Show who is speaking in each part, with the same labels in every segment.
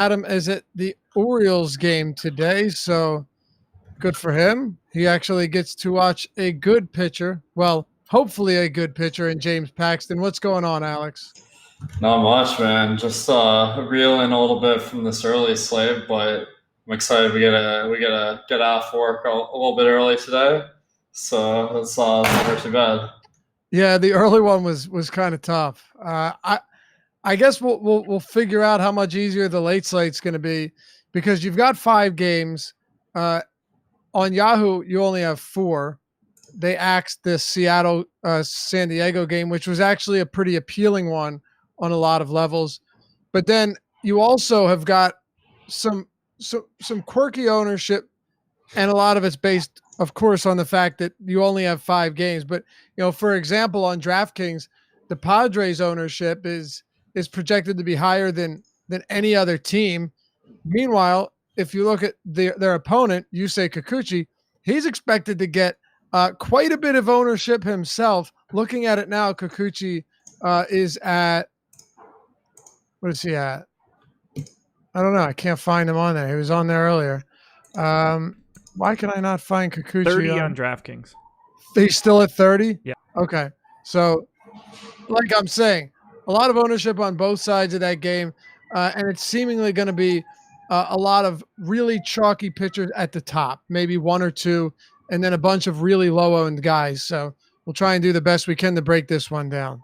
Speaker 1: Adam is at the Orioles game today, so good for him. He actually gets to watch a good pitcher. Well, hopefully a good pitcher in James Paxton. What's going on, Alex?
Speaker 2: Not much, man. Just reeling a little bit from this early slate, but I'm excited we get to get off work a little bit early today, so it's not too bad.
Speaker 1: Yeah, the early one was kind of tough. I guess we'll figure out how much easier the late slate's going to be because you've got 5 games. On Yahoo, you only have 4. They axed the Seattle San Diego game, which was actually a pretty appealing one on a lot of levels. But then you also have got some some quirky ownership, and a lot of it's based, of course, on the fact that you only have 5 games. But for example, on DraftKings, the Padres ownership is projected to be higher than any other team. Meanwhile, if you look at their opponent, Yusei Kikuchi, he's expected to get quite a bit of ownership himself. Looking at it now, Kikuchi is at, what is he at? I don't know. I can't find him on there. He was on there earlier. Why can I not find Kikuchi?
Speaker 3: 30 on DraftKings.
Speaker 1: He's still at 30?
Speaker 3: Yeah.
Speaker 1: Okay. So, like I'm saying, a lot of ownership on both sides of that game, and it's seemingly going to be a lot of really chalky pitchers at the top, maybe 1 or 2, and then a bunch of really low-owned guys. So we'll try and do the best we can to break this one down.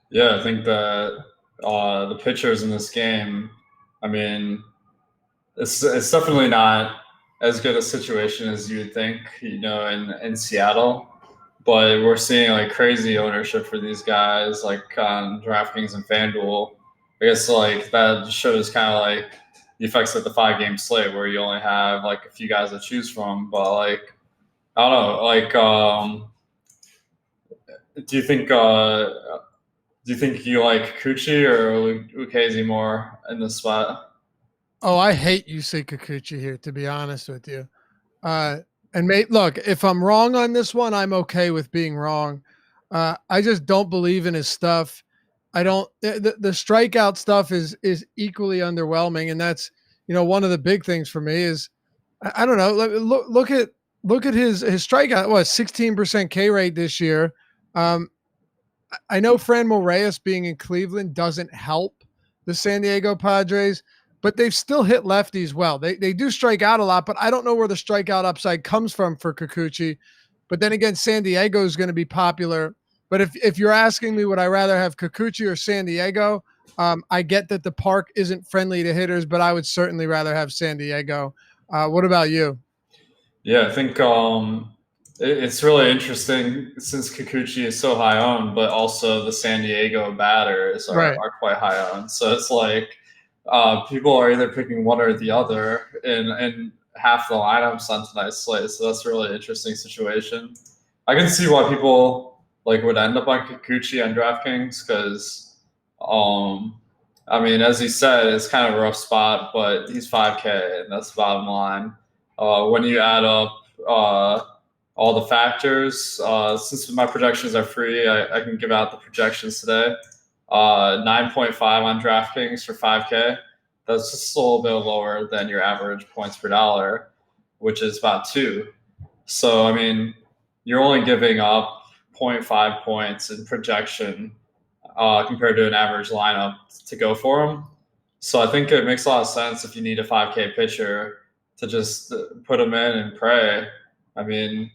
Speaker 2: Yeah, I think that the pitchers in this game, I mean, it's definitely not as good a situation as you would think, in Seattle. But we're seeing like crazy ownership for these guys, like on DraftKings and FanDuel. I guess like that shows kind of like the effects of the 5-game slate where you only have like a few guys to choose from. But like, I don't know, like, do you think you like Kikuchi or Lucchesi more in this spot?
Speaker 1: Oh, I hate Yusei Kikuchi here, to be honest with you. And look, if I'm wrong on this one, I'm okay with being wrong. I just don't believe in his stuff. I don't. The strikeout stuff is equally underwhelming, and that's one of the big things for me is I don't know. Look at his strikeout. What 16% K rate this year. I know Franmil Reyes being in Cleveland doesn't help the San Diego Padres, but they've still hit lefties well. They do strike out a lot, but I don't know where the strikeout upside comes from for Kikuchi. But then again, San Diego is going to be popular. But if you're asking me, would I rather have Kikuchi or San Diego? I get that the park isn't friendly to hitters, but I would certainly rather have San Diego. What about you?
Speaker 2: Yeah, I think it's really interesting since Kikuchi is so high owned, but also the San Diego batters are quite high owned. So it's like people are either picking one or the other in half the lineups on tonight's slate. So that's a really interesting situation. I can see why people would end up on Kikuchi on DraftKings because, I mean, as he said, it's kind of a rough spot, but he's 5K, and that's the bottom line. When you add up all the factors, since my projections are free, I can give out the projections today. 9.5 on DraftKings for 5K. That's just a little bit lower than your average points per dollar, which is about 2. So, I mean, you're only giving up 0.5 points in projection compared to an average lineup to go for them. So I think it makes a lot of sense if you need a 5K pitcher to just put them in and pray. I mean,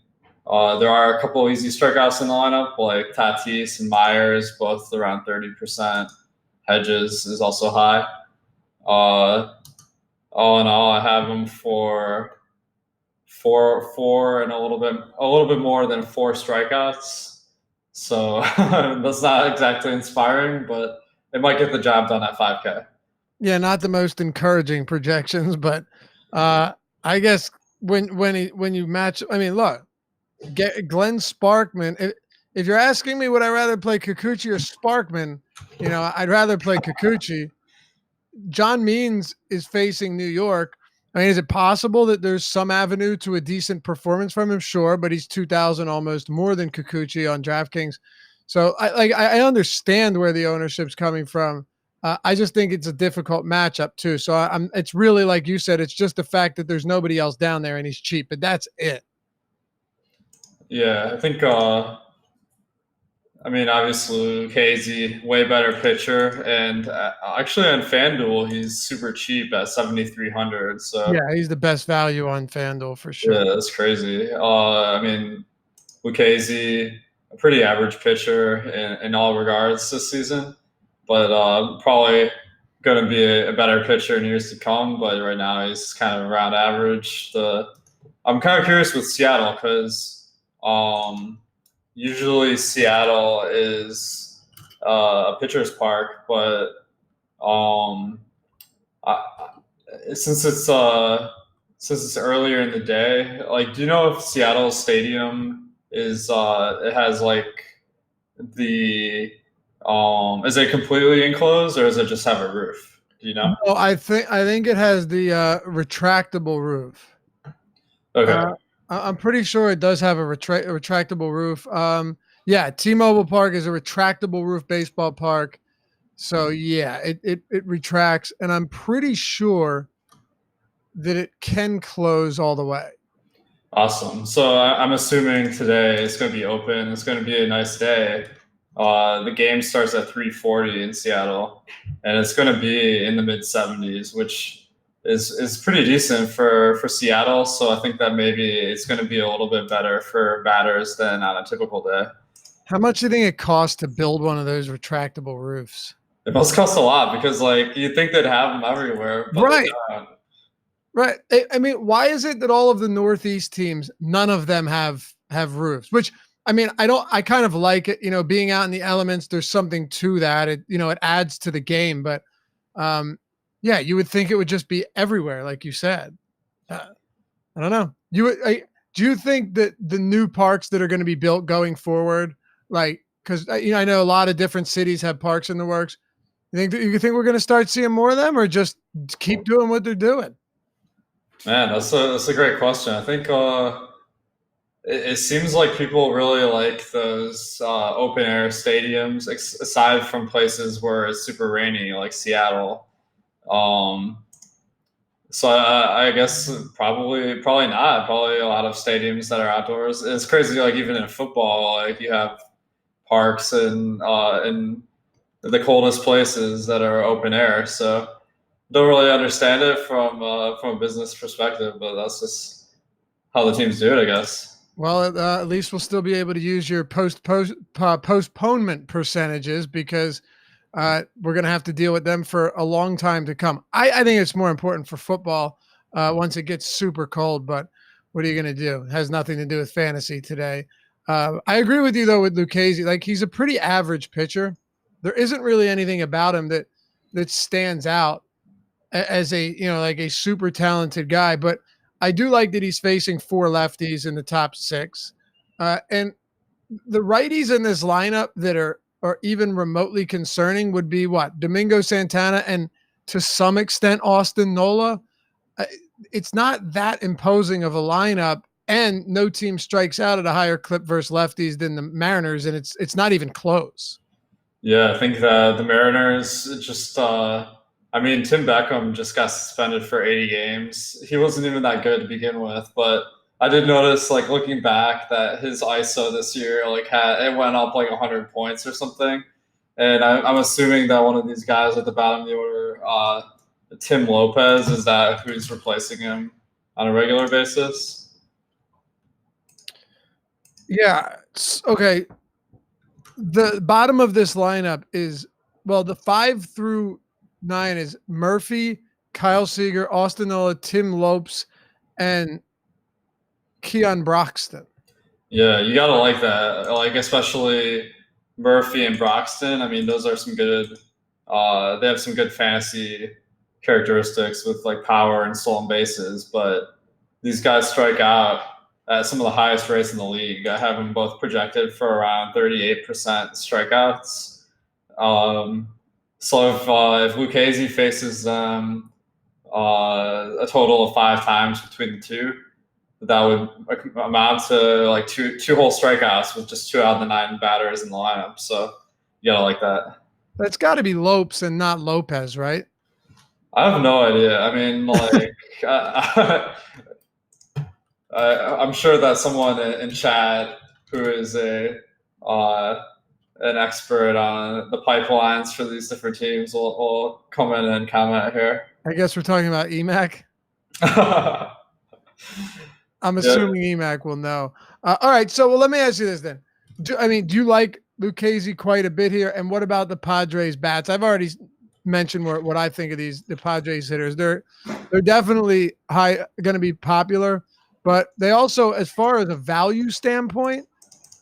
Speaker 2: there are a couple of easy strikeouts in the lineup, like Tatis and Myers, both around 30%. Hedges is also high. All in all, I have them for four and a little bit more than 4 strikeouts. So that's not exactly inspiring, but it might get the job done at 5K.
Speaker 1: Yeah, not the most encouraging projections, but I guess when you match, I mean, look, Glenn Sparkman. If you're asking me, would I rather play Kikuchi or Sparkman? I'd rather play Kikuchi. John Means is facing New York. I mean, is it possible that there's some avenue to a decent performance from him? Sure, but he's 2,000 almost more than Kikuchi on DraftKings. So I understand where the ownership's coming from. I just think it's a difficult matchup too. So it's really like you said, it's just the fact that there's nobody else down there and he's cheap, but that's it.
Speaker 2: Yeah, I think. I mean, obviously, Casey, way better pitcher, and actually on FanDuel, he's super cheap at 7,300. So
Speaker 1: yeah, he's the best value on FanDuel for sure.
Speaker 2: yeah, that's crazy. I mean, Lucchesi, a pretty average pitcher in all regards this season, but probably going to be a better pitcher in years to come. But right now, he's kind of around average. I'm kind of curious with Seattle because usually Seattle is a pitcher's park, but um, I, since it's earlier in the day, like, do you know if Seattle Stadium is it has like the is it completely enclosed or does it just have a roof? Do you know?
Speaker 1: No, I think it has the retractable roof.
Speaker 2: Okay.
Speaker 1: I'm pretty sure it does have a retractable roof. Yeah, T-Mobile Park is a retractable roof baseball park. So yeah, it retracts, and I'm pretty sure that it can close all the way.
Speaker 2: Awesome. So I'm assuming today it's going to be open. It's going to be a nice day. The game starts at 3:40 in Seattle, and it's going to be in the mid 70s, which is pretty decent for Seattle. So I think that maybe it's going to be a little bit better for batters than on a typical day.
Speaker 1: How much do you think it costs to build one of those retractable roofs?
Speaker 2: It must cost a lot because, like, you think they'd have them everywhere, but
Speaker 1: Right.
Speaker 2: they don't.
Speaker 1: Right. I mean, why is it that all of the Northeast teams, none of them have roofs? Which, I mean, I kind of like it, being out in the elements. There's something to that. It adds to the game. But yeah, you would think it would just be everywhere, like you said. I don't know. Do you think that the new parks that are going to be built going forward, like, because I know a lot of different cities have parks in the works. You think we're going to start seeing more of them, or just keep doing what they're doing?
Speaker 2: Man, that's a great question. I think it seems like people really like those open air stadiums, aside from places where it's super rainy, like Seattle. Um, so I guess probably not. Probably a lot of stadiums that are outdoors. It's crazy. Like even in football, like you have parks in the coldest places that are open air. So don't really understand it from a business perspective, but that's just how the teams do it, I guess.
Speaker 1: Well, at least we'll still be able to use your postponement percentages because we're going to have to deal with them for a long time to come. I think it's more important for football once it gets super cold, but what are you going to do? It has nothing to do with fantasy today. I agree with you, though, with Lucchesi. Like, he's a pretty average pitcher. There isn't really anything about him that stands out as like a super talented guy, but I do like that he's facing 4 lefties in the top 6. And the righties in this lineup that are even remotely concerning would be what? Domingo Santana and to some extent Austin Nola. It's not that imposing of a lineup, and no team strikes out at a higher clip versus lefties than the Mariners, and it's not even close.
Speaker 2: Yeah, I think that the Mariners just. I mean, Tim Beckham just got suspended for 80 games. He wasn't even that good to begin with, but I did notice, like looking back, that his ISO this year, like it went up like 100 points or something. And I'm assuming that one of these guys at the bottom of the order, Tim Lopez, is that who's replacing him on a regular basis?
Speaker 1: Yeah. Okay. The bottom of this lineup is, well, the 5 through 9 is Murphy, Kyle Seager, Austin Nola, Tim Lopes, and Keon Broxton.
Speaker 2: Yeah, you gotta like that. Like especially Murphy and Broxton. I mean, those are some good. They have some good fantasy characteristics with like power and stolen bases, but these guys strike out at some of the highest rates in the league. I have them both projected for around 38% strikeouts. So if Lucchesi faces them a total of 5 times between the two, that would amount to like two whole strikeouts with just 2 out of the 9 batters in the lineup. So you gotta like that.
Speaker 1: That's got to be Lopes and not Lopez, right?
Speaker 2: I have no idea. I mean, like, I'm sure that someone in chat who is an expert on the pipelines for these different teams will come in and comment here.
Speaker 1: I guess we're talking about EMAC.
Speaker 2: Yeah.
Speaker 1: I'm assuming EMAC will know. All right, so let me ask you this then. Do you like Lucchesi quite a bit here? And what about the Padres bats? I've already mentioned what I think of the Padres hitters. They're definitely going to be popular, but they also, as far as a value standpoint,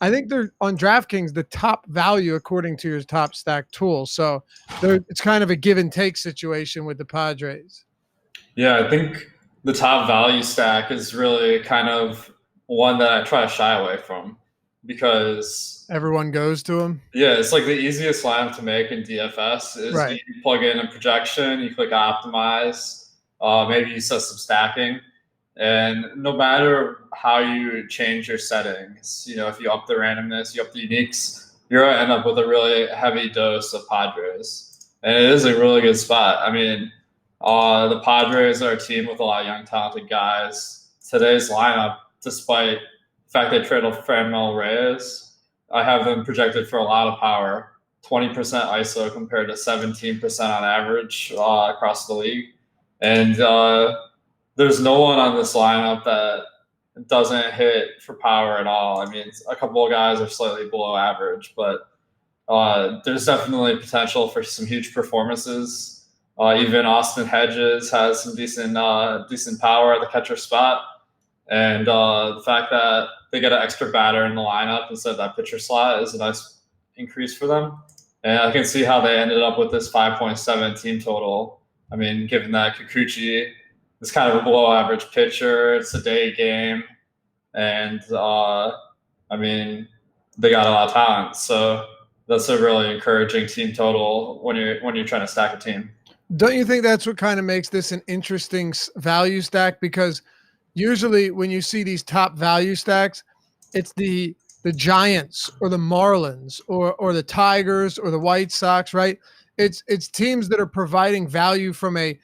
Speaker 1: I think they're on DraftKings the top value according to your top stack tool. So it's kind of a give and take situation with the Padres.
Speaker 2: Yeah, I think the top value stack is really kind of one that I try to shy away from because
Speaker 1: everyone goes to them.
Speaker 2: Yeah, it's like the easiest lineup to make in DFS is
Speaker 1: right.
Speaker 2: You plug in a projection, you click optimize, maybe you set some stacking, and no matter how you change your settings, if you up the randomness, you up the uniques, you're going to end up with a really heavy dose of Padres. And it is a really good spot. I mean, the Padres are a team with a lot of young, talented guys. Today's lineup, despite the fact they traded Franmil Reyes, I have them projected for a lot of power, 20% ISO compared to 17% on average across the league. And there's no one on this lineup that doesn't hit for power at all. I mean, a couple of guys are slightly below average, but there's definitely potential for some huge performances. Even Austin Hedges has some decent power at the catcher spot. And the fact that they get an extra batter in the lineup instead of that pitcher slot is a nice increase for them. And I can see how they ended up with this 5.7 team total. I mean, given that Kikuchi is kind of a below average pitcher, it's a day game, and I mean, they got a lot of talent. So that's a really encouraging team total when you're trying to stack a team.
Speaker 1: Don't you think that's what kind of makes this an interesting value stack? Because usually when you see these top value stacks, it's the Giants or the Marlins or the Tigers or the White Sox, right? It's teams that are providing value from a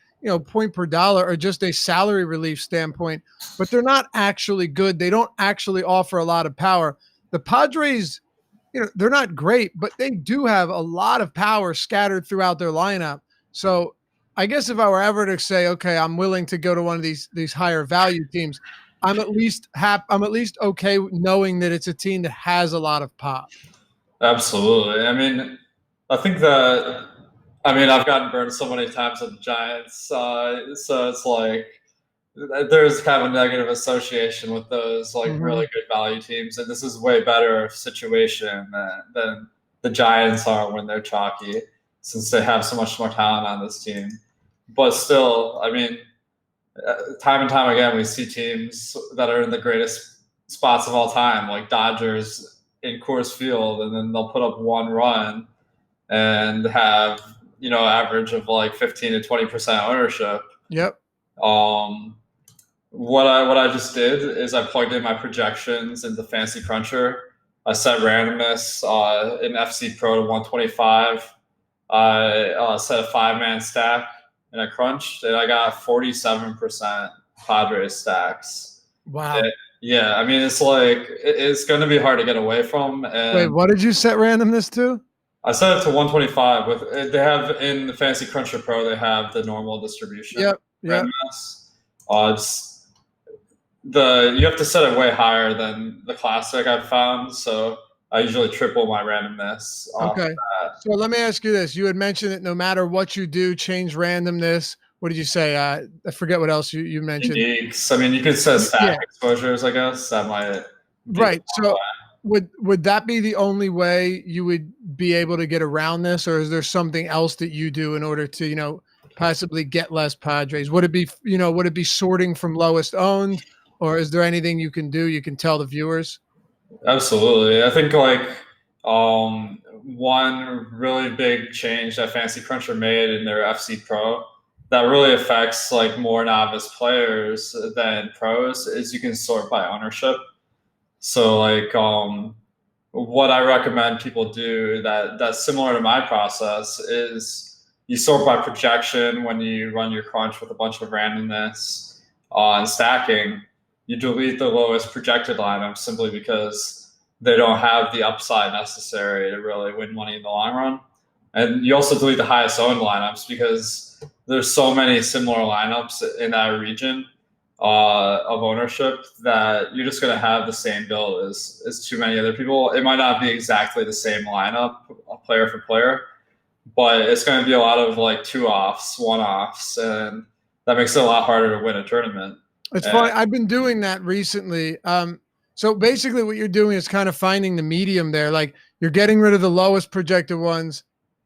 Speaker 1: point per dollar or just a salary relief standpoint, but they're not actually good. They don't actually offer a lot of power. The Padres, they're not great, but they do have a lot of power scattered throughout their lineup. So I guess if I were ever to say, okay, I'm willing to go to one of these higher value teams, I'm at least okay knowing that it's a team that has a lot of pop.
Speaker 2: Absolutely. I mean, I think that I've gotten burned so many times with the Giants, so it's like there's kind of a negative association with those really good value teams, and this is way better situation than the Giants are when they're chalky, since they have so much more talent on this team. But still, I mean, time and time again, we see teams that are in the greatest spots of all time, like Dodgers in Coors Field, and then they'll put up one run and have average of like 15 to 20% ownership.
Speaker 1: Yep.
Speaker 2: What I just did is I plugged in my projections into Fancy Cruncher. I set randomness in FC Pro to 125. I set a 5-man stack and I crunched, and I got 47% Padres stacks.
Speaker 1: Wow.
Speaker 2: Yeah, I mean, it's going to be hard to get away from. And
Speaker 1: wait, what did you set randomness to?
Speaker 2: I set it to 125. They have in the Fancy Cruncher Pro, they have the normal distribution.
Speaker 1: Yep.
Speaker 2: You have to set it way higher than the classic I've found. So I usually triple my randomness.
Speaker 1: Okay. So let me ask you this. You had mentioned that no matter what you do, change randomness. What did you say? I forget what else you mentioned.
Speaker 2: Uniques. I mean, you could set stack exposures, I guess. That might
Speaker 1: right. So would that be the only way you would be able to get around this, or is there something else that you do in order to, possibly get less Padres? Would it be sorting from lowest owned, or is there anything you can do? You can tell the viewers.
Speaker 2: Absolutely. I think one really big change that Fancy Cruncher made in their FC Pro that really affects more novice players than pros is you can sort by ownership. So what I recommend people do that's similar to my process is you sort by projection when you run your crunch with a bunch of randomness on stacking. You delete the lowest projected lineups simply because they don't have the upside necessary to really win money in the long run. And you also delete the highest owned lineups because there's so many similar lineups in that region of ownership that you're just going to have the same build as too many other people. It might not be exactly the same lineup, player for player, but it's going to be a lot of like 2-offs, 1-offs, and that makes it a lot harder to win a tournament.
Speaker 1: It's funny. I've been doing that recently. So basically what you're doing is kind of finding the medium there. Like you're getting rid of the lowest projected ones.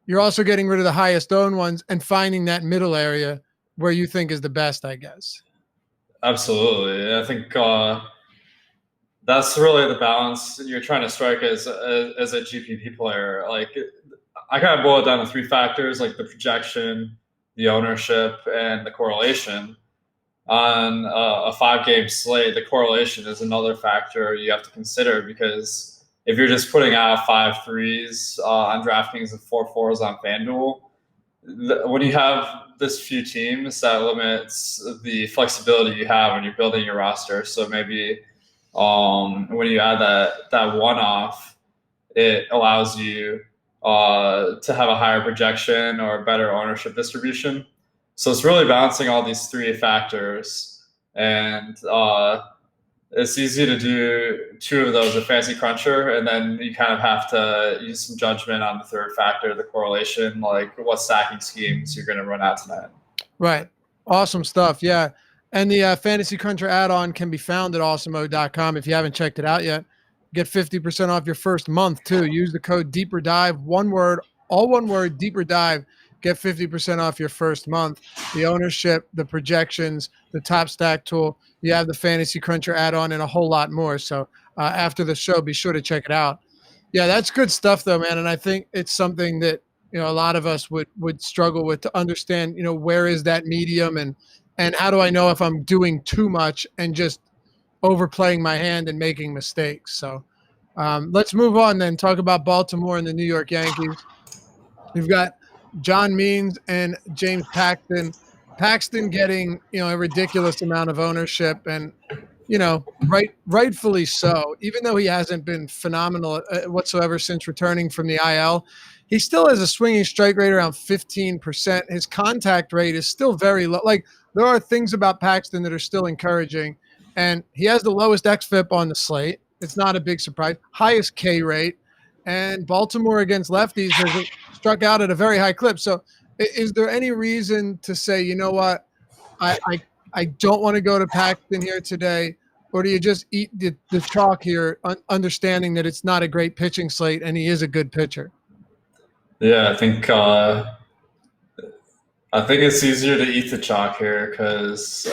Speaker 1: You're also getting rid of the highest owned ones and finding that middle area where you think is the best, I guess.
Speaker 2: Absolutely. I think that's really the balance you're trying to strike as a GPP player. Like I kind of boil it down to 3 factors, like the projection, the ownership, and the correlation. On a 5-game slate, the correlation is another factor you have to consider because if you're just putting out 5 threes on DraftKings and 4 4s on FanDuel, when you have this few teams, that limits the flexibility you have when you're building your roster. So maybe when you add that one-off, it allows you to have a higher projection or a better ownership distribution. So it's really balancing all these 3 factors, and it's easy to do 2 of those a fancy cruncher, and then you kind of have to use some judgment on the 3rd factor, the correlation, like what stacking schemes you're going to run out tonight.
Speaker 1: Right. Awesome stuff. Yeah. And the Fantasy Cruncher add-on can be found at awesomemode.com if you haven't checked it out yet. Get 50% off your first month too. Use the code Deeper Dive, one word, all one word, Deeper Dive. Get 50% off your first month. The ownership, the projections, the top stack tool. You have the Fantasy Cruncher add-on and a whole lot more. So after the show, be sure to check it out. Yeah, that's good stuff though, man. And I think it's something that, a lot of us would struggle with to understand, where is that medium and how do I know if I'm doing too much and just overplaying my hand and making mistakes. So let's move on then. Talk about Baltimore and the New York Yankees. We've got John Means and James Paxton. Paxton getting, a ridiculous amount of ownership and, rightfully so. Even though he hasn't been phenomenal whatsoever since returning from the IL, he still has a swinging strike rate around 15%. His contact rate is still very low. Like there are things about Paxton that are still encouraging, and he has the lowest xFIP on the slate. It's not a big surprise. Highest K rate, and Baltimore against lefties has struck out at a very high clip. So is there any reason to say, you know what, I don't want to go to Paxton here today, or do you just eat the chalk here, understanding that it's not a great pitching slate and he is a good pitcher?
Speaker 2: Yeah, I think it's easier to eat the chalk here because,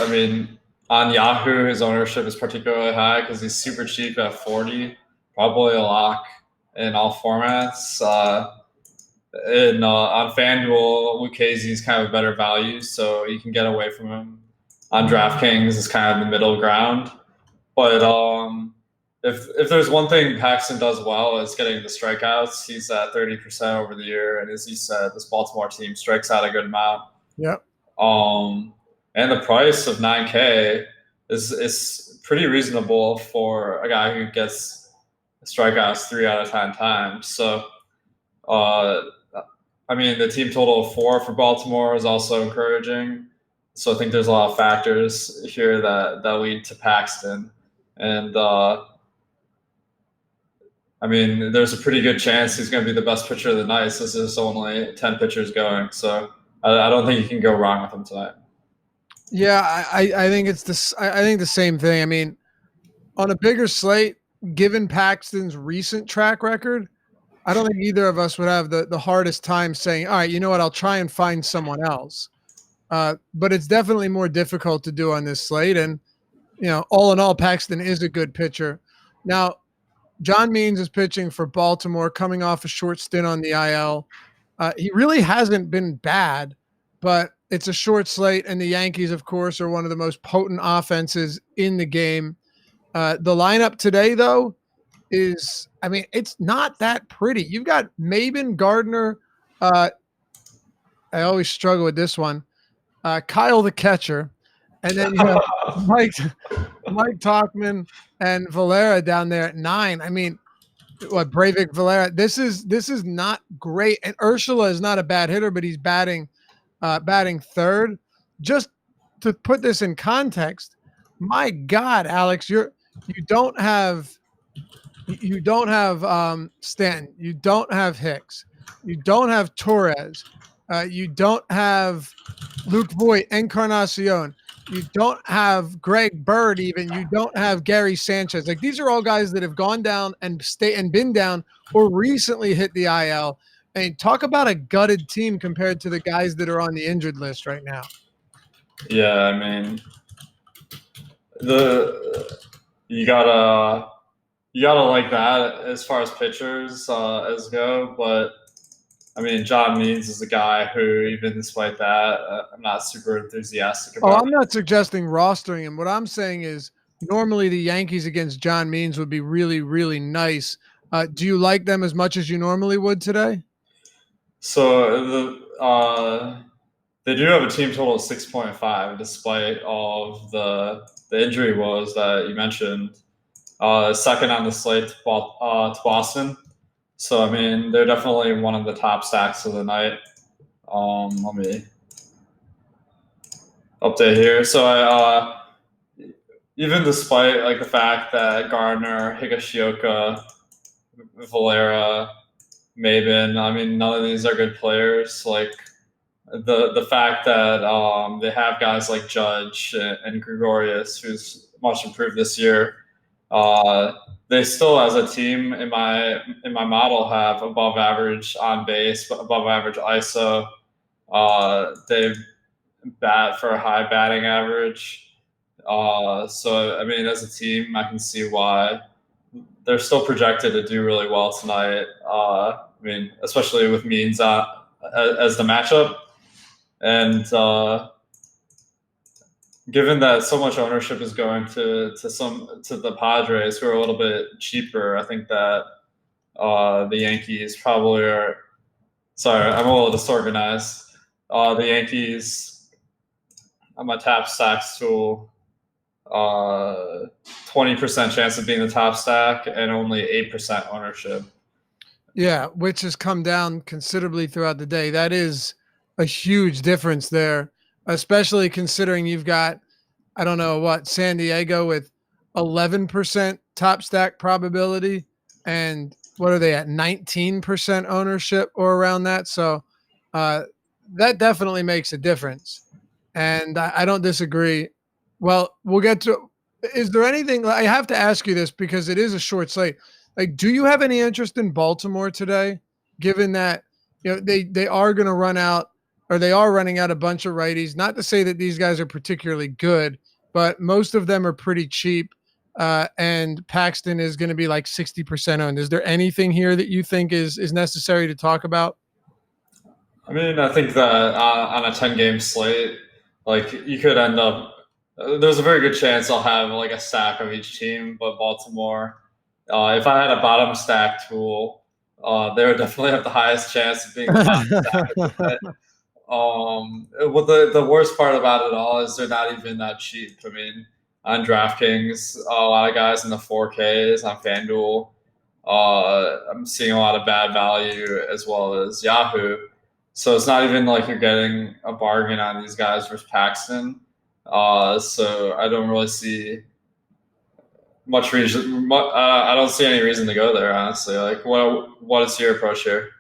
Speaker 2: on Yahoo, his ownership is particularly high because he's super cheap at 40, probably a lock in all formats. On FanDuel, Lucchese is kind of a better value, so you can get away from him. On DraftKings, it's kind of the middle ground. But if there's one thing Paxton does well, is getting the strikeouts. He's at 30% over the year, and as you said, this Baltimore team strikes out a good amount.
Speaker 1: Yep.
Speaker 2: And the price of $9K is pretty reasonable for a guy who gets strikeouts 3 out of 10 times. So, the team total of 4 for Baltimore is also encouraging. So I think there's a lot of factors here that lead to Paxton. And, there's a pretty good chance he's going to be the best pitcher of the night since there's only 10 pitchers going. So I don't think you can go wrong with him tonight.
Speaker 1: Yeah, I think it's this. I think the same thing. On a bigger slate, given Paxton's recent track record, I don't think either of us would have the hardest time saying, all right, you know what, I'll try and find someone else. But it's definitely more difficult to do on this slate. And, all in all, Paxton is a good pitcher. Now, John Means is pitching for Baltimore, coming off a short stint on the IL. He really hasn't been bad, but it's a short slate, and the Yankees, of course, are one of the most potent offenses in the game. The lineup today, though, is, I mean, it's not that pretty. You've got Maben, Gardner. I always struggle with this one. Kyle the catcher, and then you have Mike Talkman and Valera down there at 9. I mean, what Breivik, Valera? This is not great. And Urshela is not a bad hitter, but he's batting third. Just to put this in context, my God, Alex, you don't have Stanton, you don't have Hicks, you don't have Torres, you don't have Luke Voigt, Encarnacion. You don't have Greg Bird even. You don't have Gary Sanchez. Like, these are all guys that have gone down and been down or recently hit the IL. And talk about a gutted team compared to the guys that are on the injured list right now.
Speaker 2: Yeah, I mean, you gotta like that as far as pitchers as go, but I mean, John Means is a guy who, even despite that, I'm not super enthusiastic about.
Speaker 1: Oh, I'm not suggesting rostering him. What I'm saying is normally the Yankees against John Means would be really, really nice. Do you like them as much as you normally would today?
Speaker 2: So they do have a team total of 6.5, despite all of the injury woes that you mentioned. Second on the slate to Boston. So, I mean, they're definitely one of the top stacks of the night. Let me update here. So, even despite like the fact that Gardner, Higashioka, Valera, Maben, I mean, none of these are good players. Like the fact that they have guys like Judge and Gregorius, who's much improved this year. They still, as a team, in my model, have above average on base, but above average ISO. They bat for a high batting average. So, I mean, as a team, I can see why they're still projected to do really well tonight. I mean, especially with Means as the matchup. And given that so much ownership is going to the Padres, who are a little bit cheaper, I think that the Yankees probably are. Sorry, I'm a little disorganized. The Yankees, on my tap stacks tool, 20% chance of being the top stack and only 8% ownership.
Speaker 1: Yeah, which has come down considerably throughout the day. That is a huge difference there, especially considering you've got, I don't know what, San Diego with 11% top stack probability, and what are they at, 19% ownership or around that? So that definitely makes a difference, and I don't disagree. Well, we'll get to. Is there anything I have to ask you this because it is a short slate? Like, do you have any interest in Baltimore today, given that they are going to run out, or they are running out a bunch of righties? Not to say that these guys are particularly good, but most of them are pretty cheap. And Paxton is going to be like 60% owned. Is there anything here that you think is necessary to talk about?
Speaker 2: I mean, I think that on a 10-game slate, like, you could end up. There's a very good chance I'll have like a stack of each team, but Baltimore. If I had a bottom stack tool, they would definitely have the highest chance of being top stack. What the worst part about it all is they're not even that cheap. I mean, on DraftKings, a lot of guys in the 4Ks. On FanDuel, I'm seeing a lot of bad value, as well as Yahoo. So it's not even like you're getting a bargain on these guys versus Paxton. So I don't really see much reason. I don't see any reason to go there, honestly. Like, what is your approach here?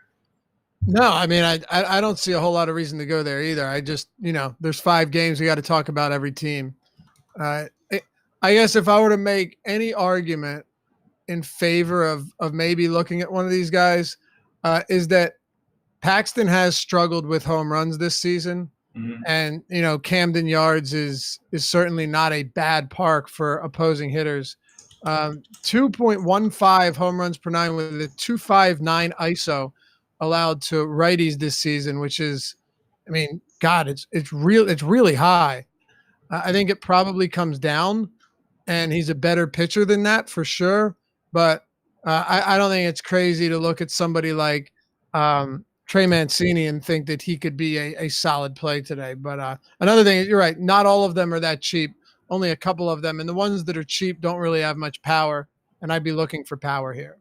Speaker 1: No, I mean, I don't see a whole lot of reason to go there either. I just, there's 5 games. We got to talk about every team. I guess if I were to make any argument in favor of maybe looking at one of these guys, is that Paxton has struggled with home runs this season. Mm-hmm. And, Camden Yards is certainly not a bad park for opposing hitters. 2.15 home runs per 9 with a 2.59 ISO allowed to righties this season, which is, I mean, God, it's really high. I think it probably comes down, and he's a better pitcher than that for sure. But I don't think it's crazy to look at somebody like Trey Mancini and think that he could be a solid play today. But another thing is, you're right. Not all of them are that cheap. Only a couple of them, and the ones that are cheap don't really have much power. And I'd be looking for power here.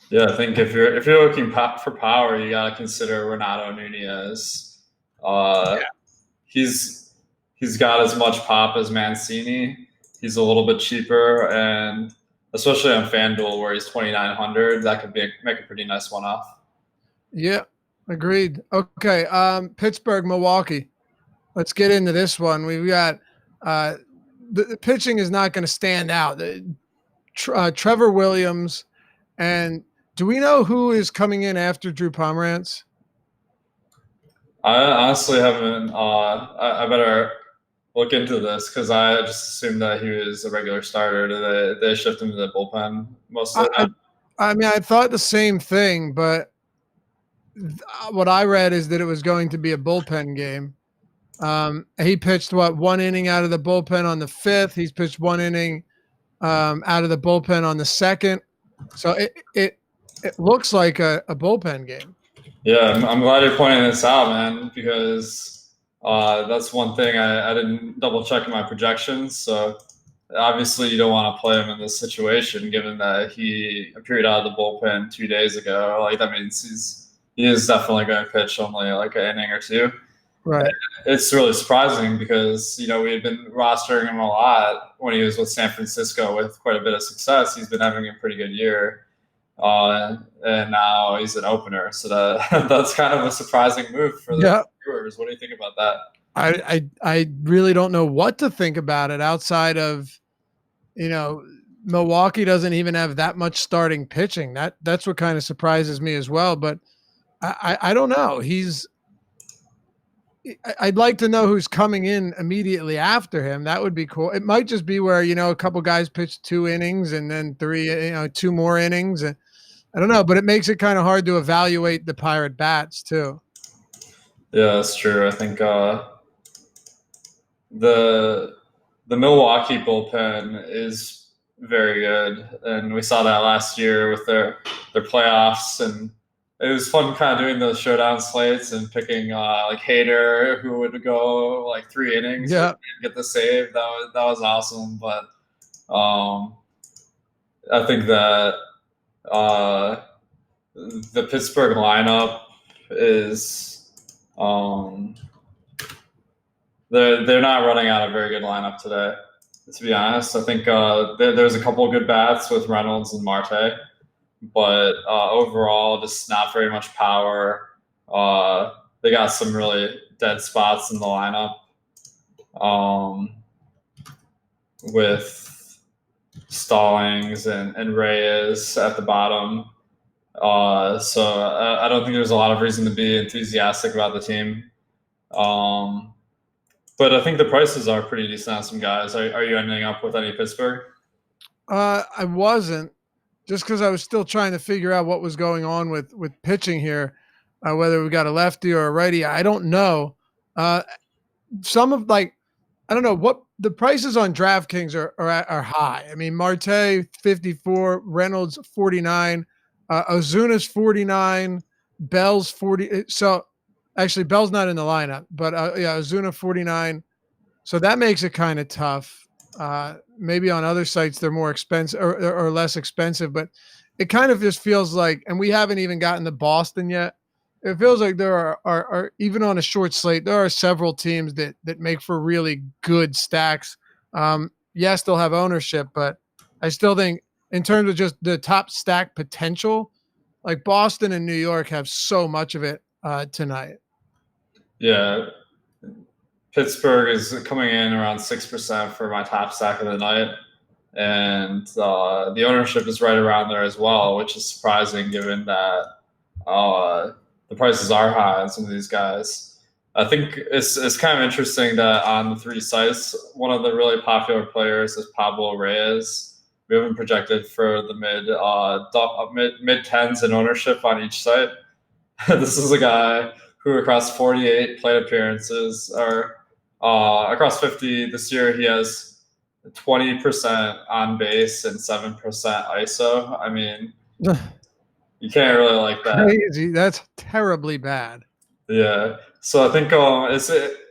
Speaker 2: Yeah, I think if you're looking for power, you got to consider Renato Nunez.
Speaker 1: Yeah.
Speaker 2: He's got as much pop as Mancini. He's a little bit cheaper, and especially on FanDuel where he's 2,900, that could make a pretty nice one off.
Speaker 1: Yeah, agreed. Okay, Pittsburgh, Milwaukee. Let's get into this one. We've got the pitching is not going to stand out. Trevor Williams, and do we know who is coming in after Drew Pomerantz?
Speaker 2: I honestly haven't. I better look into this because I just assumed that he was a regular starter. Did they shift him to the bullpen most of the time?
Speaker 1: I mean, I thought the same thing, but what I read is that it was going to be a bullpen game. He pitched one inning out of the bullpen on the 5th. He's pitched 1 inning out of the bullpen on the 2nd. So it looks like a bullpen game.
Speaker 2: Yeah, I'm glad you're pointing this out, man, because that's one thing I didn't double check in my projections. So obviously you don't want to play him in this situation, given that he appeared out of the bullpen 2 days ago. Like that means he is definitely going to pitch only like an inning or two.
Speaker 1: Right.
Speaker 2: It's really surprising because we had been rostering him a lot when he was with San Francisco with quite a bit of success. He's been having a pretty good year. And now he's an opener, so that's kind of a surprising move for the viewers. What do you think about that?
Speaker 1: I really don't know what to think about it outside of, Milwaukee doesn't even have that much starting pitching. That's what kind of surprises me as well. But I don't know. I'd like to know who's coming in immediately after him. That would be cool. It might just be where, a couple guys pitch 2 innings and then 2 more innings. I don't know, but it makes it kind of hard to evaluate the Pirate bats too.
Speaker 2: Yeah, that's true. I think the Milwaukee bullpen is very good, and we saw that last year with their playoffs, and it was fun kind of doing those showdown slates and picking like Hader, who would go like 3 innings and get the save. That was awesome. But I think that the Pittsburgh lineup is they're not running out a very good lineup today. To be honest, I think there's a couple of good bats with Reynolds and Marte, but overall, just not very much power. They got some really dead spots in the lineup with Stallings and Reyes at the bottom. So I don't think there's a lot of reason to be enthusiastic about the team. But I think the prices are pretty decent on some guys. Are you ending up with any Pittsburgh?
Speaker 1: I wasn't, just because I was still trying to figure out what was going on with pitching here, whether we got a lefty or a righty. I don't know. Some of I don't know what the prices on DraftKings are high. I mean, Marte 54, Reynolds 49, Ozuna's 49, Bell's 40. So actually, Bell's not in the lineup, but Ozuna 49. So that makes it kind of tough. Maybe on other sites they're more expensive or less expensive, but it kind of just feels like, and we haven't even gotten to Boston yet. It feels like there are even on a short slate, there are several teams that make for really good stacks. Yes, they'll have ownership, but I still think in terms of just the top stack potential, like Boston and New York have so much of it tonight.
Speaker 2: Yeah. Pittsburgh is coming in around 6% for my top stack of the night. And the ownership is right around there as well, which is surprising given that the prices are high on some of these guys. I think it's kind of interesting that on the 3 sites, one of the really popular players is Pablo Reyes. We haven't projected for the mid 10s in ownership on each site. This is a guy who across 48 plate appearances or across 50 this year, he has 20% on base and 7% ISO. I mean, You can't really like that.
Speaker 1: Crazy. That's terribly bad.
Speaker 2: Yeah. So I think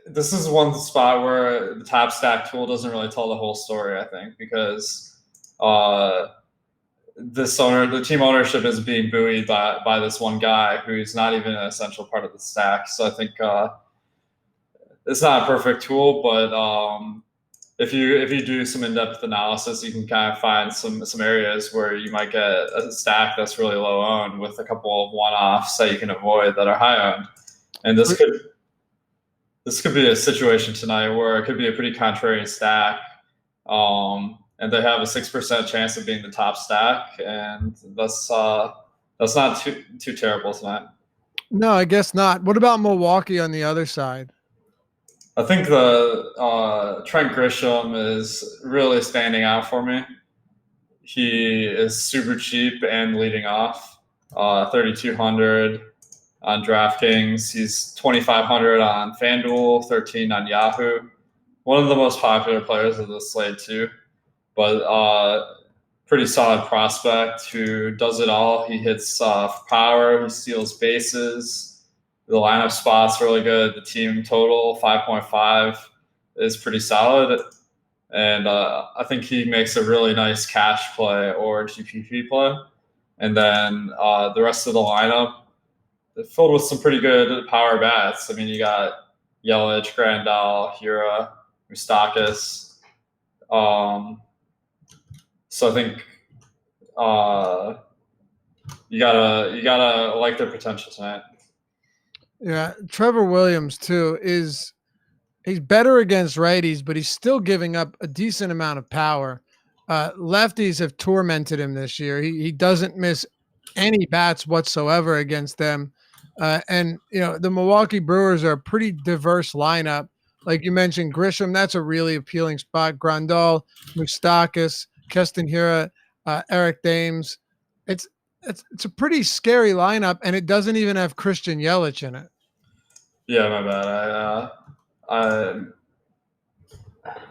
Speaker 2: this is one spot where the top stack tool doesn't really tell the whole story. I think because uh, the team ownership is being buoyed by this one guy who's not even an essential part of the stack. So I think it's not a perfect tool, but if you do some in-depth analysis, you can kind of find some areas where you might get a stack that's really low owned with a couple of one-offs that you can avoid that are high owned. And this could be a situation tonight where it could be a pretty contrarian stack, and they have a 6% chance of being the top stack, and that's not too terrible tonight.
Speaker 1: No, I guess not. What about Milwaukee on the other side?
Speaker 2: I think the Trent Grisham is really standing out for me. He is super cheap and leading off, 3,200 on DraftKings. He's 2,500 on FanDuel, 13 on Yahoo. One of the most popular players of the slate too, but pretty solid prospect who does it all. He hits power, he steals bases. The lineup spot's really good. The team total 5.5 is pretty solid, and I think he makes a really nice cash play or GPP play. And then the rest of the lineup filled with some pretty good power bats. I mean, you got Yelich, Grandal, Hira, Moustakis. So I think you gotta like their potential tonight.
Speaker 1: Yeah, Trevor Williams too he's better against righties, but he's still giving up a decent amount of power. Lefties have tormented him this year. He doesn't miss any bats whatsoever against them. And the Milwaukee Brewers are a pretty diverse lineup. Like you mentioned, Grisham, that's a really appealing spot. Grandal, Moustakis, Keston Hira, Eric Dames. It's a pretty scary lineup, and it doesn't even have Christian Yelich in it.
Speaker 2: Yeah, my bad. I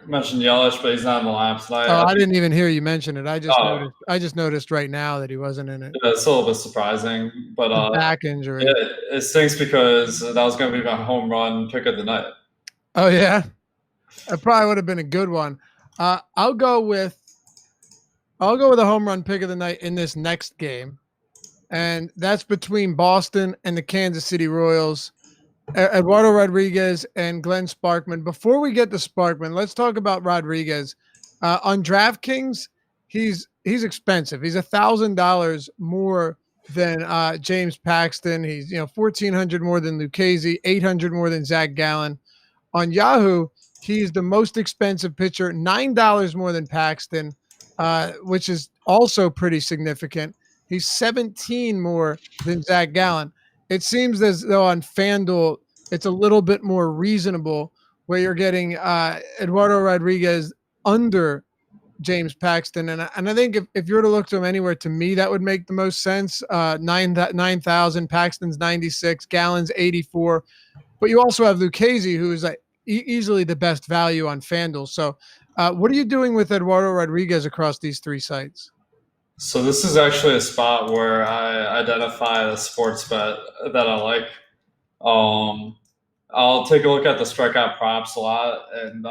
Speaker 2: mentioned Yelich, but he's not in the lineup tonight.
Speaker 1: Oh, I didn't even hear you mention it. I just noticed right now that he wasn't in it.
Speaker 2: It's a little bit surprising, but
Speaker 1: back injury.
Speaker 2: It stinks because that was going to be my home run pick of the night.
Speaker 1: Oh yeah, that probably would have been a good one. I'll go with a home run pick of the night in this next game, and that's between Boston and the Kansas City Royals. Eduardo Rodriguez and Glenn Sparkman. Before we get to Sparkman, let's talk about Rodriguez. On DraftKings, he's expensive. He's $1,000 more than James Paxton. He's $1,400 more than Lucchesi, $800 more than Zach Gallen. On Yahoo, he's the most expensive pitcher, $9 more than Paxton, which is also pretty significant. He's 17 more than Zach Gallen. It seems as though on FanDuel, it's a little bit more reasonable where you're getting Eduardo Rodriguez under James Paxton. And I think if you were to look to him anywhere, to me, that would make the most sense. 9,000, Paxton's 96, Gallen's 84. But you also have Lucchesi, who is easily the best value on FanDuel. So what are you doing with Eduardo Rodriguez across these three sites?
Speaker 2: So this is actually a spot where I identify a sports bet that I like. I'll take a look at the strikeout props a lot and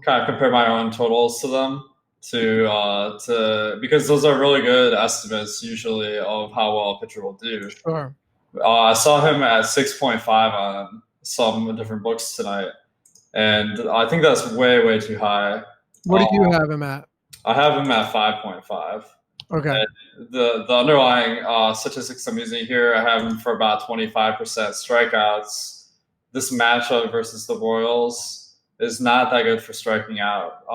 Speaker 2: kind of compare my own totals to them because those are really good estimates usually of how well a pitcher will do.
Speaker 1: Sure.
Speaker 2: I saw him at 6.5 on some different books tonight, and I think that's way too high.
Speaker 1: What do you have him at?
Speaker 2: I have him at 5.5.
Speaker 1: Okay.
Speaker 2: And the underlying statistics I'm using here, I have him for about 25% strikeouts. This matchup versus the Royals is not that good for striking out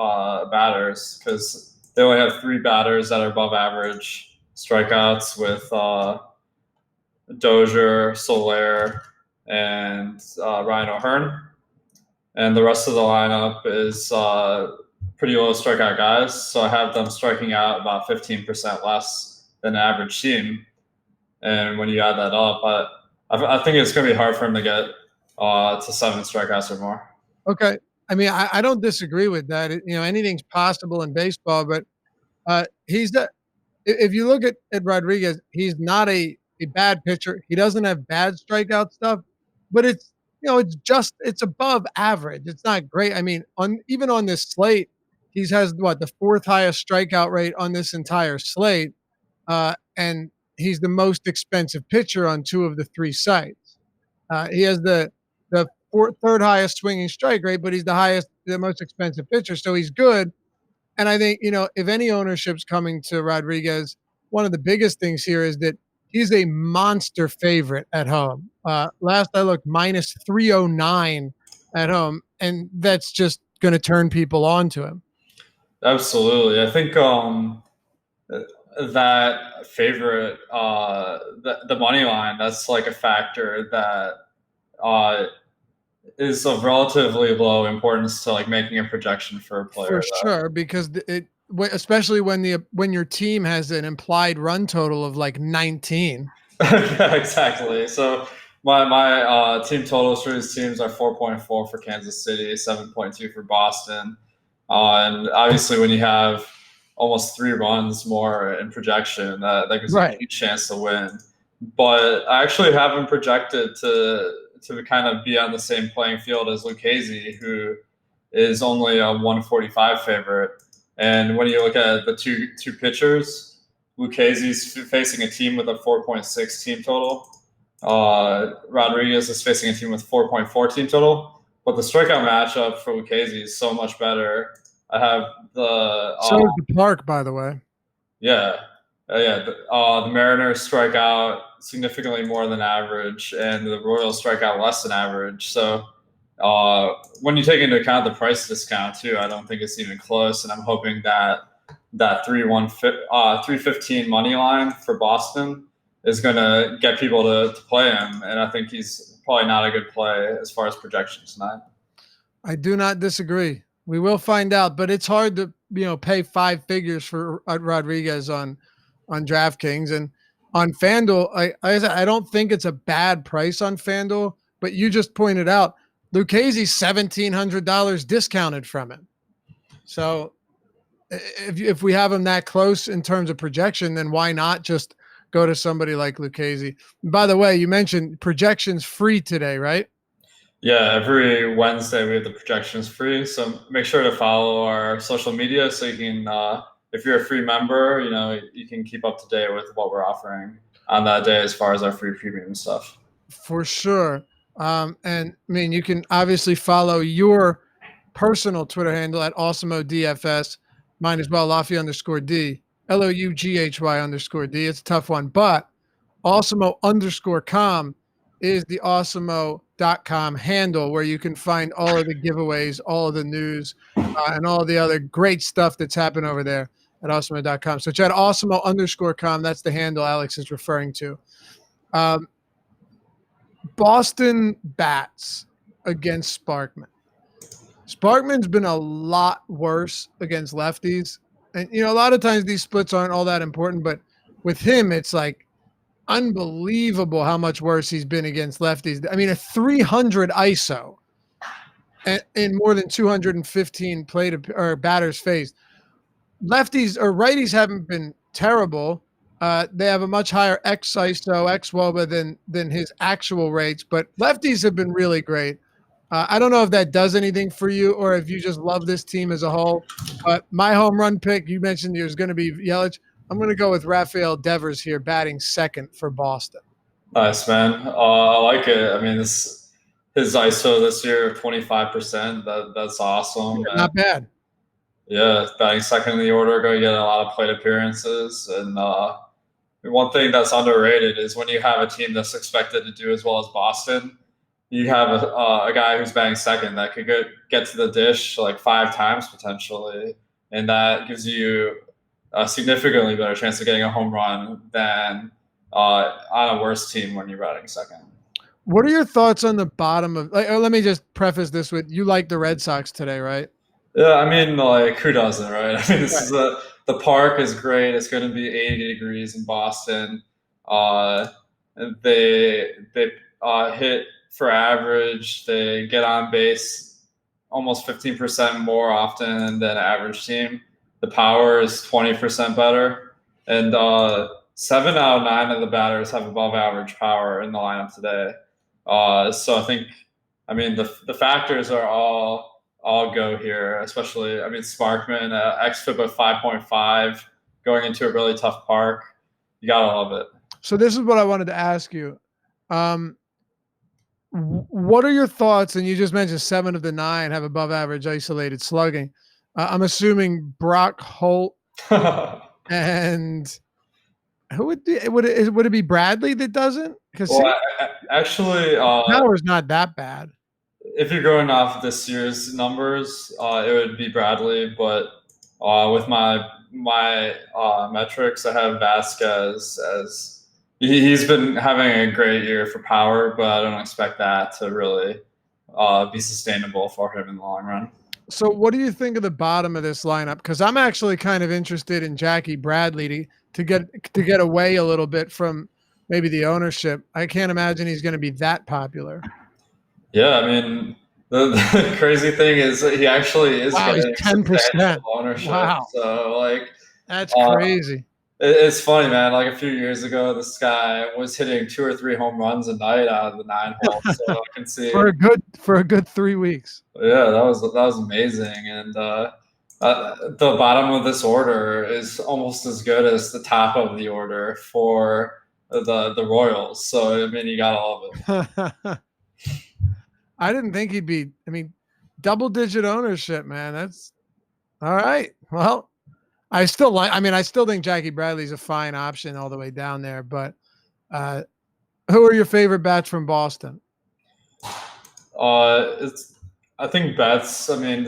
Speaker 2: batters because they only have 3 batters that are above average strikeouts with Dozier, Soler, and Ryan O'Hearn. And the rest of the lineup is pretty low strikeout guys. So I have them striking out about 15% less than an average team. And when you add that up, I think it's going to be hard for him to get to 7 strikeouts or more.
Speaker 1: Okay. I mean, I don't disagree with that. Anything's possible in baseball, but he's if you look at Rodriguez, he's not a bad pitcher. He doesn't have bad strikeout stuff, but it's it's above average. It's not great. I mean, even on this slate, he has the fourth highest strikeout rate on this entire slate, and he's the most expensive pitcher on two of the three sites. He has the third highest swinging strike rate, but he's the most expensive pitcher, so he's good. And I think, if any ownership's coming to Rodriguez, one of the biggest things here is that he's a monster favorite at home. Last I looked, minus 309 at home, and that's just going to turn people on to him.
Speaker 2: Absolutely. I think that favorite, the money line, that's like a factor that is of relatively low importance to like making a projection for a player.
Speaker 1: For sure, because especially when your team has an implied run total of like 19.
Speaker 2: Yeah, exactly. So my team totals for these teams are 4.4 for Kansas City, 7.2 for Boston, and obviously when you have almost 3 runs more in projection, that gives you a huge chance to win. But I actually have him projected to kind of be on the same playing field as Lucchesi, who is only a 145 favorite. And when you look at the two pitchers, Lucchesi's facing a team with a 4.6 team total. Rodriguez is facing a team with 4.4 team total. But the strikeout matchup for Lucchesi is so much better. I have
Speaker 1: so is the Park, by the way.
Speaker 2: Yeah. The Mariners strike out significantly more than average, and the Royals strike out less than average. So when you take into account the price discount too, I don't think it's even close. And I'm hoping that 315 money line for Boston is going to get people to play him. And I think he's probably not a good play as far as projections tonight.
Speaker 1: I do not disagree. We will find out, but it's hard to pay 5 figures for Rodriguez on DraftKings. And on FanDuel, I don't think it's a bad price on FanDuel, but you just pointed out Lucchesi's $1,700 discounted from him. So if we have him that close in terms of projection, then why not just go to somebody like Lucchesi? By the way, you mentioned projections free today, right?
Speaker 2: Yeah, every Wednesday we have the projections free. So make sure to follow our social media so you can, if you're a free member, you can keep up to date with what we're offering on that day as far as our free premium stuff.
Speaker 1: For sure. And I mean, you can obviously follow your personal Twitter handle at AwesomeODFS. Mine as well, Laffy_D, LOUGHY_D. It's a tough one, but Awesemo_com is the Awesemo.com handle where you can find all of the giveaways, all of the news, and all the other great stuff that's happened over there at Awesemo.com. So check out Awesemo_com. That's the handle Alex is referring to. Boston bats against Sparkman. Sparkman's been a lot worse against lefties. And, a lot of times these splits aren't all that important, but with him, it's like unbelievable how much worse he's been against lefties. I mean, a 300 ISO in more than 215 batters faced. Lefties or righties haven't been terrible. They have a much higher X-ISO, X-WOBA than his actual rates, but lefties have been really great. I don't know if that does anything for you or if you just love this team as a whole, but my home run pick, you mentioned there's going to be Yelich. I'm going to go with Rafael Devers here, batting second for Boston.
Speaker 2: Nice, man. I like it. I mean, his ISO this year, 25%. That's awesome.
Speaker 1: Yeah, not bad.
Speaker 2: Yeah, batting second in the order, going to get a lot of plate appearances. And one thing that's underrated is when you have a team that's expected to do as well as Boston, you have a guy who's batting second that could get to the dish like 5 times potentially, and that gives you a significantly better chance of getting a home run than on a worse team when you're batting second.
Speaker 1: What are your thoughts on the bottom of? Let me just preface this with you like the Red Sox today, right?
Speaker 2: Yeah, I mean, like who doesn't, right? I mean, this is the park is great. It's going to be 80 degrees in Boston. They hit for average. They get on base almost 15% more often than an average team. The power is 20% better. and 7 out of 9 of the batters have above average power in the lineup today. So I think, I mean, the factors are all go here, especially, I mean, Sparkman, xFIP of 5.5 going into a really tough park. You gotta love it.
Speaker 1: So this is what I wanted to ask you. What are your thoughts? And you just mentioned 7 of the 9 have above average isolated slugging. I'm assuming Brock Holt and who would it be Bradley that doesn't? Because
Speaker 2: well, actually,
Speaker 1: power's not that bad.
Speaker 2: If you're going off this year's numbers, it would be Bradley. But with my metrics, I have Vasquez as he's been having a great year for power, but I don't expect that to really be sustainable for him in the long run.
Speaker 1: So what do you think of the bottom of this lineup? Because I'm actually kind of interested in Jackie Bradley to get away a little bit from maybe the ownership. I can't imagine he's going to be that popular.
Speaker 2: Yeah, I mean, the crazy thing is he actually is getting
Speaker 1: 10%
Speaker 2: ownership.
Speaker 1: Wow,
Speaker 2: so like
Speaker 1: that's crazy.
Speaker 2: It's funny, man. Like a few years ago, this guy was hitting 2 or 3 home runs a night out of the 9 holes. So I can see
Speaker 1: for a good 3 weeks.
Speaker 2: Yeah, that was amazing. And the bottom of this order is almost as good as the top of the order for the Royals. So I mean, you gotta love it.
Speaker 1: I didn't think he'd be. I mean, double-digit ownership, man. That's all right. Well, I still think Jackie Bradley's a fine option all the way down there. But who are your favorite bats from Boston?
Speaker 2: I think Betts. I mean,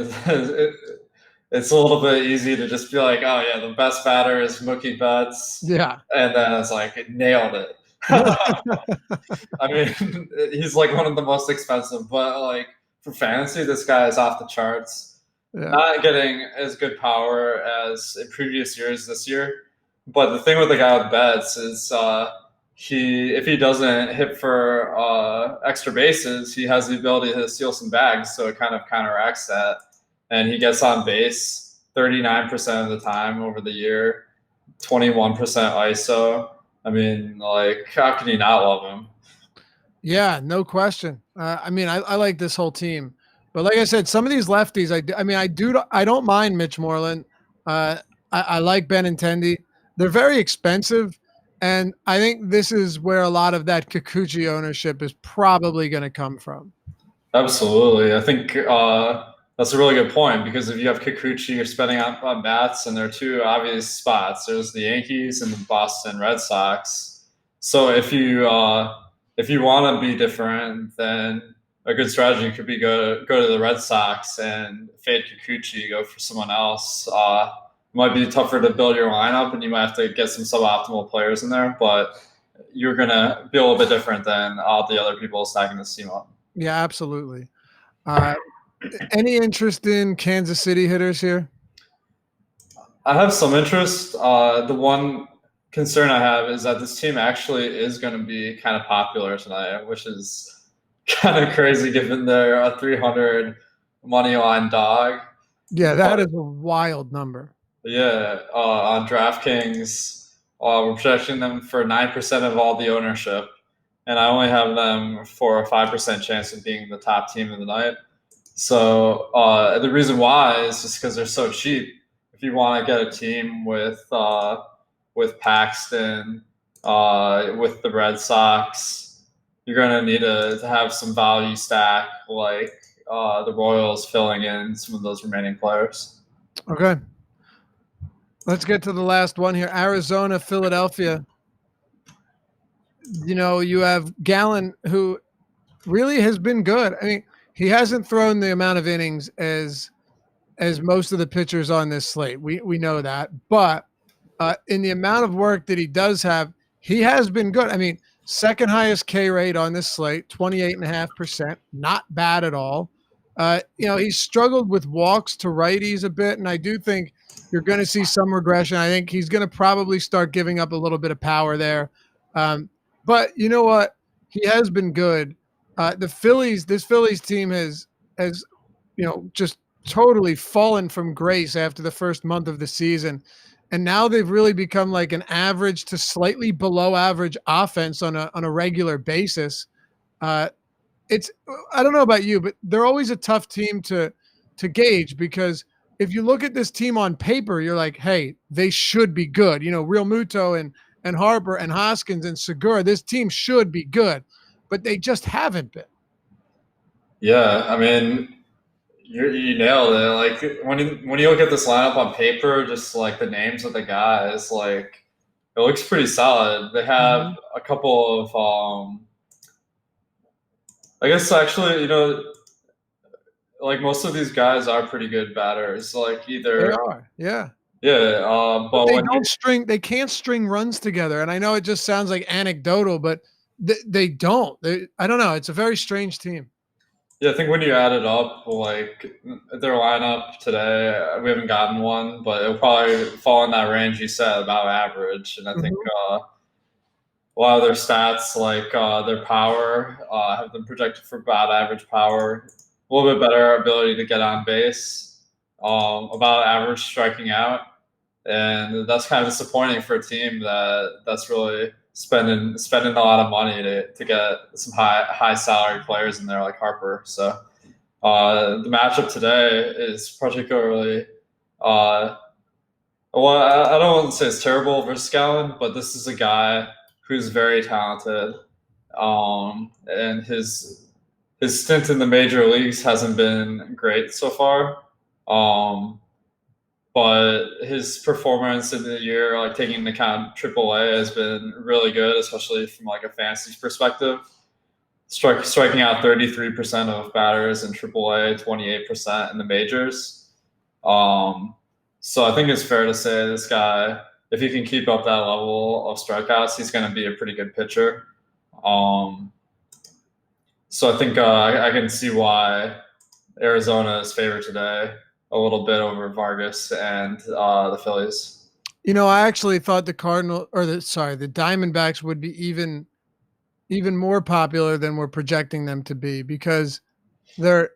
Speaker 2: it's a little bit easy to just be like, oh yeah, the best batter is Mookie Betts.
Speaker 1: Yeah,
Speaker 2: and then it's like it nailed it. I mean, he's like one of the most expensive, but like for fantasy, this guy is off the charts. Yeah. Not getting as good power as in previous years this year. But the thing with the guy with Betts is if he doesn't hit for extra bases, he has the ability to steal some bags, so it kind of counteracts that. And he gets on base 39% of the time over the year, 21% ISO. I mean, like, how can you not love him?
Speaker 1: Yeah, no question. I mean, I like this whole team, but like I said, some of these lefties, I don't mind Mitch Moreland. I like Benintendi. They're very expensive, and I think this is where a lot of that Kikuchi ownership is probably going to come from.
Speaker 2: Absolutely, I think that's a really good point, because if you have Kikuchi, you're spending on bats, and there are 2 obvious spots. There's the Yankees and the Boston Red Sox. So if you want to be different, then a good strategy could be go to the Red Sox and fade Kikuchi, go for someone else. It might be tougher to build your lineup, and you might have to get some suboptimal players in there, but you're going to be a little bit different than all the other people stacking this team up.
Speaker 1: Yeah, absolutely. Any interest in Kansas City hitters here?
Speaker 2: I have some interest. The one concern I have is that this team actually is going to be kind of popular tonight, which is kind of crazy given they're a 300 money line dog.
Speaker 1: Yeah, that is a wild number.
Speaker 2: Yeah, on DraftKings, we're projecting them for 9% of all the ownership, and I only have them for a 5% chance of being the top team of the night. So the reason why is just because they're so cheap. If you want to get a team with Paxton, with the Red Sox, you're going to need to have some value stack, like the Royals filling in some of those remaining players.
Speaker 1: Okay. Let's get to the last one here. Arizona, Philadelphia. You know, you have Gallen, who really has been good. I mean, he hasn't thrown the amount of innings as most of the pitchers on this slate. We know that. But in the amount of work that he does have, he has been good. I mean, second highest K rate on this slate, 28.5%. Not bad at all. You know, he's struggled with walks to righties a bit, and I do think you're going to see some regression. I think he's going to probably start giving up a little bit of power there. But you know what? He has been good. This Phillies team has you know, just totally fallen from grace after the first month of the season. and now they've really become like an average to slightly below average offense on a regular basis. It's I don't know about you, but they're always a tough team to gauge because if you look at this team on paper, you're like, hey, they should be good. Real Muto and Harper and Hoskins and Segura, this team should be good, but they just haven't been.
Speaker 2: Yeah, I mean, you nailed it. Like when you look at this lineup on paper, just like the names of the guys, like it looks pretty solid. They have a couple of I guess actually, like most of these guys are pretty good batters. Like either
Speaker 1: They are, yeah.
Speaker 2: yeah,
Speaker 1: But they can't string runs together. And I know it just sounds like anecdotal, but they don't. I don't know. It's a very strange team.
Speaker 2: Yeah, I think when you add it up, like their lineup today, we haven't gotten one, but it'll probably fall in that range you said, about average. And I think a lot of their stats, like their power, have been projected for about average power, a little bit better ability to get on base, about average striking out, and that's kind of disappointing for a team that's really spending a lot of money to get some high salary players in there like Harper. So the matchup today is particularly. Well, I don't want to say it's terrible versus Gallen, but this is a guy who's very talented, and his stint in the major leagues hasn't been great so far. But his performance in the year, like taking into account AAA, has been really good, especially from like a fantasy perspective. Striking out 33% of batters in AAA, 28% in the majors. So I think it's fair to say this guy, if he can keep up that level of strikeouts, he's going to be a pretty good pitcher. So I think I can see why Arizona is favored today a little bit over Vargas and the Phillies.
Speaker 1: I actually thought the Diamondbacks would be even more popular than we're projecting them to be because they're,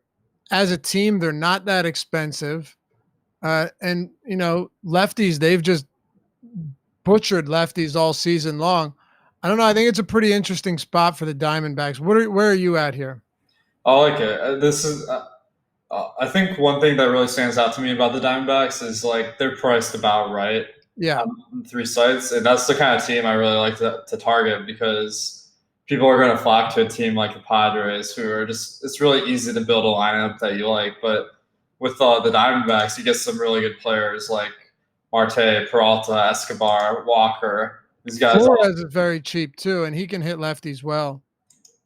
Speaker 1: as a team, they're not that expensive. And lefties, they've just butchered lefties all season long. I don't know. I think it's a pretty interesting spot for the Diamondbacks. Where are you at here?
Speaker 2: I like it. This is. I think one thing that really stands out to me about the Diamondbacks is like they're priced about right.
Speaker 1: Yeah.
Speaker 2: On 3 sites, and that's the kind of team I really like to target because people are going to flock to a team like the Padres, who are just. It's really easy to build a lineup that you like, but with the Diamondbacks, you get some really good players like Marte, Peralta, Escobar, Walker. These guys.
Speaker 1: Flores is very cheap too, and he can hit lefties well.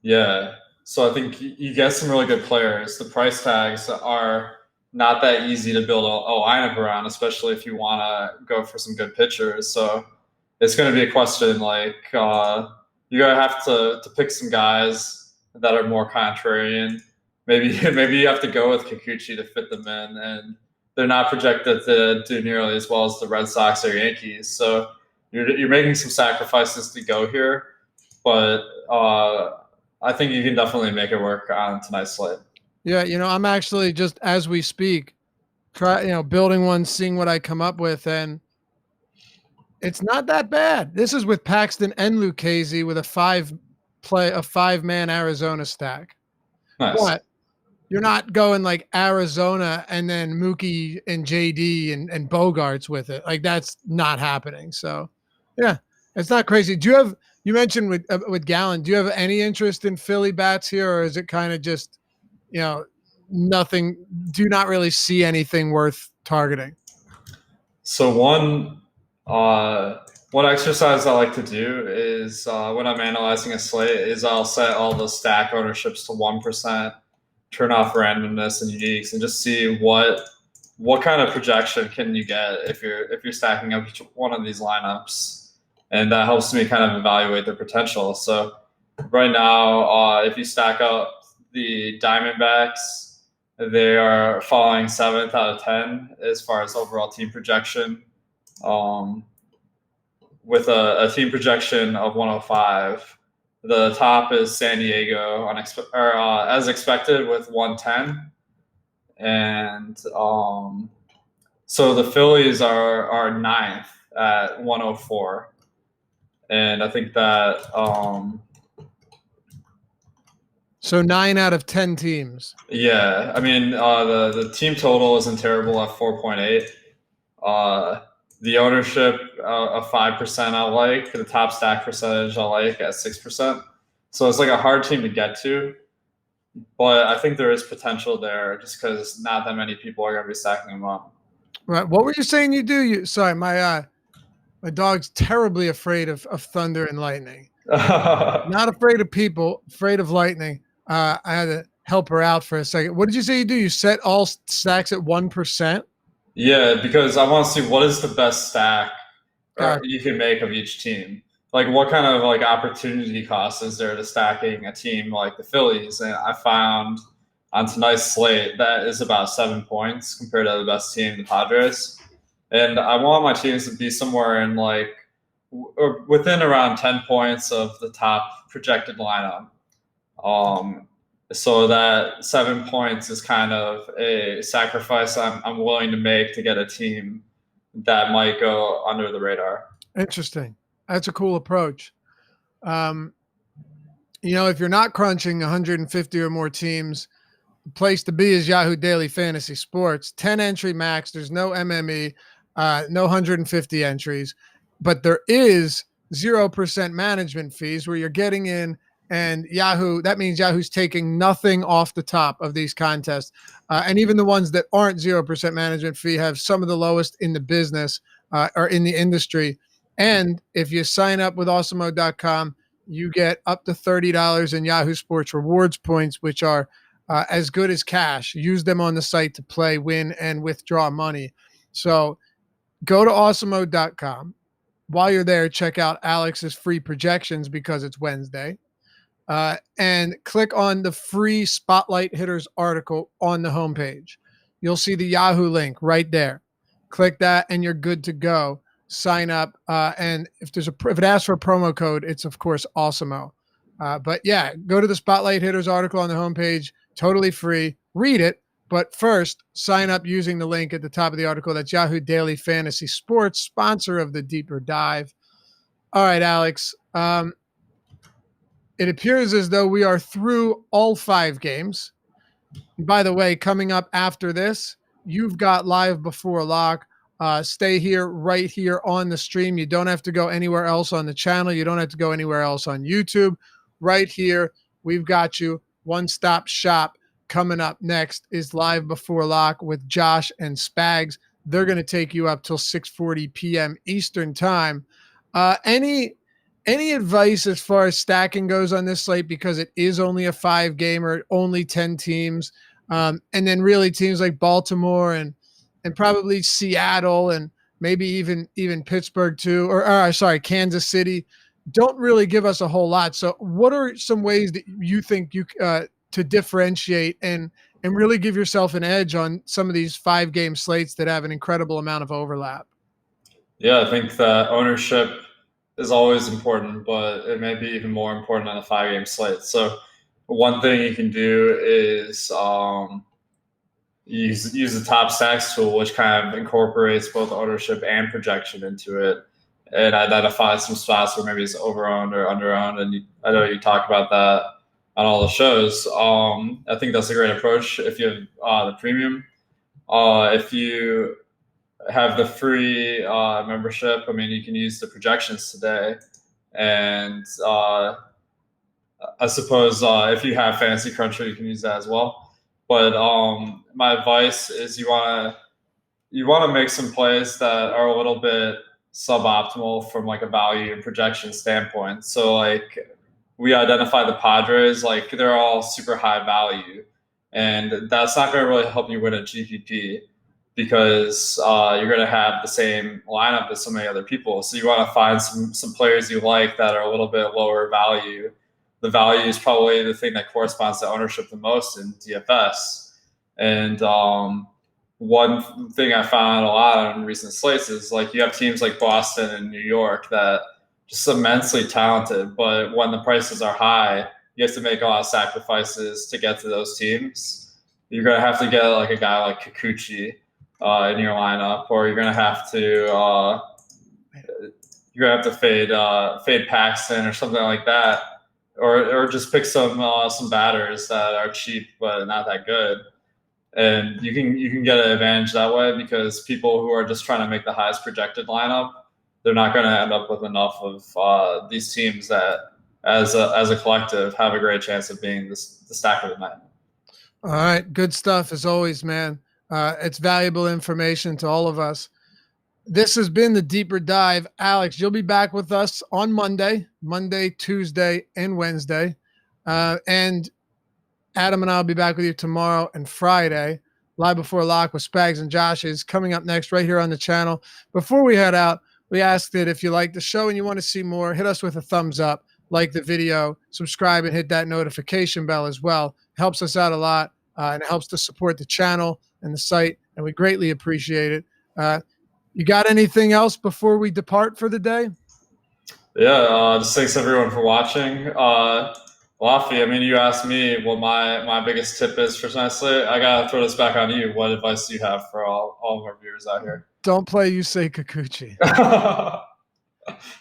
Speaker 2: Yeah. So I think you get some really good players. The price tags are not that easy to build a lineup around, especially if you want to go for some good pitchers. So it's going to be a question like you're going to have to pick some guys that are more contrarian. Maybe you have to go with Kikuchi to fit them in, and they're not projected to do nearly as well as the Red Sox or Yankees. So you're making some sacrifices to go here, but I think you can definitely make it work on tonight's slate.
Speaker 1: Yeah, I'm actually just as we speak, building one, seeing what I come up with, and it's not that bad. This is with Paxton and Lucchesi with a 5-man Arizona stack.
Speaker 2: Nice.
Speaker 1: But you're not going like Arizona and then Mookie and JD and Bogarts with it. Like that's not happening. So, yeah, it's not crazy. You mentioned with Gallen, do you have any interest in Philly bats here, or is it kind of just, nothing? Do you not really see anything worth targeting?
Speaker 2: So one exercise I like to do is when I'm analyzing a slate is I'll set all the stack ownerships to 1%, turn off randomness and uniques, and just see what kind of projection can you get if you're stacking up each one of these lineups. And that helps me kind of evaluate their potential. So right now, if you stack up the Diamondbacks, they are falling 7th out of 10 as far as overall team projection, with a team projection of 105. The top is San Diego as expected with 110, and So the Phillies are ninth at 104, and I think that
Speaker 1: so 9 out of 10 teams.
Speaker 2: Yeah, I mean the team total isn't terrible at 4.8. The ownership of 5% I like. The top stack percentage I like at 6%. So it's like a hard team to get to, but I think there is potential there just because not that many people are going to be stacking them up.
Speaker 1: Right. What were you saying you do? Sorry, my dog's terribly afraid of thunder and lightning. Not afraid of people, afraid of lightning. I had to help her out for a second. What did you say you do? You set all stacks at 1%?
Speaker 2: Yeah, because I want to see what is the best stack
Speaker 1: Gotcha.
Speaker 2: you can make of each team. Like what kind of like opportunity cost is there to stacking a team like the Phillies? And I found on tonight's slate that is about 7 points compared to the best team, the Padres. And I want my teams to be somewhere in like or within around 10 points of the top projected lineup. So that 7 points is kind of a sacrifice I'm willing to make to get a team that might go under the radar.
Speaker 1: Interesting. That's a cool approach. If you're not crunching 150 or more teams, the place to be is Yahoo Daily Fantasy Sports. 10 entry max. There's no MME, no 150 entries, but there is 0% management fees where you're getting in. And that means Yahoo's taking nothing off the top of these contests. And even the ones that aren't 0% management fee have some of the lowest in the business or in the industry. And if you sign up with awesomemode.com, you get up to $30 in Yahoo Sports rewards points, which are as good as cash. Use them on the site to play, win, and withdraw money. So go to awesomemode.com. While you're there, check out Alex's free projections because it's Wednesday. And click on the free Spotlight Hitters article on the homepage. You'll see the Yahoo link right there. Click that and you're good to go. Sign up. And if it asks for a promo code, it's of course Awesomeo. But yeah, go to the Spotlight Hitters article on the homepage. Totally free. Read it. But first, sign up using the link at the top of the article. That's Yahoo Daily Fantasy Sports, sponsor of the Deeper Dive. All right, Alex. It appears as though we are through all 5 games. And by the way, coming up after this, you've got Live Before Lock. Stay here, right here on the stream. You don't have to go anywhere else on the channel. You don't have to go anywhere else on YouTube. Right here, we've got you. One-stop shop. Coming up next is Live Before Lock with Josh and Spags. They're going to take you up till 6:40 p.m. Eastern time. Any advice as far as stacking goes on this slate, because it is only a 5-gamer, only 10 teams, and then really teams like Baltimore and probably Seattle and maybe even Pittsburgh too, or Kansas City, don't really give us a whole lot. So what are some ways that you think you to differentiate and really give yourself an edge on some of these 5-game slates that have an incredible amount of overlap?
Speaker 2: Yeah, I think that ownership is always important, but it may be even more important on a 5-game slate. So one thing you can do is use the top stacks tool, which kind of incorporates both ownership and projection into it, and identify some spots where maybe it's over-owned or under-owned. And I know you talk about that on all the shows. I think that's a great approach if you have the premium. If you have the free membership, I mean, you can use the projections today. And I suppose if you have Fantasy Cruncher, you can use that as well. But my advice is you want to make some plays that are a little bit suboptimal from like a value and projection standpoint. So like we identify the Padres, like they're all super high value, and that's not going to really help you win a GPP because you're going to have the same lineup as so many other people. So you want to find some players you like that are a little bit lower value. The value is probably the thing that corresponds to ownership the most in DFS. And one thing I found a lot on recent slates is like you have teams like Boston and New York that just immensely talented, but when the prices are high, you have to make a lot of sacrifices to get to those teams. You're going to have to get like a guy like Kikuchi in your lineup, or you're gonna have to fade Paxton or something like that, or just pick some batters that are cheap but not that good, and you can get an advantage that way, because people who are just trying to make the highest projected lineup, they're not going to end up with enough of these teams that, as a collective, have a great chance of being the stack of the night.
Speaker 1: All right, good stuff as always, man. It's valuable information to all of us. This has been the Deeper Dive. Alex, you'll be back with us on Monday, Tuesday, and Wednesday. And Adam and I will be back with you tomorrow and Friday. Live Before Lock with Spags and Josh is coming up next right here on the channel. Before we head out, we ask that if you like the show and you want to see more, hit us with a thumbs up, like the video, subscribe, and hit that notification bell as well. It helps us out a lot, and it helps to support the channel and the site, and we greatly appreciate it. You got anything else before we depart for the day?
Speaker 2: Yeah, just thanks everyone for watching. Laffy, I mean, you asked me what my biggest tip is for tonight's slate. I gotta throw this back on you. What advice do you have for all of our viewers out here?
Speaker 1: Don't play Yusei Kikuchi.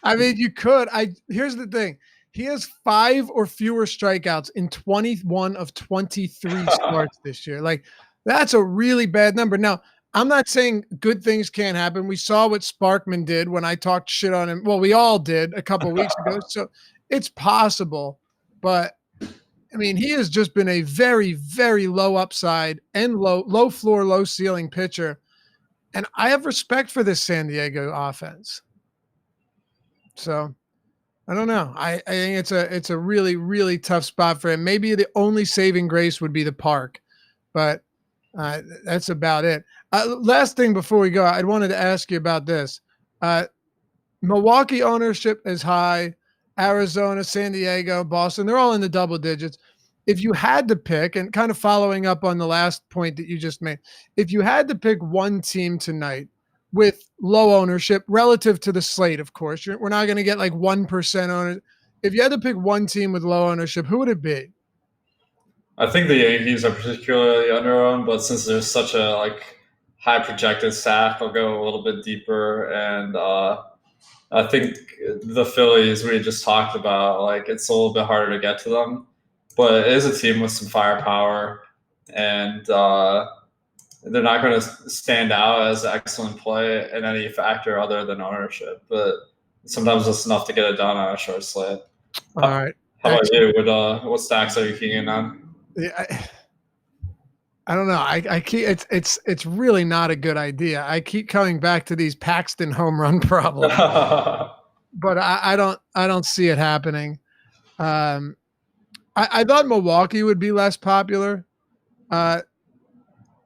Speaker 1: I mean, you could. Here's the thing. He has 5 or fewer strikeouts in 21 of 23 starts this year. Like, that's a really bad number. Now, I'm not saying good things can't happen. We saw what Sparkman did when I talked shit on him. Well, we all did a couple of weeks ago. So it's possible. But, I mean, he has just been a very, very low upside and low floor, low ceiling pitcher. And I have respect for this San Diego offense. So, I don't know. I think it's a really, really tough spot for him. Maybe the only saving grace would be the park. But that's about it. Last thing before we go, I wanted to ask you about this. Milwaukee ownership is high. Arizona, San Diego, Boston, they're all in the double digits. If you had to pick, and kind of following up on the last point that you just made, if you had to pick one team tonight with low ownership relative to the slate, of course, we're not going to get like 1% owners. If you had to pick one team with low ownership, who would it be?
Speaker 2: I think the Yankees are particularly under-owned, but since there's such a high projected stack, I'll go a little bit deeper. And I think the Phillies, we just talked about, it's a little bit harder to get to them, but it is a team with some firepower, and they're not going to stand out as an excellent play in any factor other than ownership. But sometimes it's enough to get it done on a short slate.
Speaker 1: All right.
Speaker 2: How about you? What stacks are you keying in on?
Speaker 1: Yeah, I don't know. I keep it's really not a good idea. I keep coming back to these Paxton home run problems, but I don't see it happening. I thought Milwaukee would be less popular.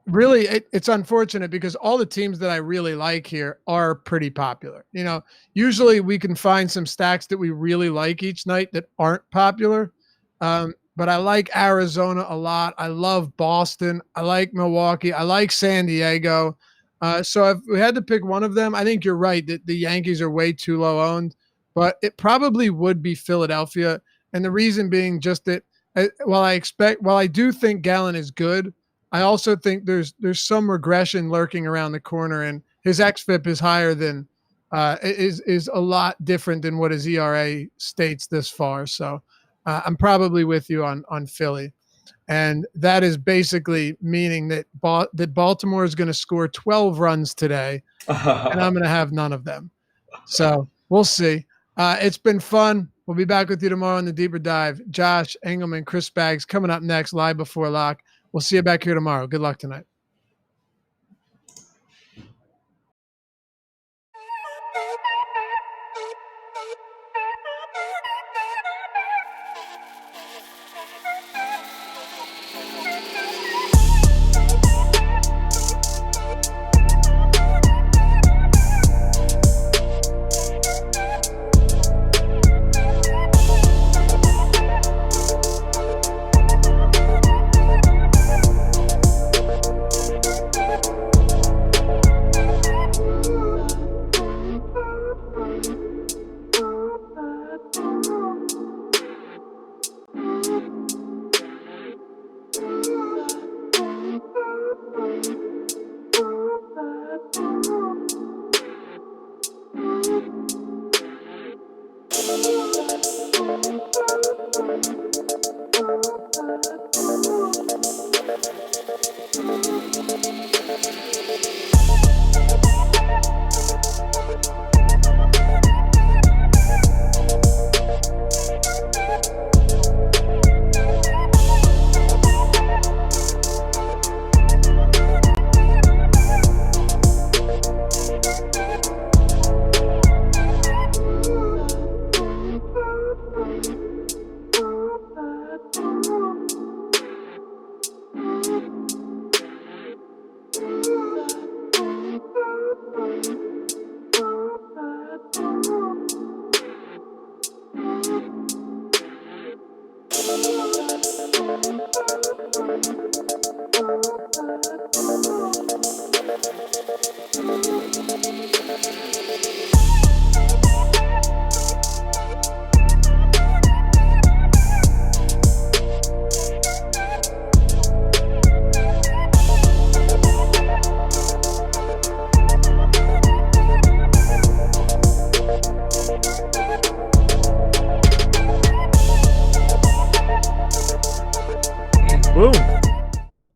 Speaker 1: Really, it's unfortunate because all the teams that I really like here are pretty popular. Usually we can find some stacks that we really like each night that aren't popular. But I like Arizona a lot. I love Boston. I like Milwaukee. I like San Diego. So if we had to pick one of them, I think you're right that the Yankees are way too low owned, but it probably would be Philadelphia. And the reason being just that while I do think Gallen is good, I also think there's some regression lurking around the corner, and his xFIP is higher than is a lot different than what his ERA states this far. So I'm probably with you on Philly. And that is basically meaning that Baltimore is going to score 12 runs today, and I'm going to have none of them. So we'll see. It's been fun. We'll be back with you tomorrow on the Deeper Dive. Josh Engelman, Chris Spags coming up next, live before lock. We'll see you back here tomorrow. Good luck tonight.
Speaker 3: Boom.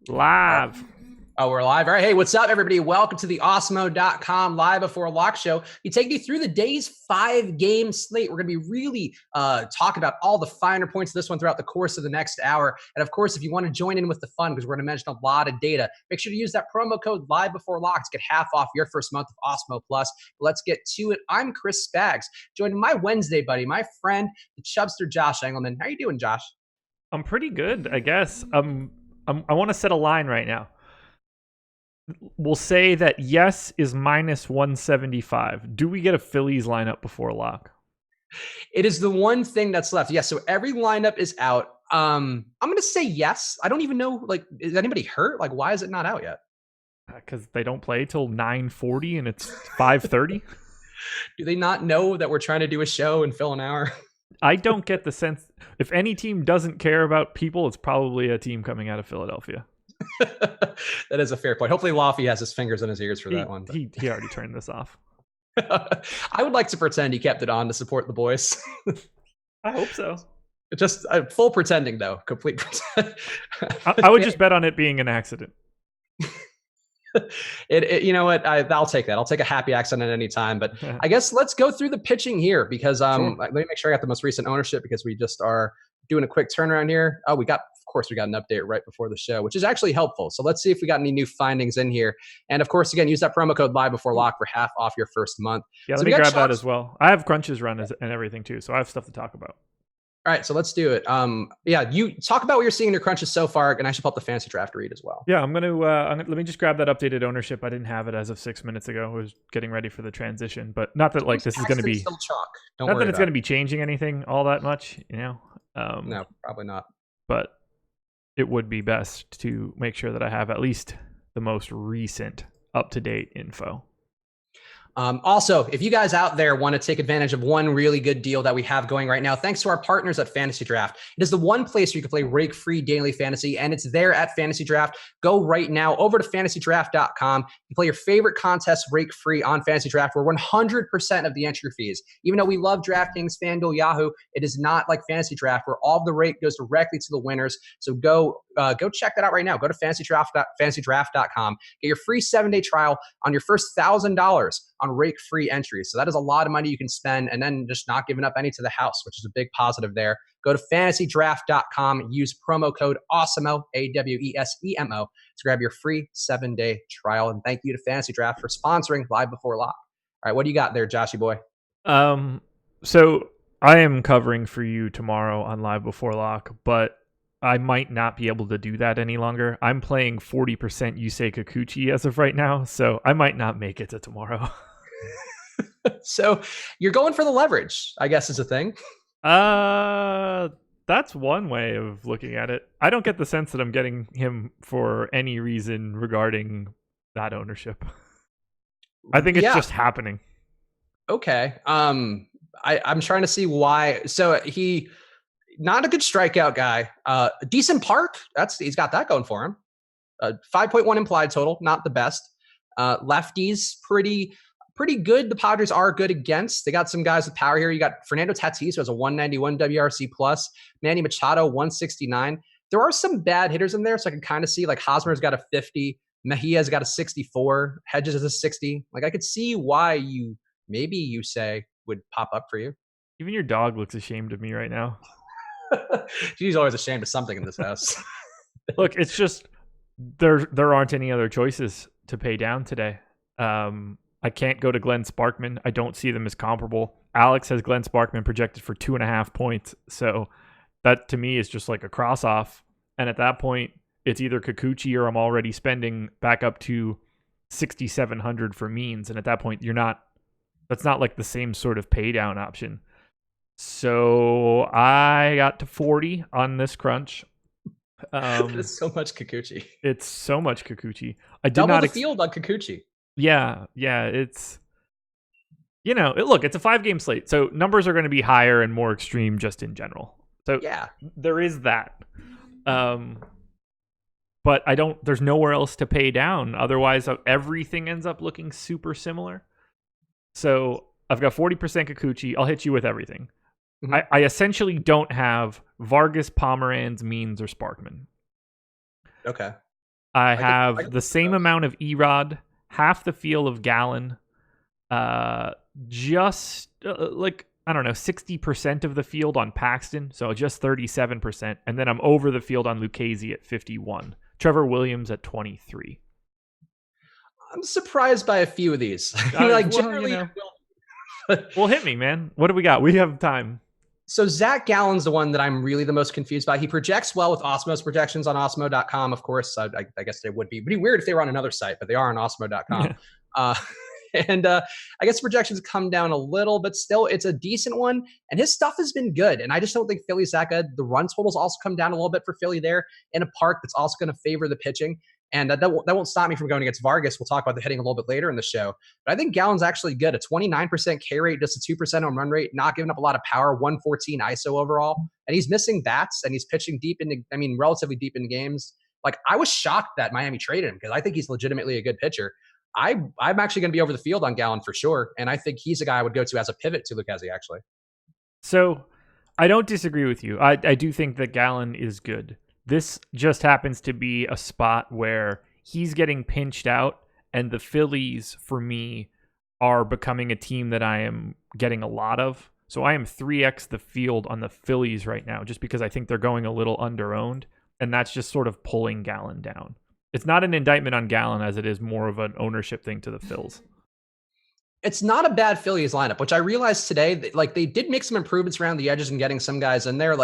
Speaker 3: Live.
Speaker 4: Oh, we're live. All right. Hey, what's up, everybody? Welcome to the Awesemo.com Live Before Lock show. We take you through the day's 5-game slate. We're going to be really talking about all the finer points of this one throughout the course of the next hour. And of course, if you want to join in with the fun, because we're going to mention a lot of data, make sure to use that promo code Live Before Lock to get half off your first month of Awesemo Plus. Let's get to it. I'm Chris Spags, joined my Wednesday buddy, my friend, the Chubster Josh Engelman. How you doing, Josh?
Speaker 3: I'm pretty good, I guess. I want to set a line right now. We'll say that yes is minus 175. Do we get a Phillies lineup before lock?
Speaker 4: It is the one thing that's left. Yes. So every lineup is out. I'm going to say yes. I don't even know, like, is anybody hurt? Like, why is it not out yet?
Speaker 3: Because they don't play till 9:40 and it's 5:30.
Speaker 4: Do they not know that we're trying to do a show and fill an hour?
Speaker 3: I don't get the sense. If any team doesn't care about people, it's probably a team coming out of Philadelphia.
Speaker 4: That is a fair point. Hopefully Laffy has his fingers in his ears for that one.
Speaker 3: He already turned this off.
Speaker 4: I would like to pretend he kept it on to support the boys.
Speaker 3: I hope so.
Speaker 4: Just full pretending, though. Complete pretend.
Speaker 3: I would just bet on it being an accident.
Speaker 4: You know what? I'll take that. I'll take a happy accident at any time. But I guess let's go through the pitching here because
Speaker 3: Sure.
Speaker 4: let me make sure I got the most recent ownership because we just are doing a quick turnaround here. Oh, we got an update right before the show, which is actually helpful. So let's see if we got any new findings in here. And of course, again, use that promo code Live Before Lock for half off your first month.
Speaker 3: Yeah,
Speaker 4: so
Speaker 3: let me grab that as well. I have crunches run and everything too, so I have stuff to talk about.
Speaker 4: All right, so let's do it. Yeah, you talk about what you're seeing in your crunches so far, and I should pull up the fantasy draft read as well.
Speaker 3: Yeah, I'm gonna let me just grab that updated ownership. I didn't have it as of 6 minutes ago. I was getting ready for the transition, but not that like this is going to be
Speaker 4: still chalk.
Speaker 3: Not that it's going to be changing anything all that much, you know.
Speaker 4: No, probably not.
Speaker 3: But it would be best to make sure that I have at least the most recent up-to-date info.
Speaker 4: Also, if you guys out there want to take advantage of one really good deal that we have going right now, thanks to our partners at Fantasy Draft, it is the one place where you can play rake-free daily fantasy, and it's there at Fantasy Draft. Go right now over to fantasydraft.com. You play your favorite contests rake-free on Fantasy Draft, where 100% of the entry fees. Even though we love DraftKings, FanDuel, Yahoo, it is not like Fantasy Draft, where all of the rake goes directly to the winners. So go check that out right now. Go to fantasydraft.com. Get your free 7-day trial on your first $1,000 on rake-free entries. So that is a lot of money you can spend and then just not giving up any to the house, which is a big positive there. Go to fantasydraft.com, use promo code AWESEMO, AWESEMO, to grab your free 7-day trial. And thank you to Fantasy Draft for sponsoring Live Before Lock. All right, what do you got there, Joshy boy?
Speaker 3: So I am covering for you tomorrow on Live Before Lock, but I might not be able to do that any longer. I'm playing 40% Yusei Kikuchi as of right now, so I might not make it to tomorrow.
Speaker 4: So you're going for the leverage, I guess is a thing.
Speaker 3: That's one way of looking at it. I don't get the sense that I'm getting him for any reason regarding that ownership. I think it's just happening.
Speaker 4: Okay. I'm trying to see why. So he not a good strikeout guy. Decent park. He's got that going for him. 5.1 implied total, not the best. Lefties pretty good. The Padres are good against. They got some guys with power here. You got Fernando Tatis, who has a 191 WRC plus. Manny Machado, 169. There are some bad hitters in there, so I can kind of see like Hosmer's got a 50. Mejia's got a 64. Hedges is a 60. Like I could see why you say would pop up for you.
Speaker 3: Even your dog looks ashamed of me right now.
Speaker 4: She's always ashamed of something in this house.
Speaker 3: Look, it's just there aren't any other choices to pay down today. I can't go to Glenn Sparkman. I don't see them as comparable. Alex has Glenn Sparkman projected for 2.5 points. So that to me is just like a cross off. And at that point, it's either Kikuchi or I'm already spending back up to 6,700 for means, and at that point that's not like the same sort of pay down option. So I got to 40 on this crunch.
Speaker 4: It's so much Kikuchi.
Speaker 3: It's so much Kikuchi. I did
Speaker 4: Double
Speaker 3: not
Speaker 4: the field on Kikuchi.
Speaker 3: Yeah, it's look, it's a 5-game slate, so numbers are going to be higher and more extreme just in general. So
Speaker 4: yeah,
Speaker 3: there is that. But there's nowhere else to pay down. Otherwise, everything ends up looking super similar. So I've got 40% Kikuchi. I'll hit you with everything. Mm-hmm. I essentially don't have Vargas, Pomeranz, Means, or Sparkman.
Speaker 4: Okay.
Speaker 3: I have the same amount of Erod, half the field of Gallon, just I don't know, 60% of the field on Paxton, so just 37%, and then I'm over the field on Lucchesi at 51. Trevor Williams at 23.
Speaker 4: I'm surprised by a few of these. Generally,
Speaker 3: well, hit me, man. What do we got? We have time.
Speaker 4: So Zach Gallen's the one that I'm really the most confused by. He projects well with Osmo's projections on Osmo.com, of course. I guess they would be. It'd be weird if they were on another site, but they are on Osmo.com. Yeah. And I guess projections come down a little, but still, it's a decent one. And his stuff has been good. And I just don't think Philly's that good. The run totals also come down a little bit for Philly there in a park that's also going to favor the pitching. And that won't stop me from going against Vargas. We'll talk about the hitting a little bit later in the show. But I think Gallen's actually good. A 29% K rate, just a 2% home run rate, not giving up a lot of power, 114 ISO overall. And he's missing bats, and he's pitching relatively deep into games. Like, I was shocked that Miami traded him because I think he's legitimately a good pitcher. I'm actually going to be over the field on Gallen for sure. And I think he's a guy I would go to as a pivot to Lucchesi, actually.
Speaker 3: So I don't disagree with you. I do think that Gallen is good. This just happens to be a spot where he's getting pinched out, and the Phillies, for me, are becoming a team that I am getting a lot of. So I am 3x the field on the Phillies right now, just because I think they're going a little under-owned, and that's just sort of pulling Gallen down. It's not an indictment on Gallen as it is more of an ownership thing to the Phils.
Speaker 4: It's not a bad Phillies lineup, which I realized today, that, they did make some improvements around the edges and getting some guys in there,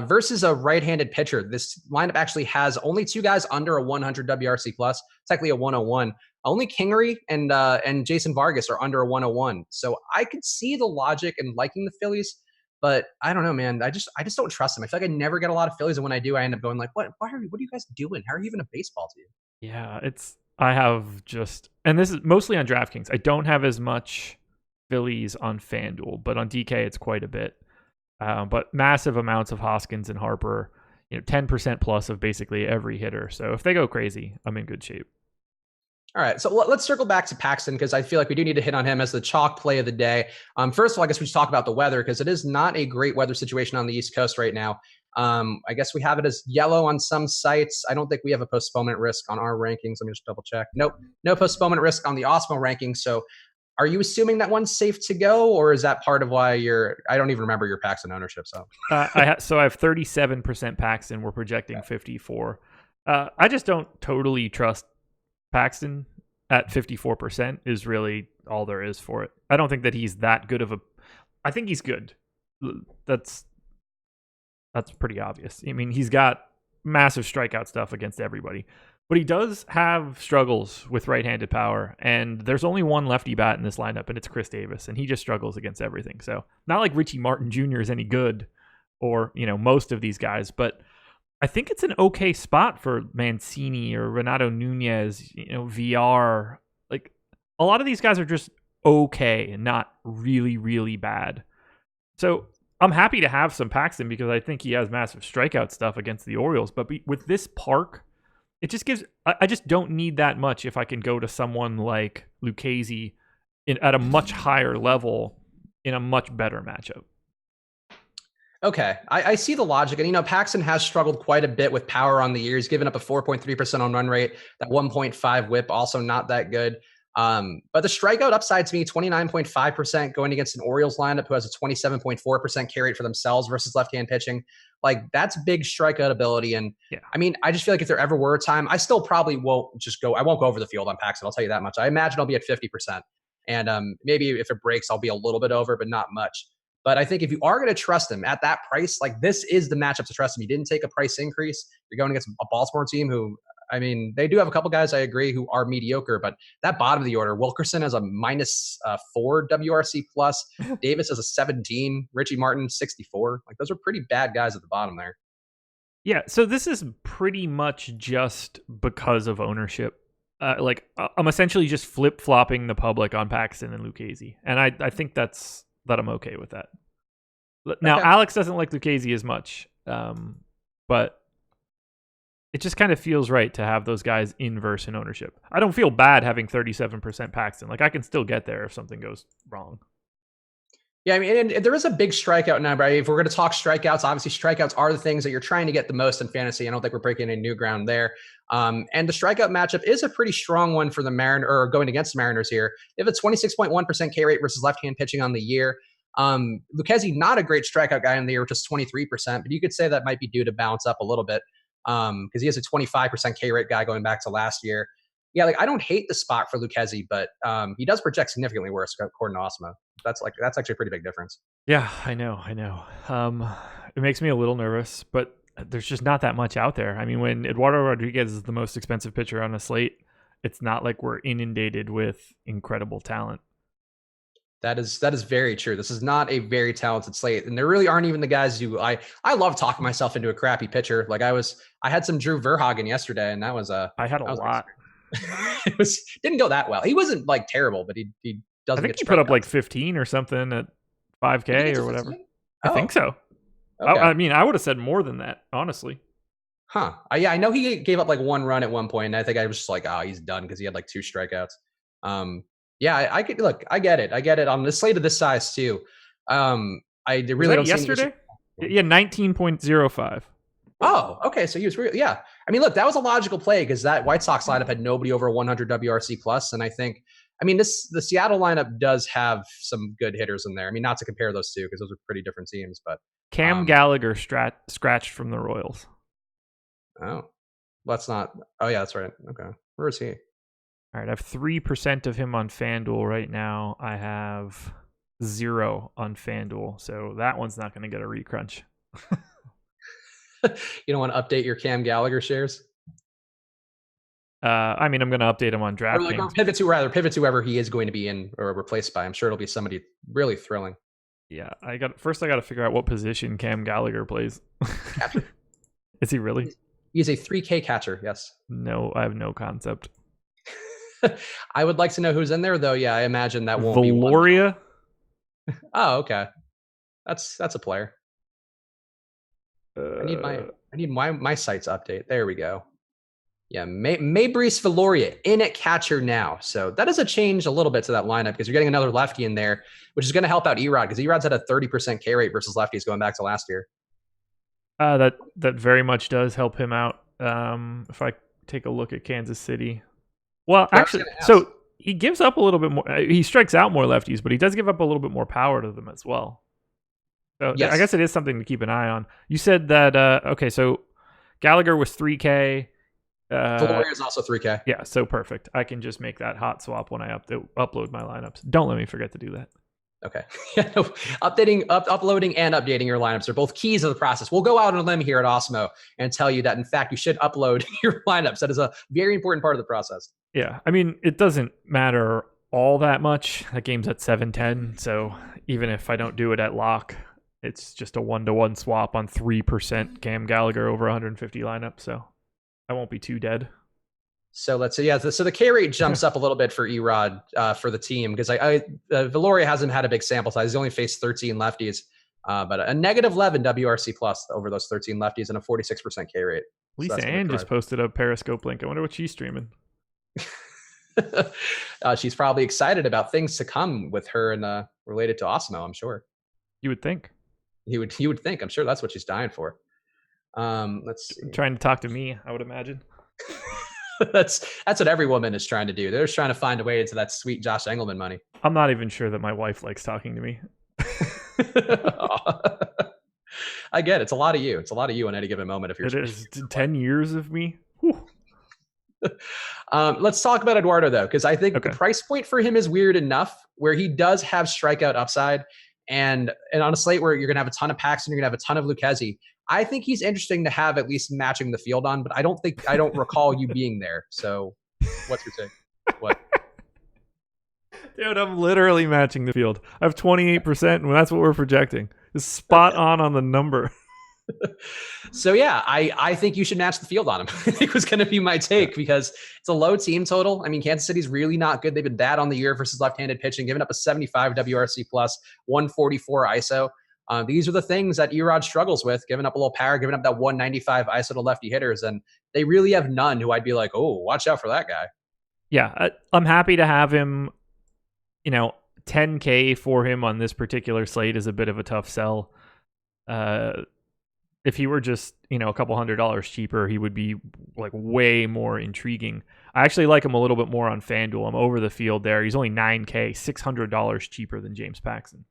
Speaker 4: versus a right-handed pitcher. This lineup actually has only 2 guys under a 100 WRC plus. It's actually a 101. Only Kingery and Jason Vargas are under a 101. So I could see the logic in liking the Phillies, but I don't know, man. I just don't trust them. I feel like I never get a lot of Phillies, and when I do, I end up going what are you guys doing? How are you even a baseball team?
Speaker 3: Yeah, I have and this is mostly on DraftKings. I don't have as much Phillies on FanDuel, but on DK it's quite a bit. But massive amounts of Hoskins and Harper, 10% plus of basically every hitter. So if they go crazy, I'm in good shape.
Speaker 4: All right, so let's circle back to Paxton because I feel like we do need to hit on him as the chalk play of the day. First of all, I guess we should talk about the weather because it is not a great weather situation on the East Coast right now. I guess we have it as yellow on some sites. I don't think we have a postponement risk on our rankings. Let me just double check. Nope, no postponement risk on the Osmo rankings. So are you assuming that one's safe to go, or is that part of why I don't even remember your Paxton ownership. So I
Speaker 3: have 37% Paxton. We're projecting 54. I just don't totally trust Paxton at 54% is really all there is for it. I don't think that he's that good of I think he's good. That's pretty obvious. I mean, he's got massive strikeout stuff against everybody, but he does have struggles with right-handed power, and there's only one lefty bat in this lineup, and it's Chris Davis, and he just struggles against everything. So not like Richie Martin Jr. is any good, or most of these guys, but I think it's an okay spot for Mancini or Renato Nunez, VR. Like, a lot of these guys are just okay and not really, really bad. So I'm happy to have some Paxton because I think he has massive strikeout stuff against the Orioles. But with this park, it just I just don't need that much if I can go to someone like Lucchesi at a much higher level in a much better matchup.
Speaker 4: Okay, I see the logic. And, Paxton has struggled quite a bit with power on the year. He's given up a 4.3% on run rate, that 1.5 whip, also not that good. But the strikeout upside to me, 29.5% going against an Orioles lineup who has a 27.4% K rate for themselves versus left-hand pitching. Like, that's big strikeout ability. And yeah. I mean, I just feel like if there ever were a time, I still probably won't go over the field on Paxton. I'll tell you that much. I imagine I'll be at 50%. And maybe if it breaks, I'll be a little bit over, but not much. But I think if you are going to trust him at that price, this is the matchup to trust him. He didn't take a price increase. You're going against a Baltimore team who, I mean, they do have a couple guys, I agree, who are mediocre, but that bottom of the order, Wilkerson has a -4 WRC plus, Davis has a 17, Richie Martin 64. Like those are pretty bad guys at the bottom there.
Speaker 3: Yeah, so this is pretty much just because of ownership. I'm essentially just flip-flopping the public on Paxton and Lucchesi, and I think that I'm okay with that. Now, okay. Alex doesn't like Lucchesi as much, but it just kind of feels right to have those guys inverse in ownership. I don't feel bad having 37% Paxton. Like, I can still get there if something goes wrong.
Speaker 4: Yeah, I mean, and there is a big strikeout number. If we're going to talk strikeouts, obviously strikeouts are the things that you're trying to get the most in fantasy. I don't think we're breaking any new ground there. And the strikeout matchup is a pretty strong one for the going against the Mariners here. They have a 26.1% K rate versus left-hand pitching on the year. Lucchesi, not a great strikeout guy in the year, just 23%, but you could say that might be due to bounce up a little bit because he has a 25% K rate guy going back to last year. Yeah, like I don't hate the spot for Lucchesi, but he does project significantly worse according to Osmo. That's actually a pretty big difference.
Speaker 3: Yeah, I know. It makes me a little nervous, but there's just not that much out there. I mean, when Eduardo Rodriguez is the most expensive pitcher on a slate, it's not like we're inundated with incredible talent.
Speaker 4: That is very true. This is not a very talented slate, and there really aren't even the guys who I love talking myself into a crappy pitcher. Like I had some Drew Verhagen yesterday, and that was I had a lot. It didn't go that well. He wasn't like terrible, but he doesn't.
Speaker 3: I think he put up like 15 or something at 5K or whatever. I think so. Okay. I mean, I would have said more than that, honestly.
Speaker 4: Huh? Yeah, I know he gave up like one run at one point, and I think I was just like, oh, he's done because he had like 2 strikeouts. Yeah, I could look. I get it. On the slate of this size too. I really don't.
Speaker 3: Yesterday, yeah, 19.05.
Speaker 4: Oh, okay. So he was really, yeah. I mean, look, that was a logical play because that White Sox lineup had nobody over 100 WRC plus, and the Seattle lineup does have some good hitters in there. I mean, not to compare those two because those are pretty different teams, but
Speaker 3: Cam Gallagher scratched from the Royals.
Speaker 4: Oh, let's not. Oh yeah, that's right. Okay, where is he?
Speaker 3: All right, I have 3% of him on FanDuel right now. I have 0 on FanDuel, so that one's not going to get a recrunch.
Speaker 4: You don't want to update your Cam Gallagher shares?
Speaker 3: I mean, I'm going to update him on DraftKings.
Speaker 4: Or pivot to whoever he is going to be in or replaced by. I'm sure it'll be somebody really thrilling.
Speaker 3: Yeah, I got to figure out what position Cam Gallagher plays.
Speaker 4: Catcher.
Speaker 3: Is he really?
Speaker 4: He's a 3K catcher, yes.
Speaker 3: No, I have no concept.
Speaker 4: I would like to know who's in there, though. Yeah, I imagine that won't be
Speaker 3: Valoria.
Speaker 4: Oh, okay. That's a player. I need my site's update. There we go. Yeah, Maybreeze Valoria in at catcher now. So that is a change a little bit to that lineup because you're getting another lefty in there, which is going to help out Erod because Erod's had a 30% K rate versus lefties going back to last year.
Speaker 3: That very much does help him out. If I take a look at Kansas City. Well, actually, so he gives up a little bit more. He strikes out more lefties, but he does give up a little bit more power to them as well. So yes. I guess it is something to keep an eye on. You said that, okay, so Gallagher was 3K.
Speaker 4: Valoria is also 3K.
Speaker 3: Yeah, so perfect. I can just make that hot swap when I upload my lineups. Don't let me forget to do that.
Speaker 4: Okay. Uploading and updating your lineups are both keys of the process. We'll go out on a limb here at Osmo and tell you that, in fact, you should upload your lineups. That is a very important part of the process.
Speaker 3: Yeah. I mean, it doesn't matter all that much. That game's at 7-10. So even if I don't do it at lock, it's just a 1-to-1 swap on 3% Cam Gallagher over 150 lineup. So I won't be too dead.
Speaker 4: So let's say, so the K rate jumps up a little bit for Erod for the team because Valoria hasn't had a big sample size. He's only faced 13 lefties, but a -11 WRC plus over those 13 lefties and a 46% K rate.
Speaker 3: Lisa Ann just posted a Periscope link. I wonder what she's streaming.
Speaker 4: She's probably excited about things to come with her and related to Osmo, I'm sure.
Speaker 3: You would think.
Speaker 4: You would think. I'm sure that's what she's dying for. Let's see.
Speaker 3: Trying to talk to me, I would imagine.
Speaker 4: That's what every woman is trying to do. They're just trying to find a way into that sweet Josh Engelman money.
Speaker 3: I'm not even sure that my wife likes talking to me.
Speaker 4: I get it. It's a lot of you. It's a lot of you in any given moment. If you're,
Speaker 3: it is 10 years of me.
Speaker 4: Let's talk about Eduardo though, because I think the price point for him is weird enough where he does have strikeout upside. And on a slate where you're going to have a ton of Paxton, you're going to have a ton of Lucchesi, I think he's interesting to have at least matching the field on, but I don't recall you being there. So what's your take? What?
Speaker 3: Dude, I'm literally matching the field. I have 28%, and that's what we're projecting. It's spot on the number.
Speaker 4: So yeah, I think you should match the field on him. I think was going to be my take because it's a low team total. I mean, Kansas City's really not good. They've been bad on the year versus left-handed pitching, giving up a 75 WRC plus, 144 ISO. These are the things that Erod struggles with, giving up a little power, giving up that 195 ISO to lefty hitters, and they really have none who I'd be like, oh, watch out for that guy.
Speaker 3: Yeah, I'm happy to have him. 10K for him on this particular slate is a bit of a tough sell. If he were just, a couple $100 cheaper, he would be like way more intriguing. I actually like him a little bit more on FanDuel. I'm over the field there. He's only $9K, $600 cheaper than James Paxton.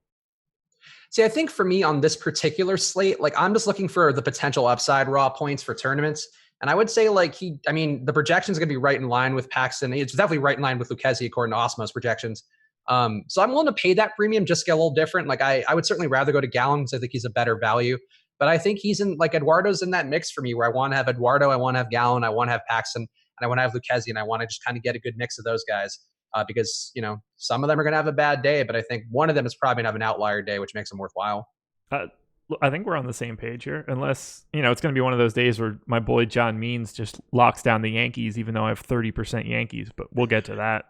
Speaker 4: See, I think for me on this particular slate, like I'm just looking for the potential upside raw points for tournaments. And I would say the projection is going to be right in line with Paxton. It's definitely right in line with Lucchesi according to Osmo's projections. So I'm willing to pay that premium, just get a little different. Like I would certainly rather go to Gallen because I think he's a better value. But I think he's Eduardo's in that mix for me where I want to have Eduardo, I want to have Gallen, I want to have Paxton, and I want to have Lucchesi, and I want to just kind of get a good mix of those guys because, some of them are going to have a bad day, but I think one of them is probably going to have an outlier day, which makes them worthwhile.
Speaker 3: I think we're on the same page here, unless, it's going to be one of those days where my boy John Means just locks down the Yankees, even though I have 30% Yankees, but we'll get to that.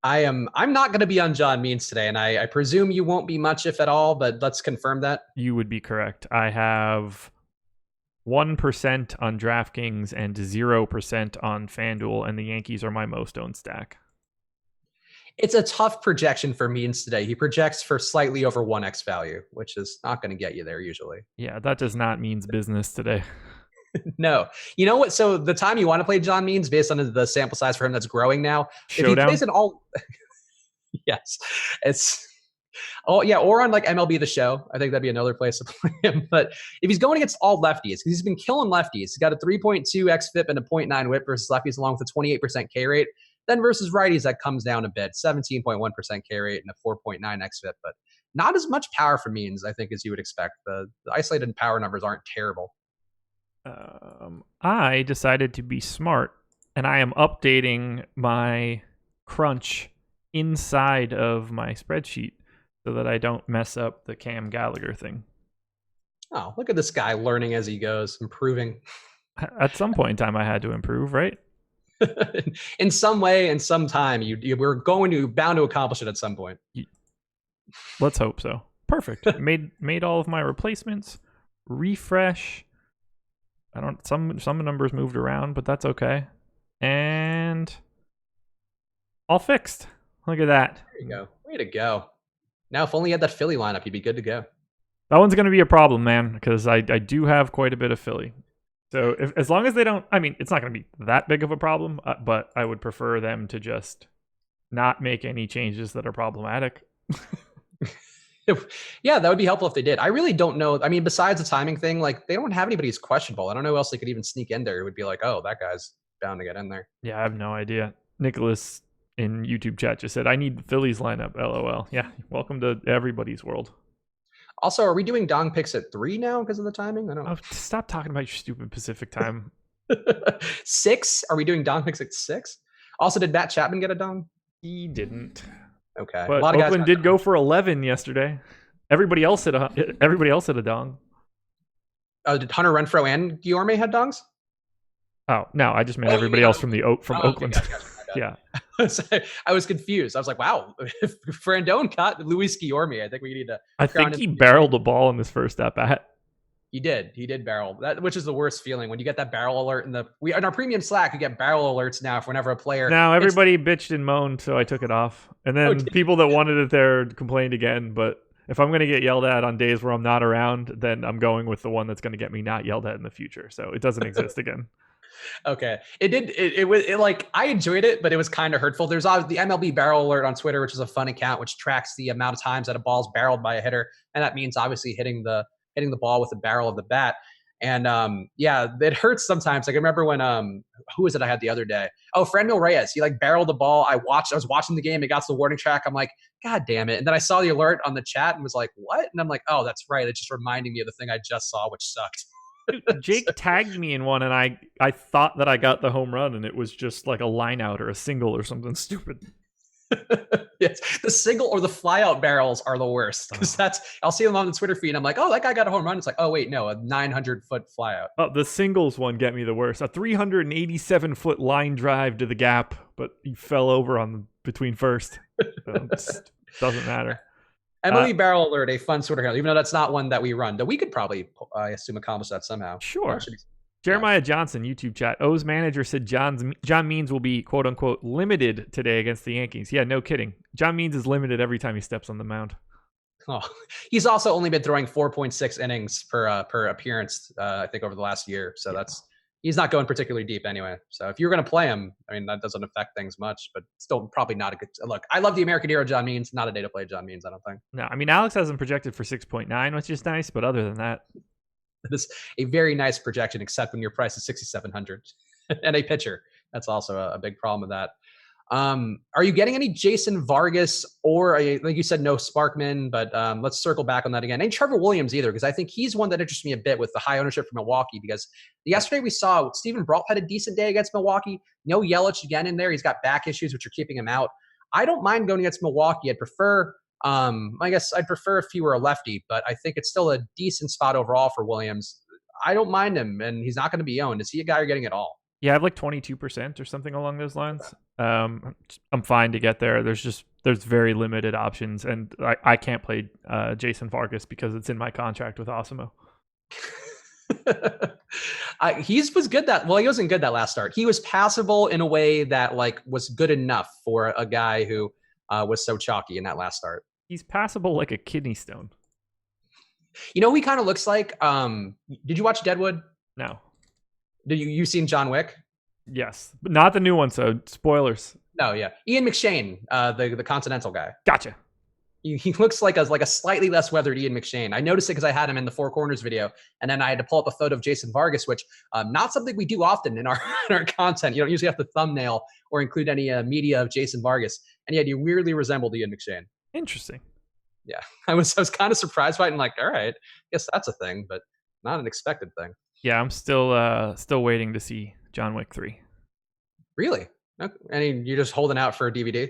Speaker 4: I'm not going to be on John Means today, and I presume you won't be much, if at all, but let's confirm that.
Speaker 3: You would be correct. I have 1% on DraftKings and 0% on FanDuel, and the Yankees are my most owned stack.
Speaker 4: It's a tough projection for Means today. He projects for slightly over 1x value, which is not going to get you there usually.
Speaker 3: Yeah, that does not mean business today.
Speaker 4: No. You know what? So the time you want to play John Means based on the sample size for him that's growing now,
Speaker 3: Showdown?
Speaker 4: If he plays it all, yes, or on like MLB The Show, I think that'd be another place to play him. But if he's going against all lefties, because he's been killing lefties, he's got a 3.2 xFIP and a 0.9 WHIP versus lefties, along with a 28% K rate. Then versus righties, that comes down a bit, 17.1% K rate and a 4.9 xFIP, but not as much power for Means, I think, as you would expect. The isolated power numbers aren't terrible.
Speaker 3: I decided to be smart, and I am updating my crunch inside of my spreadsheet so that I don't mess up the Cam Gallagher thing.
Speaker 4: Oh, look at this guy learning as he goes, improving.
Speaker 3: At some point in time, I had to improve, right?
Speaker 4: In some way, in some time, we're bound to accomplish it at some point.
Speaker 3: Let's hope so. Perfect. made all of my replacements. Refresh. Some numbers moved around, but that's okay. And all fixed. Look at that.
Speaker 4: There you go. Way to go. Now, if only you had that Philly lineup, you'd be good to go.
Speaker 3: That one's going to be a problem, man, because I do have quite a bit of Philly. So as long as they don't, it's not going to be that big of a problem, but I would prefer them to just not make any changes that are problematic.
Speaker 4: Yeah, that would be helpful if they did. I really don't know. Besides the timing thing, they don't have anybody who's questionable. I don't know who else they could even sneak in there. It would be like, oh, that guy's bound to get in there.
Speaker 3: Yeah, I have no idea. Nicholas in YouTube chat just said, I need Phillies lineup, LOL. Yeah, welcome to everybody's world.
Speaker 4: Also, are we doing dong picks at 3 now because of the timing? I don't know.
Speaker 3: Stop talking about your stupid Pacific time.
Speaker 4: 6? Are we doing dong picks at 6? Also, did Matt Chapman get a dong?
Speaker 3: He didn't.
Speaker 4: Okay.
Speaker 3: But Oakland did go for 11 yesterday. Everybody else hit a dong.
Speaker 4: Oh, did Hunter Renfroe and Guillorme had dongs?
Speaker 3: Oh, no, I just meant everybody else from Oakland.
Speaker 4: Okay, gotcha.
Speaker 3: Yeah.
Speaker 4: I was confused. I was like, wow, if Frandone caught Luis Guillorme, I think we need to.
Speaker 3: I think he barreled a ball in his first at-bat.
Speaker 4: He did barrel that, which is the worst feeling when you get that barrel alert in our premium Slack. You get barrel alerts now for whenever a player.
Speaker 3: Now everybody bitched and moaned, so I took it off. And then people that wanted it there complained again. But if I'm going to get yelled at on days where I'm not around, then I'm going with the one that's going to get me not yelled at in the future. So it doesn't exist again.
Speaker 4: Okay. It was I enjoyed it, but it was kind of hurtful. There's the MLB Barrel Alert on Twitter, which is a fun account, which tracks the amount of times that a ball's barreled by a hitter. And that means obviously hitting the ball with the barrel of the bat. And yeah, it hurts sometimes. Like I remember when who was it I had the other day? Oh, Franmil Reyes. He like barreled the ball. I was watching the game. It got to the warning track. I'm like, God damn it. And then I saw the alert on the chat and was like, what? And I'm like, oh, that's right. It just reminded me of the thing I just saw, which sucked.
Speaker 3: Dude, Jake tagged me in one, and I thought that I got the home run, and it was just like a line out or a single or something stupid.
Speaker 4: Yes, the single or the flyout barrels are the worst because I'll see them on the Twitter feed. I'm like, oh, that guy got a home run. It's like, oh wait, no, a 900-foot flyout.
Speaker 3: Oh, the singles one get me the worst. A 387-foot line drive to the gap, but he fell over between first. Doesn't matter.
Speaker 4: MLB Barrel Alert, a fun Twitter handle, even though that's not one that we run. That we could probably, I assume, accomplish that somehow.
Speaker 3: Sure. Jeremiah Johnson, YouTube chat. O's manager said John Means will be, quote unquote, limited today against the Yankees. Yeah, no kidding. John Means is limited every time he steps on the mound.
Speaker 4: Oh, he's also only been throwing 4.6 innings per appearance, I think, over the last year. So he's not going particularly deep anyway. So if you're going to play him, I mean, that doesn't affect things much, but still probably not a good look. I love the American hero John Means. Not a day to play John Means, I don't think.
Speaker 3: No, I mean, Alex has him projected for 6.9, which is nice, but other than that,
Speaker 4: it is a very nice projection, except when your price is 6,700 and a pitcher. That's also a big problem with that. Are you getting any Jason Vargas or like you said, no Sparkman, but let's circle back on that again. And Trevor Williams either, because I think he's one that interests me a bit with the high ownership for Milwaukee, because yesterday we saw Steven Brault had a decent day against Milwaukee. No Yelich again in there. He's got back issues, which are keeping him out. I don't mind going against Milwaukee. I'd prefer, I guess I'd prefer if he were a lefty, but I think it's still a decent spot overall for Williams. I don't mind him, and he's not going to be owned. Is he a guy you're getting at all?
Speaker 3: Yeah, I have like 22% or something along those lines. I'm fine to get there. There's very limited options, and I can't play Jason Vargas because it's in my contract with Osimo.
Speaker 4: He was good he wasn't good that last start. He was passable in a way that like was good enough for a guy who was so chalky in that last start.
Speaker 3: He's passable like a kidney stone.
Speaker 4: You know who he kind of looks like? Did you watch Deadwood?
Speaker 3: No.
Speaker 4: Did you seen John Wick?
Speaker 3: Yes, but not the new one. So spoilers.
Speaker 4: No, yeah, Ian McShane, the Continental guy.
Speaker 3: Gotcha.
Speaker 4: He looks like a slightly less weathered Ian McShane. I noticed it because I had him in the Four Corners video, and then I had to pull up a photo of Jason Vargas, which not something we do often in our content. You don't usually have to thumbnail or include any media of Jason Vargas, and yet he weirdly resembled Ian McShane.
Speaker 3: Interesting.
Speaker 4: Yeah, I was kind of surprised by it, and like, all right, I guess that's a thing, but not an expected thing.
Speaker 3: Yeah, I'm still waiting to see John Wick 3.
Speaker 4: Really? And you're just holding out for a DVD?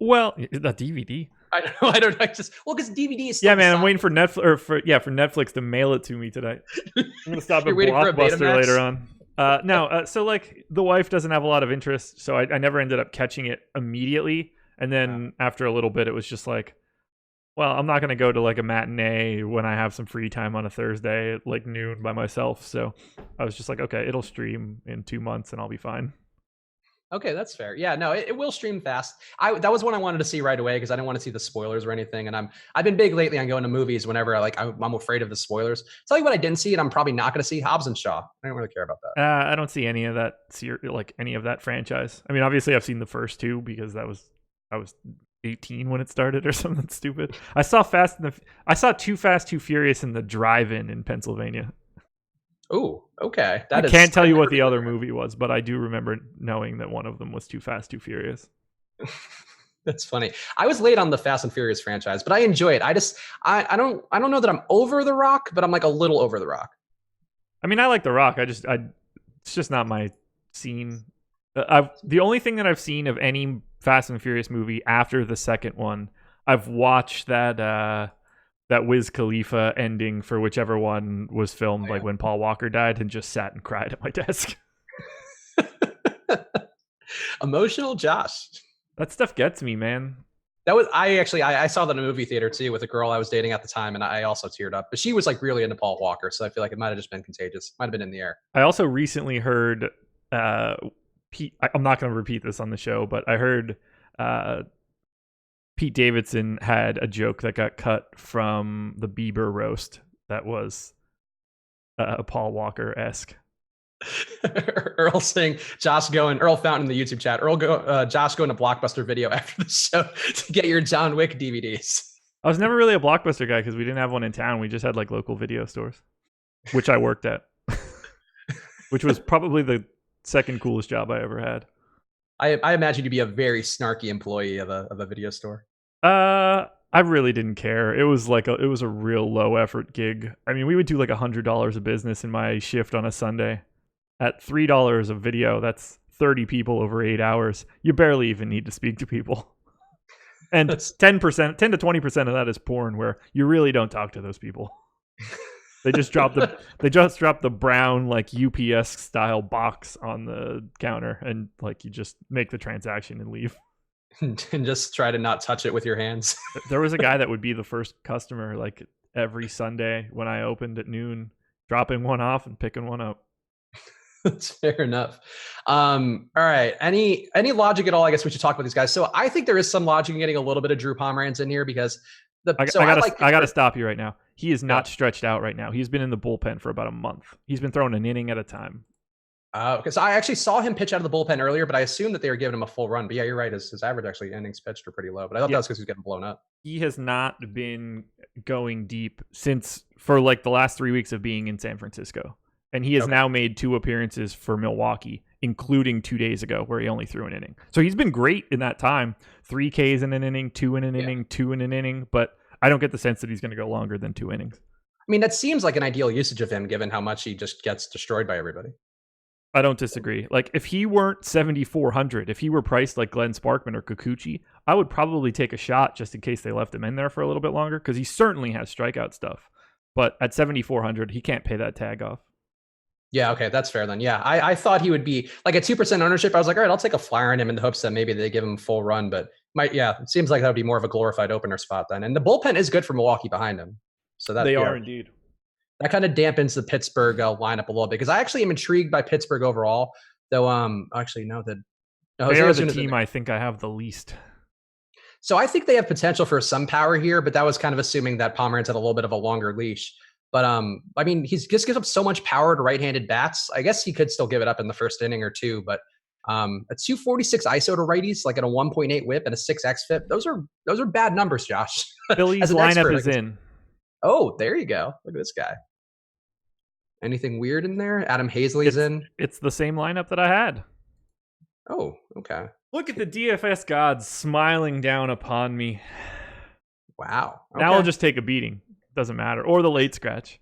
Speaker 3: Well, the DVD.
Speaker 4: I don't know. Because DVD is.
Speaker 3: Yeah, man, I'm waiting for Netflix for Netflix to mail it to me today. I'm gonna stop at Blockbuster later on. So like the wife doesn't have a lot of interest, so I never ended up catching it immediately. And then after a little bit, it was just like, well, I'm not gonna go to like a matinee when I have some free time on a Thursday at like noon by myself. So I was just like, okay, it'll stream in 2 months and I'll be fine.
Speaker 4: Okay, that's fair. Yeah, no, it will stream fast. That was one I wanted to see right away because I didn't want to see the spoilers or anything. And I've been big lately on going to movies whenever I'm afraid of the spoilers. Tell you what I didn't see, and I'm probably not going to see Hobbs and Shaw. I don't really care about that.
Speaker 3: I don't see any of that any of that franchise. I mean, obviously I've seen the first two because I was 18 when it started or something stupid. I saw Too Fast, Too Furious in the drive-in in Pennsylvania.
Speaker 4: Oh, okay.
Speaker 3: I can't tell you what the other movie was, but I do remember knowing that one of them was Too Fast, Too Furious.
Speaker 4: That's funny. I was late on the Fast and Furious franchise, but I enjoy it. I don't know that I'm over The Rock, but I'm like a little over The Rock.
Speaker 3: I mean, I like The Rock. It's just not my scene. The only thing that I've seen of any Fast and Furious movie after the second one, I've watched that Wiz Khalifa ending for whichever one was filmed, like when Paul Walker died, and just sat and cried at my desk.
Speaker 4: Emotional Josh.
Speaker 3: That stuff gets me, man.
Speaker 4: That was I saw that in a movie theater too with a girl I was dating at the time, and I also teared up. But she was like really into Paul Walker, so I feel like it might have just been contagious. Might have been in the air.
Speaker 3: I also recently heard Pete. I'm not going to repeat this on the show, but I heard Pete Davidson had a joke that got cut from the Bieber roast that was Paul Walker-esque.
Speaker 4: Earl saying, Earl Fountain in the YouTube chat, Josh going to Blockbuster Video after the show to get your John Wick DVDs.
Speaker 3: I was never really a Blockbuster guy because we didn't have one in town. We just had like local video stores. which I worked at, which was probably the second coolest job I ever had.
Speaker 4: I imagine you'd be a very snarky employee of a video store.
Speaker 3: I really didn't care. It was a real low effort gig. I mean, we would do like $100 of business in my shift on a Sunday. At $3 a video, that's 30 people over 8 hours. You barely even need to speak to people. And 10 to 20% of that is porn, where you really don't talk to those people. They just drop the brown like UPS style box on the counter, and like you just make the transaction and leave.
Speaker 4: And just try to not touch it with your hands.
Speaker 3: There was a guy that would be the first customer like every Sunday when I opened at noon, dropping one off and picking one up.
Speaker 4: That's fair enough. All right. Any logic at all? I guess we should talk about these guys. So I think there is some logic in getting a little bit of Drew Pomeranz in here because
Speaker 3: I got to stop you right now. He is not stretched out right now. He's been in the bullpen for about a month. He's been throwing an inning at a time.
Speaker 4: Because I actually saw him pitch out of the bullpen earlier, but I assumed that they were giving him a full run. But yeah, you're right. His average actually innings pitched are pretty low. But I thought that was because he was getting blown up.
Speaker 3: He has not been going deep for like the last 3 weeks of being in San Francisco. And he has now made 2 appearances for Milwaukee, including 2 days ago where he only threw an inning. So he's been great in that time. 3 Ks in an inning, 2 in an inning, 2 in an inning. But I don't get the sense that he's going to go longer than 2 innings.
Speaker 4: I mean, that seems like an ideal usage of him, given how much he just gets destroyed by everybody.
Speaker 3: I don't disagree. Like, if he weren't 7,400, if he were priced like Glenn Sparkman or Kikuchi, I would probably take a shot just in case they left him in there for a little bit longer, because he certainly has strikeout stuff. But at 7,400, he can't pay that tag off.
Speaker 4: Yeah, okay, that's fair then. Yeah, I thought he would be like at 2% ownership. I was like, all right, I'll take a flyer on him in the hopes that maybe they give him full run. But it seems like that would be more of a glorified opener spot then. And the bullpen is good for Milwaukee behind him. So that
Speaker 3: they are indeed.
Speaker 4: That kind of dampens the Pittsburgh lineup a little bit because I actually am intrigued by Pittsburgh overall. Though, actually, no,
Speaker 3: they are the team I think I have the least.
Speaker 4: So I think they have potential for some power here, but that was kind of assuming that Pomeranz had a little bit of a longer leash. But I mean, he just gives up so much power to right-handed bats. I guess he could still give it up in the first inning or two. But a 246 ISO to righties, like at a 1.8 WHIP and a 6 xFIP, those are bad numbers, Josh.
Speaker 3: Phillies lineup is in.
Speaker 4: Oh, there you go. Look at this guy. Anything weird in there? Adam Hazley's in.
Speaker 3: It's the same lineup that I had.
Speaker 4: Oh, okay.
Speaker 3: Look at the DFS gods smiling down upon me.
Speaker 4: Wow. Okay.
Speaker 3: Now I'll just take a beating. Doesn't matter. Or the late scratch.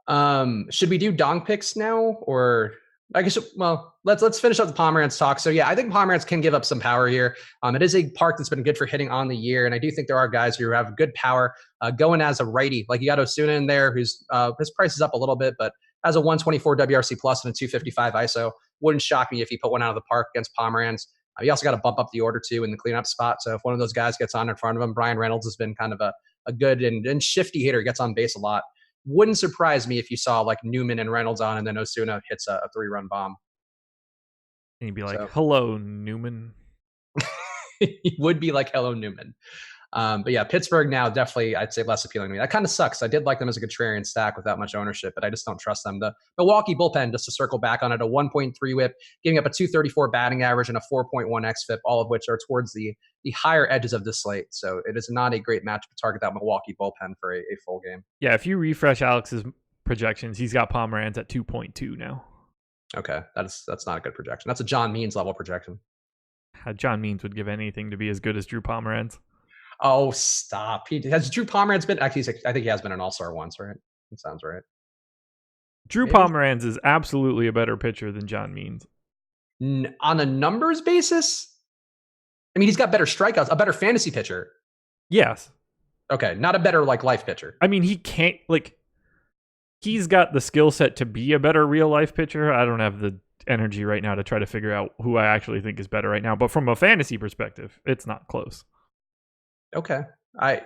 Speaker 4: Should we do dong picks now? Or I guess, well, let's finish up the Pomeranz talk. So yeah, I think Pomeranz can give up some power here. It is a park that's been good for hitting on the year. And I do think there are guys who have good power going as a righty. Like you got Osuna in there, who's his price is up a little bit, but has a 124 WRC plus and a 255 ISO. Wouldn't shock me if he put one out of the park against Pomeranz. You also got to bump up the order too in the cleanup spot. So if one of those guys gets on in front of him, Brian Reynolds has been kind of a good and shifty hitter, gets on base a lot. Wouldn't surprise me if you saw like Newman and Reynolds on and then Osuna hits a 3-run bomb.
Speaker 3: And you'd be like, hello, Newman.
Speaker 4: He would be like, hello, Newman. But yeah, Pittsburgh now definitely, I'd say, less appealing to me. That kind of sucks. I did like them as a contrarian stack without much ownership, but I just don't trust them. The Milwaukee bullpen, just to circle back on it, a 1.3 WHIP, giving up a 234 batting average and a 4.1 xFIP, all of which are towards the higher edges of the slate. So it is not a great match to target that Milwaukee bullpen for a full game.
Speaker 3: Yeah, if you refresh Alex's projections, he's got Pomeranz at 2.2 now.
Speaker 4: Okay, that's not a good projection. That's a John Means level projection.
Speaker 3: John Means would give anything to be as good as Drew Pomeranz.
Speaker 4: Oh, stop. Has Drew Pomeranz been... Actually, I think he has been an all-star once, right? That sounds right.
Speaker 3: Drew Pomeranz is absolutely a better pitcher than John Means.
Speaker 4: On a numbers basis? I mean, he's got better strikeouts, a better fantasy pitcher.
Speaker 3: Yes.
Speaker 4: Okay, not a better, like, life pitcher.
Speaker 3: I mean, he can't, like... He's got the skill set to be a better real-life pitcher. I don't have the energy right now to try to figure out who I actually think is better right now. But from a fantasy perspective, it's not close.
Speaker 4: Okay. I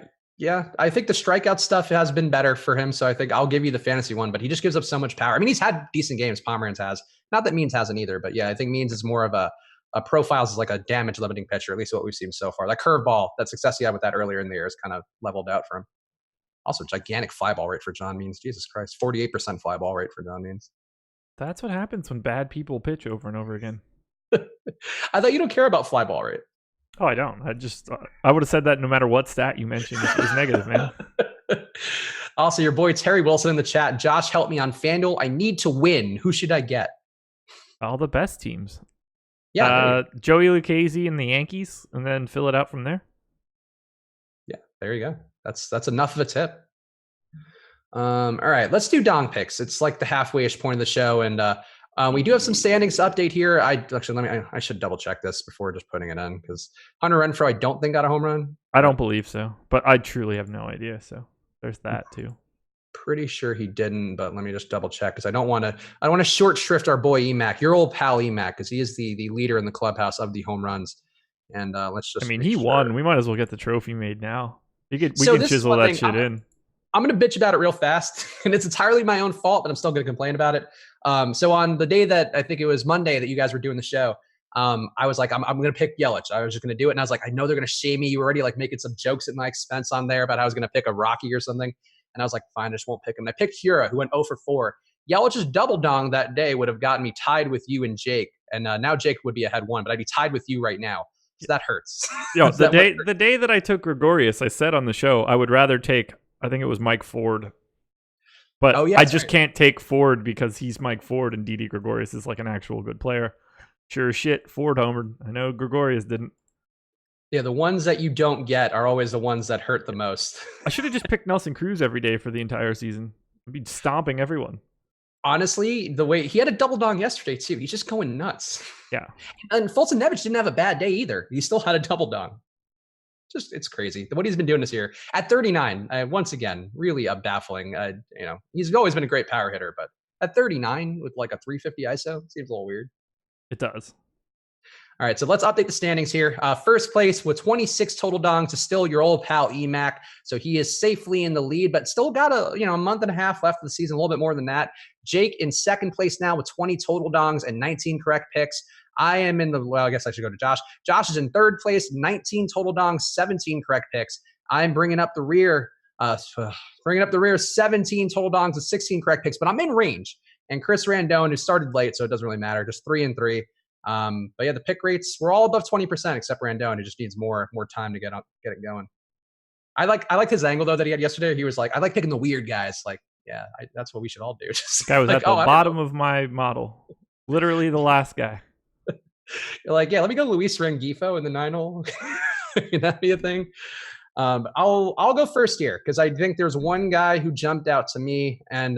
Speaker 4: think the strikeout stuff has been better for him, so I think I'll give you the fantasy one, but he just gives up so much power. I mean, he's had decent games, Pomeranz has. Not that Means hasn't either, but yeah, I think Means is more of a profiles as like a damage limiting pitcher, at least what we've seen so far. That curveball, that success he had with that earlier in the year is kind of leveled out for him. Also, gigantic fly ball rate for John Means. Jesus Christ, 48% fly ball rate for John Means.
Speaker 3: That's what happens when bad people pitch over and over again.
Speaker 4: I thought you don't care about fly ball rate.
Speaker 3: Oh, I don't. I would have said that no matter what stat you mentioned is negative, man.
Speaker 4: Also, your boy Terry Wilson in the chat. Josh, help me on FanDuel. I need to win. Who should I get?
Speaker 3: All the best teams.
Speaker 4: Yeah.
Speaker 3: Joey Lucchesi and the Yankees, and then fill it out from there.
Speaker 4: Yeah, there you go. That's enough of a tip. All right, let's do dong picks. It's like the halfway-ish point of the show, and we do have some standings to update here. I should double check this before just putting it in, because Hunter Renfroe, I don't think got a home run.
Speaker 3: I don't believe so, but I truly have no idea. So there's that too.
Speaker 4: Pretty sure he didn't, but let me just double check, because I don't want to short shrift our boy Emac, your old pal Emac, because he is the leader in the clubhouse of the home runs. And let's just.
Speaker 3: He won. We might as well get the trophy made now. We can chisel that shit in.
Speaker 4: I'm going to bitch about it real fast, and it's entirely my own fault, but I'm still going to complain about it. So on the day that I think it was Monday that you guys were doing the show, I was like, I'm going to pick Yelich. I was just going to do it. And I was like, I know they're going to shame me. You were already like making some jokes at my expense on there about how I was going to pick a Rocky or something. And I was like, fine, I just won't pick him. And I picked Hura, who went 0 for 4. Yelich's double dong that day would have gotten me tied with you and Jake. And now Jake would be ahead 1, but I'd be tied with you right now. So that hurts.
Speaker 3: Yo, the day that I took Gregorius, I said on the show, I would rather take, I think it was Mike Ford. But I just can't take Ford because he's Mike Ford and Didi Gregorius is like an actual good player. Sure as shit, Ford homered. I know Gregorius didn't.
Speaker 4: Yeah, the ones that you don't get are always the ones that hurt the most.
Speaker 3: I should have just picked Nelson Cruz every day for the entire season. I'd be stomping everyone.
Speaker 4: Honestly, the way he had a double dong yesterday too. He's just going nuts.
Speaker 3: Yeah.
Speaker 4: And Fulton Nevich didn't have a bad day either. He still had a double dong. It's crazy what he's been doing this year. At 39, once again, really a baffling. He's always been a great power hitter, but at 39 with like a 350 ISO seems a little weird.
Speaker 3: It does.
Speaker 4: All right, so let's update the standings here. First place with 26 total dongs is still your old pal Emac. So he is safely in the lead, but still got a month and a half left of the season, a little bit more than that. Jake in second place now with 20 total dongs and 19 correct picks. I am I guess I should go to Josh. Josh is in third place, 19 total dongs, 17 correct picks. I'm bringing up the rear, 17 total dongs and 16 correct picks, but I'm in range. And Chris Randone, who started late, so it doesn't really matter, just 3 and 3. But yeah, the pick rates, we're all above 20%, except Randone, who just needs more time to get it going. I liked his angle though that he had yesterday. He was like, I like picking the weird guys. Like, yeah, that's what we should all do. Just
Speaker 3: guy was like, at the bottom of my model, literally the last guy.
Speaker 4: You're like, yeah, let me go Luis Rengifo in the 9-hole. Can that be a thing? I'll go first here because I think there's one guy who jumped out to me, and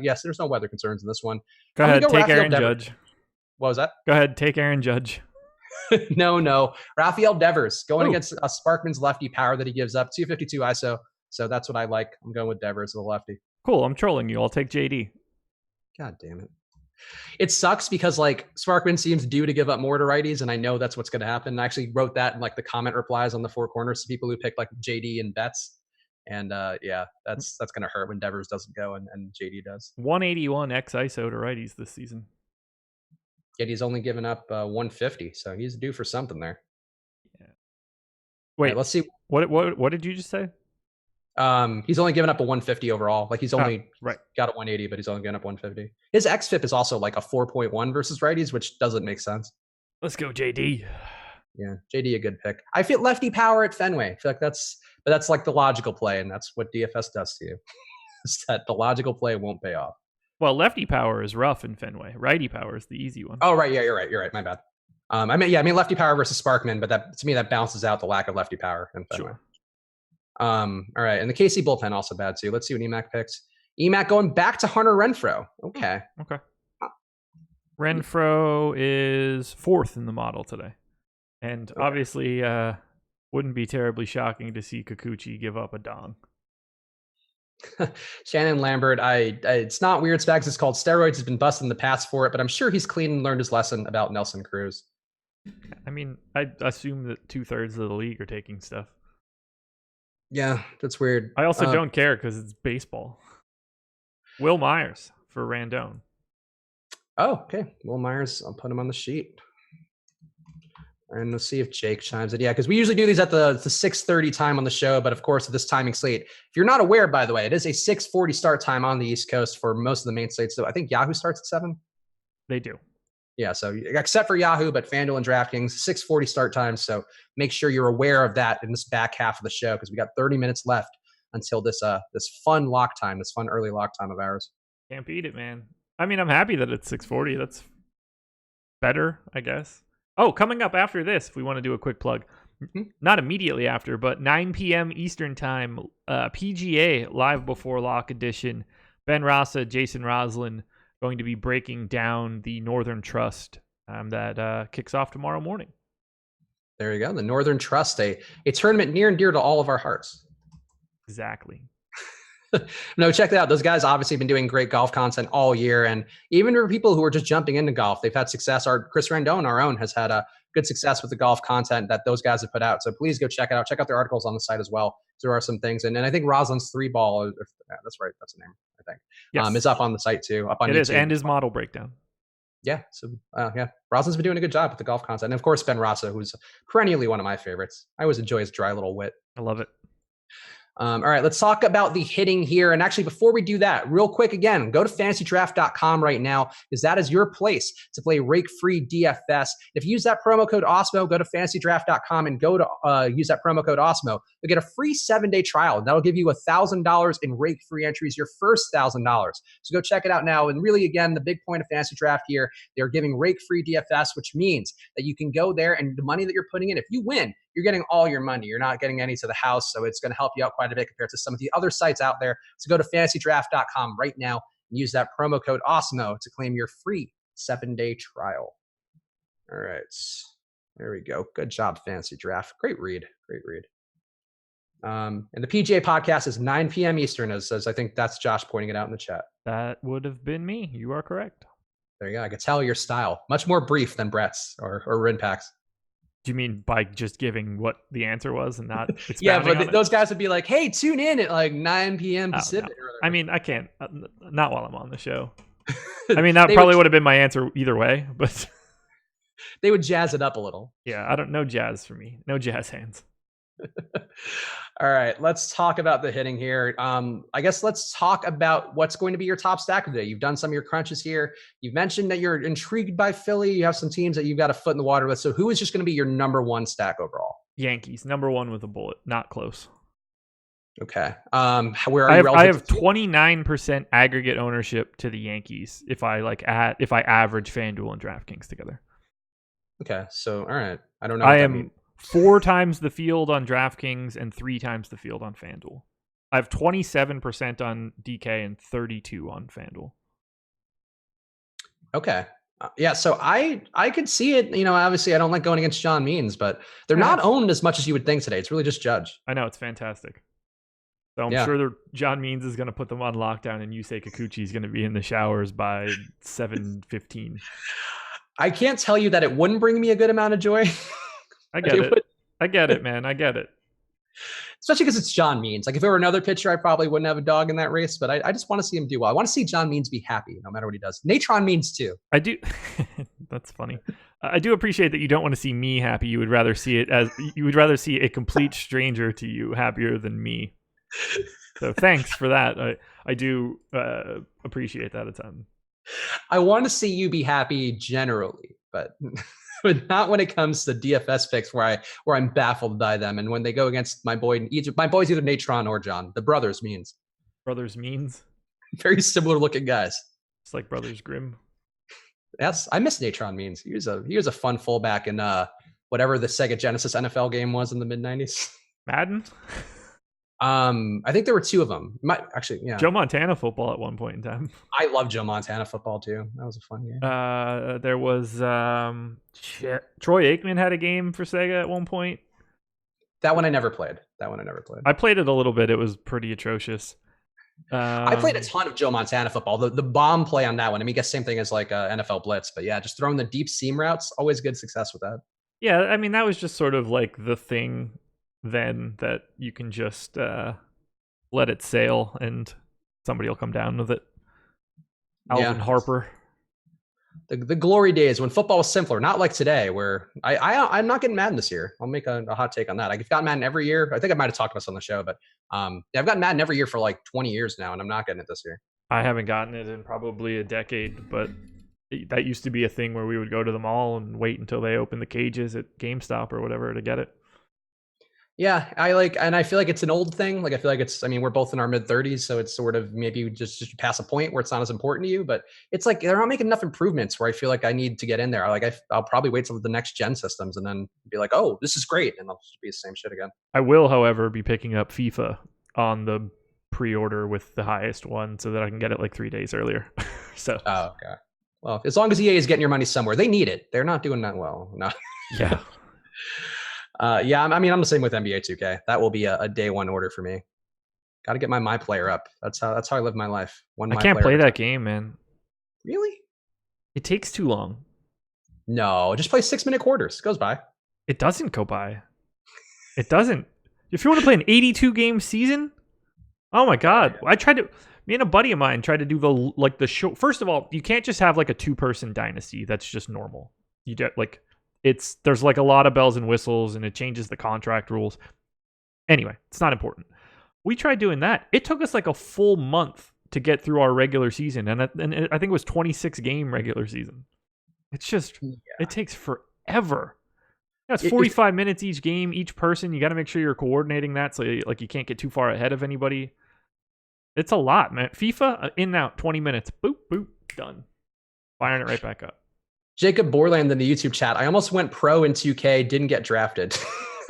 Speaker 4: yes, there's no weather concerns in this one.
Speaker 3: Go ahead, take Aaron Judge.
Speaker 4: What was that?
Speaker 3: Go ahead, take Aaron Judge.
Speaker 4: No. Rafael Devers going against a Sparkman's lefty power that he gives up, 252 ISO. So that's what I like. I'm going with Devers, the lefty.
Speaker 3: Cool. I'm trolling you. I'll take JD.
Speaker 4: God damn it. It sucks because like Sparkman seems due to give up more to righties, and I know that's what's going to happen. I actually wrote that in like the comment replies on the Four Corners to people who picked like JD and Betts. And that's going to hurt when Devers doesn't go and JD does.
Speaker 3: 181 x ISO to righties this season.
Speaker 4: Yet he's only given up 150, so he's due for something there.
Speaker 3: Yeah. Wait,
Speaker 4: right, let's see.
Speaker 3: What did you just say?
Speaker 4: He's only given up a 150 overall. Like he's only got a 180, but he's only given up 150. His xFIP is also like a 4.1 versus righties, which doesn't make sense.
Speaker 3: Let's go JD.
Speaker 4: Yeah, JD a good pick. I feel lefty power at Fenway. I feel like that's like the logical play, and that's what DFS does to you. Is that the logical play won't pay off.
Speaker 3: Well, lefty power is rough in Fenway. Righty power is the easy one.
Speaker 4: Oh, right. Yeah, you're right. My bad. I mean lefty power versus Sparkman, but that to me that balances out the lack of lefty power in Fenway. Sure. All right, and the KC bullpen also bad too. Let's see what Emac picks. Emac going back to Hunter Renfroe. Okay.
Speaker 3: Renfroe is 4th in the model today, and obviously wouldn't be terribly shocking to see Kikuchi give up a dong.
Speaker 4: Shannon Lambert, it's not weird, Spags. It's called steroids. Has been busted in the past for it, but I'm sure he's clean and learned his lesson about Nelson Cruz.
Speaker 3: I mean, I assume that 2/3 of the league are taking stuff.
Speaker 4: Yeah, that's weird.
Speaker 3: I also don't care because it's baseball. Will Myers for Randone.
Speaker 4: Oh, okay. Will Myers, I'll put him on the sheet. And we'll see if Jake chimes in. Yeah, because we usually do these at the 6:30 time on the show, but of course at this timing slate. If you're not aware, by the way, it is a 6:40 start time on the East Coast for most of the main slates. So I think Yahoo starts at 7.
Speaker 3: They do.
Speaker 4: Yeah, so except for Yahoo, but FanDuel and DraftKings, 6:40 start time. So make sure you're aware of that in this back half of the show because we got 30 minutes left until this fun lock time, this fun early lock time of ours.
Speaker 3: Can't beat it, man. I mean, I'm happy that it's 6:40. That's better, I guess. Oh, coming up after this, if we want to do a quick plug, not immediately after, but 9 p.m. Eastern time, PGA Live Before Lock edition. Ben Rasa, Jason Roslin going to be breaking down the Northern Trust that kicks off tomorrow morning.
Speaker 4: There you go. The Northern Trust, a tournament near and dear to all of our hearts.
Speaker 3: Exactly.
Speaker 4: No, check that out. Those guys obviously have been doing great golf content all year. And even for people who are just jumping into golf, they've had success. Our Chris Randone, our own, has had a good success with the golf content that those guys have put out. So please go check it out. Check out their articles on the site as well. There are some things. And I think Roslyn's 3-ball, that's right. That's the name, I think.
Speaker 3: Yes.
Speaker 4: Is up on the site too. Up on YouTube.
Speaker 3: It is, and his model breakdown.
Speaker 4: Yeah. So, Roslyn's been doing a good job with the golf content. And of course, Ben Rasa, who's perennially one of my favorites. I always enjoy his dry little wit.
Speaker 3: I love it.
Speaker 4: All right, let's talk about the hitting here. And actually, before we do that, real quick, again, go to fantasydraft.com right now, because that is your place to play rake-free DFS. If you use that promo code OSMO, go to fantasydraft.com and go to use that promo code OSMO. You'll get a free 7-day trial. That'll give you $1,000 in rake-free entries, your first $1,000. So go check it out now. And really, again, the big point of Fantasy Draft here, they're giving rake-free DFS, which means that you can go there and the money that you're putting in, if you win, you're getting all your money. You're not getting any to the house, so it's going to help you out quite a bit compared to some of the other sites out there. So go to fantasydraft.com right now and use that promo code OSMO to claim your free 7-day trial. All right. There we go. Good job, Fantasy Draft. Great read. And the PGA podcast is 9 p.m. Eastern, as I think that's Josh pointing it out in the chat.
Speaker 3: That would have been me. You are correct.
Speaker 4: There you go. I could tell your style. Much more brief than Brett's or Rinpack's.
Speaker 3: Do you mean by just giving what the answer was and not expounding
Speaker 4: yeah, but
Speaker 3: on
Speaker 4: those guys would be like, hey, tune in at like 9 p.m. Pacific.
Speaker 3: No. I mean, I can't. Not while I'm on the show. I mean, that probably would have been my answer either way, but...
Speaker 4: They would jazz it up a little.
Speaker 3: Yeah, I don't know jazz for me. No jazz hands.
Speaker 4: All right, let's talk about the hitting here. I guess let's talk about what's going to be your top stack today. You've done some of your crunches here. You've mentioned that you're intrigued by Philly. You have some teams that you've got a foot in the water with. So who is just going to be your number one stack overall?
Speaker 3: Yankees, number one with a bullet. Not close.
Speaker 4: Okay. Where are you?
Speaker 3: I have 29% aggregate ownership to the Yankees if I average FanDuel and DraftKings together.
Speaker 4: Okay, so all right. I don't know.
Speaker 3: I am 4 times the field on DraftKings and 3 times the field on FanDuel. I have 27% on DK and 32 on FanDuel.
Speaker 4: Okay. Yeah, so I could see it. You know, obviously I don't like going against John Means, but they're not owned as much as you would think today. It's really just Judge.
Speaker 3: I know, it's fantastic. So I'm sure John Means is going to put them on lockdown, and Yusei Kikuchi is going to be in the showers by 7:15.
Speaker 4: I can't tell you that it wouldn't bring me a good amount of joy.
Speaker 3: I get it. I get it, man. I get it.
Speaker 4: Especially because it's John Means. Like if it were another pitcher, I probably wouldn't have a dog in that race, but I just want to see him do well. I want to see John Means be happy no matter what he does. Natron Means too.
Speaker 3: I do. That's funny. I do appreciate that you don't want to see me happy. You would rather see a complete stranger to you happier than me. So thanks for that. I do appreciate that a ton.
Speaker 4: I want to see you be happy generally, but not when it comes to DFS picks where I'm baffled by them. And when they go against my boy's either Natron or John, the brothers Means.
Speaker 3: Brothers Means?
Speaker 4: Very similar looking guys.
Speaker 3: It's like Brothers Grimm. Yes,
Speaker 4: I miss Natron Means. He was a fun fullback in whatever the Sega Genesis NFL game was in the mid-90s.
Speaker 3: Madden?
Speaker 4: I think there were 2 of them. Yeah.
Speaker 3: Joe Montana football at one point in time.
Speaker 4: I love Joe Montana football too. That was a fun game.
Speaker 3: There was Troy Aikman had a game for Sega at one point.
Speaker 4: That one I never played.
Speaker 3: I played it a little bit. It was pretty atrocious.
Speaker 4: I played a ton of Joe Montana football. The bomb play on that one. I mean, I guess same thing as like NFL Blitz, but yeah, just throwing the deep seam routes, always good success with that.
Speaker 3: Yeah, I mean that was just sort of like the thing then that you can just let it sail and somebody will come down with it. Alvin Harper.
Speaker 4: The glory days when football was simpler, not like today where I'm not getting Madden this year. I'll make a hot take on that. I've gotten Madden every year. I think I might have talked about this on the show, but I've gotten Madden every year for like 20 years now, and I'm not getting it this year.
Speaker 3: I haven't gotten it in probably a decade, but that used to be a thing where we would go to the mall and wait until they opened the cages at GameStop or whatever to get it.
Speaker 4: Yeah, I feel like it's an old thing. Like, I feel like I mean, we're both in our mid 30s, so it's sort of maybe just pass a point where it's not as important to you. But it's like they're not making enough improvements where I feel like I need to get in there. Like, I'll probably wait till the next gen systems and then be like, oh, this is great, and I'll just be the same shit again.
Speaker 3: I will, however, be picking up FIFA on the pre-order with the highest one so that I can get it like 3 days earlier. So.
Speaker 4: Oh, okay. Well, as long as EA is getting your money somewhere, they need it. They're not doing that well. No.
Speaker 3: Yeah.
Speaker 4: Yeah, I mean, I'm the same with NBA 2K. That will be a day one order for me. Got to get my player up. That's how I live my life.
Speaker 3: I can't play that game, man.
Speaker 4: Really?
Speaker 3: It takes too long.
Speaker 4: No, just play 6-minute quarters. It goes by.
Speaker 3: It doesn't go by. It doesn't. If you want to play an 82 game season, oh my god! Me and a buddy of mine tried to do the show. First of all, you can't just have like a 2-person dynasty. That's just normal. You get like there's like a lot of bells and whistles, and it changes the contract rules. Anyway, it's not important. We tried doing that. It took us like a full month to get through our regular season, and I think it was 26 game regular season. It's just It takes forever. It's 45 minutes each game, each person. You got to make sure you're coordinating that so you can't get too far ahead of anybody. It's a lot, man. FIFA, in and out, 20 minutes. Boop, boop, done. Firing it right back up.
Speaker 4: Jacob Borland in the YouTube chat. I almost went pro in 2K, didn't get drafted.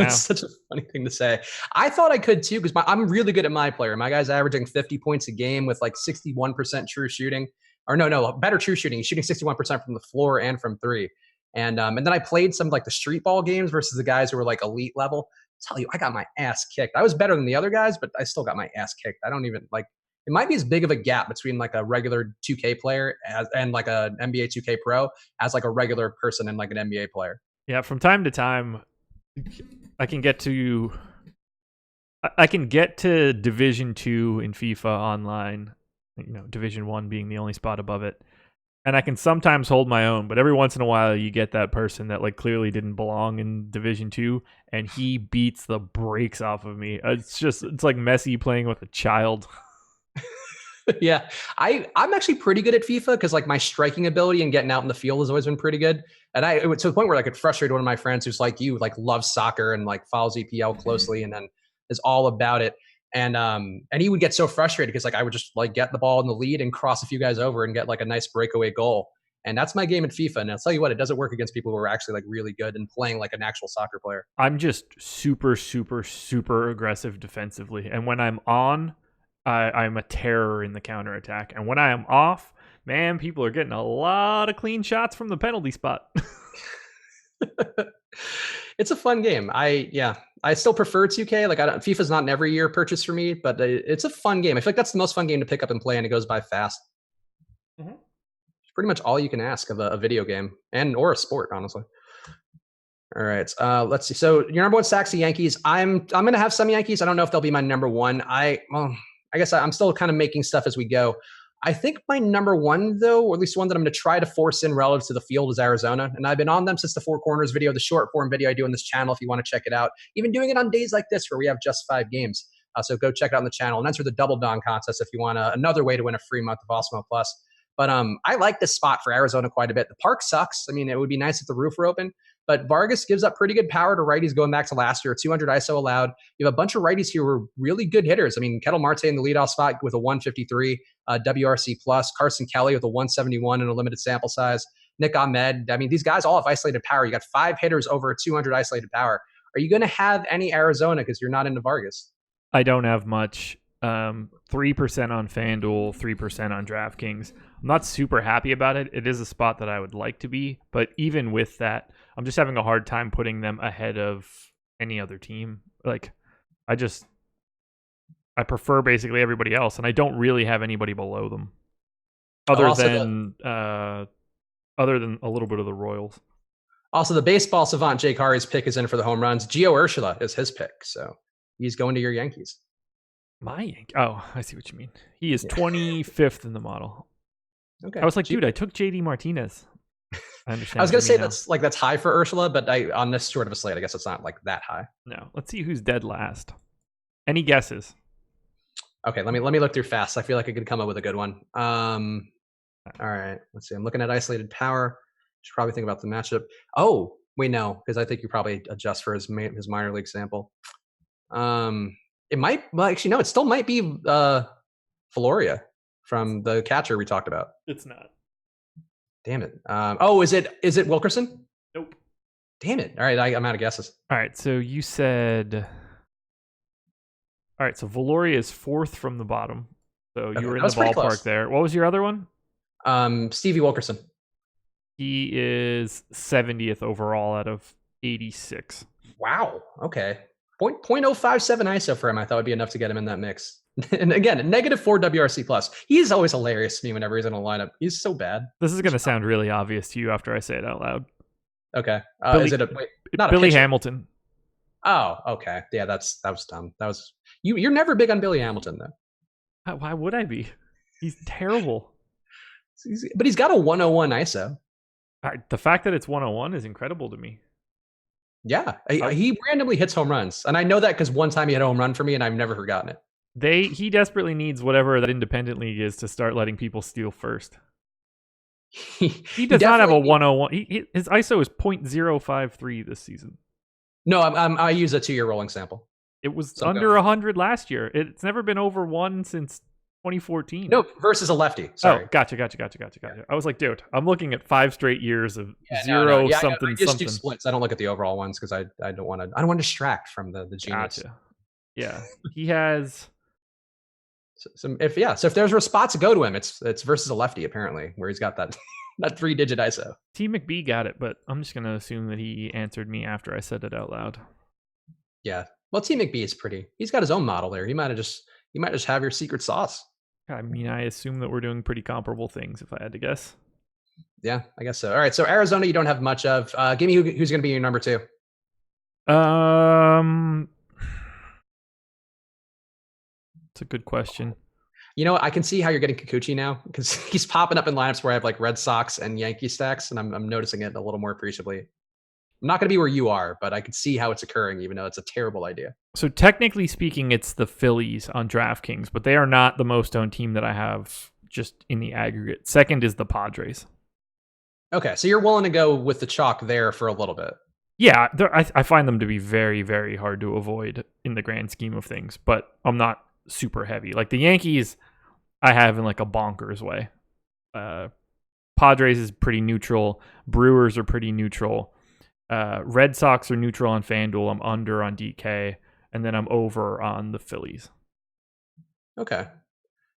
Speaker 4: It's such a funny thing to say. I thought I could too, because I'm really good at my player. My guy's averaging 50 points a game with like 61% true shooting. Or no, better true shooting. He's shooting 61% from the floor and from three. And then I played some like the street ball games versus the guys who were like elite level. Tell you, I got my ass kicked. I was better than the other guys, but I still got my ass kicked. I don't even like. It might be as big of a gap between like a regular 2K player and like a NBA 2K Pro as like a regular person and like an NBA player.
Speaker 3: Yeah, from time to time, I can get to Division 2 in FIFA online. Division 1 being the only spot above it. And I can sometimes hold my own, but every once in a while you get that person that like clearly didn't belong in Division 2 and he beats the brakes off of me. It's like Messi playing with a child.
Speaker 4: Yeah, I'm actually pretty good at FIFA because like my striking ability and getting out in the field has always been pretty good. And it was to the point where I could frustrate one of my friends who's like you, like loves soccer and like follows EPL closely and then is all about it. And he would get so frustrated because like I would just like get the ball in the lead and cross a few guys over and get like a nice breakaway goal. And that's my game at FIFA. And I'll tell you what, it doesn't work against people who are actually like really good and playing like an actual soccer player.
Speaker 3: I'm just super, super, super aggressive defensively. And when I'm on, I'm a terror in the counterattack. And when I am off, man, people are getting a lot of clean shots from the penalty spot.
Speaker 4: It's a fun game. I still prefer 2K. Like FIFA's not an every year purchase for me, but it's a fun game. I feel like that's the most fun game to pick up and play, and it goes by fast. Mm-hmm. It's pretty much all you can ask of a video game or a sport, honestly. All right, let's see. So your number one stack's the Yankees. I'm gonna have some Yankees. I don't know if they'll be my number one. I guess I'm still kind of making stuff as we go. I think my number one, though, or at least one that I'm going to try to force in relative to the field, is Arizona. And I've been on them since the Four Corners video, the short form video I do on this channel, if you want to check it out. Even doing it on days like this where we have just 5 games. So go check it out on the channel and enter the Double Dong contest if you want another way to win a free month of Osmo Plus. But I like this spot for Arizona quite a bit. The park sucks. I mean, it would be nice if the roof were open. But Vargas gives up pretty good power to righties going back to last year, 200 ISO allowed. You have a bunch of righties here who are really good hitters. I mean, Ketel Marte in the leadoff spot with a 153 WRC+, Carson Kelly with a 171 in a limited sample size, Nick Ahmed. I mean, these guys all have isolated power. You got 5 hitters over 200 isolated power. Are you going to have any Arizona because you're not into Vargas?
Speaker 3: I don't have much. 3% on FanDuel, 3% on DraftKings. I'm not super happy about it. It is a spot that I would like to be, but even with that, I'm just having a hard time putting them ahead of any other team. Like, I prefer basically everybody else, and I don't really have anybody below them, other than a little bit of the Royals.
Speaker 4: Also, the baseball savant Jake Hari's pick is in for the home runs. Gio Urshela is his pick, so he's going to your Yankees.
Speaker 3: My Yankee? Oh, I see what you mean. He is 25th in the model.
Speaker 4: Okay.
Speaker 3: I was like, dude, I took JD Martinez. I understand.
Speaker 4: I was gonna say that's high for Urshela, but on this sort of a slate, I guess it's not like that high.
Speaker 3: No. Let's see who's dead last. Any guesses?
Speaker 4: Okay, let me look through fast. I feel like I could come up with a good one. All right, let's see. I'm looking at isolated power. Should probably think about the matchup. Oh, wait, no, because I think you probably adjust for his minor league sample. It might. Well, actually, no. It still might be Valoria from the catcher we talked about.
Speaker 3: It's not.
Speaker 4: Damn it. Is it Wilkerson?
Speaker 3: Nope.
Speaker 4: Damn it. All right, I'm out of guesses.
Speaker 3: All right, so you said... All right, so Valoria is 4th from the bottom. So you were in the ballpark there. What was your other one?
Speaker 4: Stevie Wilkerson.
Speaker 3: He is 70th overall out of 86.
Speaker 4: Wow. Okay. 0.057 ISO for him. I thought would be enough to get him in that mix. And again, -4 WRC plus. He's always hilarious to me whenever he's in a lineup. He's so bad.
Speaker 3: This is going to sound really obvious to you after I say it out loud.
Speaker 4: Okay.
Speaker 3: Is it Billy Hamilton?
Speaker 4: Oh, okay. Yeah, that was dumb. That was you're never big on Billy Hamilton though.
Speaker 3: Why would I be? He's terrible.
Speaker 4: But he's got a 101 ISO.
Speaker 3: The fact that it's 101 is incredible to me.
Speaker 4: Yeah, he randomly hits home runs, and I know that because one time he hit a home run for me, and I've never forgotten it.
Speaker 3: He desperately needs whatever that independent league is to start letting people steal first. He does not have a 101. His ISO is 0.053 this season.
Speaker 4: No, I use a 2-year rolling sample.
Speaker 3: It was under 100 last year. It's never been over 1 since 2014.
Speaker 4: No, versus a lefty. Sorry.
Speaker 3: Oh, gotcha.
Speaker 4: Yeah.
Speaker 3: I was like, dude, I'm looking at 5 straight years of something.
Speaker 4: I just do splits. I don't look at the overall ones because I don't want to distract from the genius.
Speaker 3: Gotcha. Yeah, he has.
Speaker 4: So if there's a spot to go to him, it's versus a lefty apparently, where he's got that that 3-digit ISO.
Speaker 3: T McBee got it, but I'm just gonna assume that he answered me after I said it out loud.
Speaker 4: Yeah. Well, T McBee is pretty. He's got his own model there. You might just have your secret sauce.
Speaker 3: I mean, I assume that we're doing pretty comparable things if I had to guess.
Speaker 4: Yeah, I guess so. All right, so Arizona, you don't have much of. Give me who's going to be your number 2.
Speaker 3: It's a good question.
Speaker 4: You know what? I can see how you're getting Kikuchi now because he's popping up in lineups where I have like Red Sox and Yankee stacks, and I'm noticing it a little more appreciably. I'm not going to be where you are, but I can see how it's occurring, even though it's a terrible idea.
Speaker 3: So technically speaking, it's the Phillies on DraftKings, but they are not the most owned team that I have just in the aggregate. Second is the Padres.
Speaker 4: Okay, so you're willing to go with the chalk there for a little bit.
Speaker 3: Yeah, I find them to be very, very hard to avoid in the grand scheme of things, but I'm not super heavy. Like the Yankees, I have in like a bonkers way. Padres is pretty neutral. Brewers are pretty neutral. Red Sox are neutral on FanDuel. I'm under on DK, and then I'm over on the Phillies.
Speaker 4: Okay.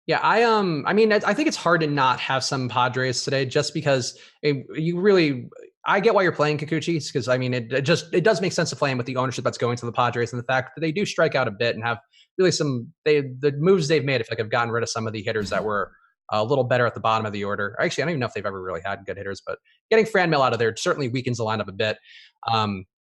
Speaker 4: Yeah, I mean, I think it's hard to not have some Padres today, just because I get why you're playing Kikuchi, because I mean, it does make sense to play him with the ownership that's going to the Padres and the fact that they do strike out a bit and have really the moves they've made. I feel like have gotten rid of some of the hitters that were a little better at the bottom of the order. Actually, I don't even know if they've ever really had good hitters, but getting Franmil out of there certainly weakens the lineup a bit.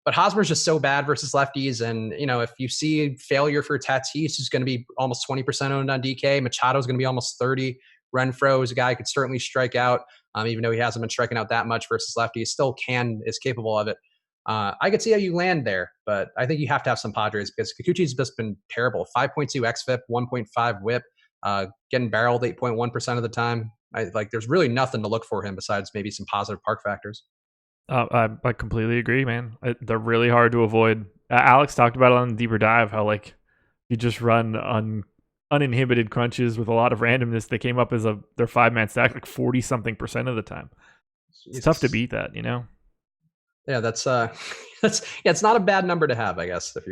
Speaker 4: But Hosmer's just so bad versus lefties. And, you know, if you see failure for Tatis, who's going to be almost 20% owned on DK, Machado's going to be almost 30. Renfroe is a guy who could certainly strike out, even though he hasn't been striking out that much versus lefties, still is capable of it. I could see how you land there, but I think you have to have some Padres because Kikuchi's just been terrible. 5.2 xFIP, 1.5 whip, getting barreled 8.1% of the time. There's really nothing to look for him besides maybe some positive park factors.
Speaker 3: I completely agree, man. They're really hard to avoid. Alex talked about it on the Deeper Dive, how like you just run uninhibited crunches with a lot of randomness. They came up as their 5-man stack like 40-something% of the time. It's tough to beat that, you know?
Speaker 4: Yeah, it's not a bad number to have, I guess, if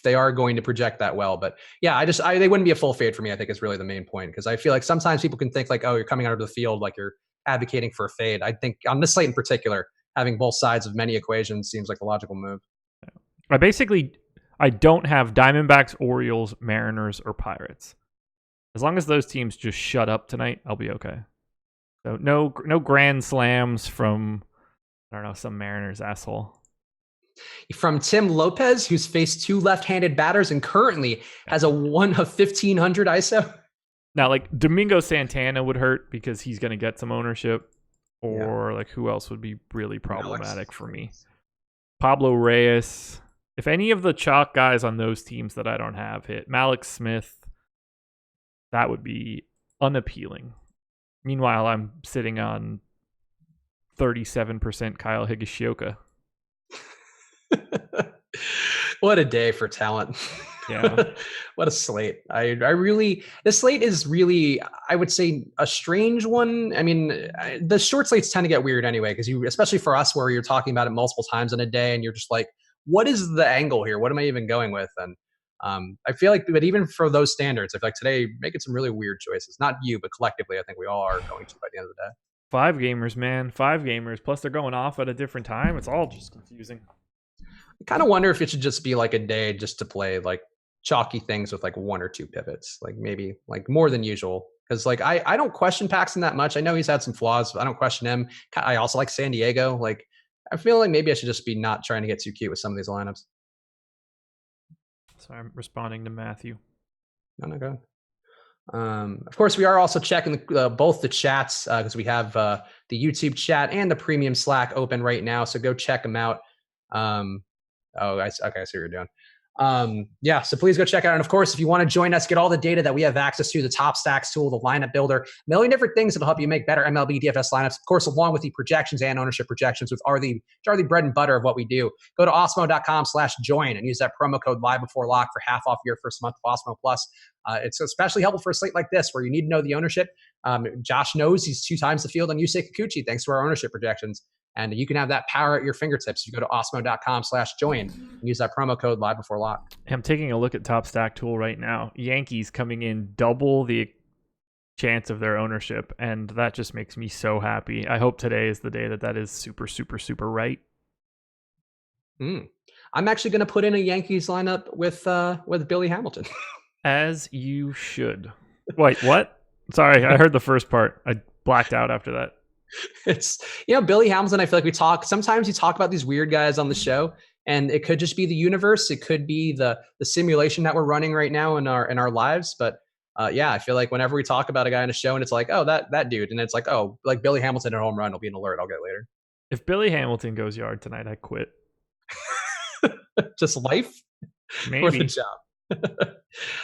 Speaker 4: they are going to project that well. But yeah, they wouldn't be a full fade for me, I think is really the main point. Because I feel like sometimes people can think like, oh, you're coming out of the field like you're advocating for a fade. I think on this slate in particular, having both sides of many equations seems like a logical move.
Speaker 3: I don't have Diamondbacks, Orioles, Mariners, or Pirates. As long as those teams just shut up tonight, I'll be okay. So no grand slams from, I don't know, some Mariners asshole.
Speaker 4: From Tim Lopez, who's faced 2 left-handed batters and currently has a 1 of 1,500 ISO.
Speaker 3: Now, like Domingo Santana would hurt because he's going to get some ownership. Or like who else would be really problematic for me? Pablo Reyes. If any of the chalk guys on those teams that I don't have hit, Malik Smith, that would be unappealing. Meanwhile, I'm sitting on 37% Kyle Higashioka.
Speaker 4: What a day for talent.
Speaker 3: Yeah.
Speaker 4: What a slate. The slate is really, I would say, a strange one. I mean, the short slates tend to get weird anyway, because especially for us, where you're talking about it multiple times in a day and you're just like, what is the angle here? What am I even going with? And I feel like, but even for those standards, I feel like today making some really weird choices. Not you, but collectively, I think we all are going to by the end of the day.
Speaker 3: 5 gamers, man. 5 gamers. Plus, they're going off at a different time. It's all just confusing.
Speaker 4: I kind of wonder if it should just be like a day just to play like chalky things with like 1 or 2 pivots, like maybe like more than usual. Because like I don't question Paxton that much. I know he's had some flaws, but I don't question him. I also like San Diego. Like I feel like maybe I should just be not trying to get too cute with some of these lineups.
Speaker 3: So I'm responding to Matthew.
Speaker 4: No, go ahead. Of course, we are also checking both the chats because we have the YouTube chat and the premium Slack open right now. So go check them out. I see what you're doing. So please go check it out. And of course, if you want to join us, get all the data that we have access to, the Top Stacks tool, the lineup builder, a million different things that'll help you make better MLB DFS lineups. Of course, along with the projections and ownership projections, which are the bread and butter of what we do. Go to osmo.com/join and use that promo code live before lock for half off your first month of Osmo Plus. It's especially helpful for a slate like this where you need to know the ownership. Josh knows he's 2 times the field on Yusei Kikuchi thanks to our ownership projections. And you can have that power at your fingertips. You go to osmo.com/join and use that promo code live before lock.
Speaker 3: I'm taking a look at Top Stack Tool right now. Yankees coming in double the chance of their ownership, and that just makes me so happy. I hope today is the day that is super, super, super right.
Speaker 4: I'm actually going to put in a Yankees lineup with Billy Hamilton.
Speaker 3: As you should. Wait, what? Sorry, I heard the first part. I blacked out after that.
Speaker 4: It's, Billy Hamilton, I feel like sometimes you talk about these weird guys on the show, and it could just be the universe. It could be the simulation that we're running right now in our lives. But I feel like whenever we talk about a guy on a show and it's like, oh, that dude. And it's like, oh, like Billy Hamilton at home run will be an alert I'll get later.
Speaker 3: If Billy Hamilton goes yard tonight, I quit.
Speaker 4: Just life?
Speaker 3: Maybe.
Speaker 4: Or the job?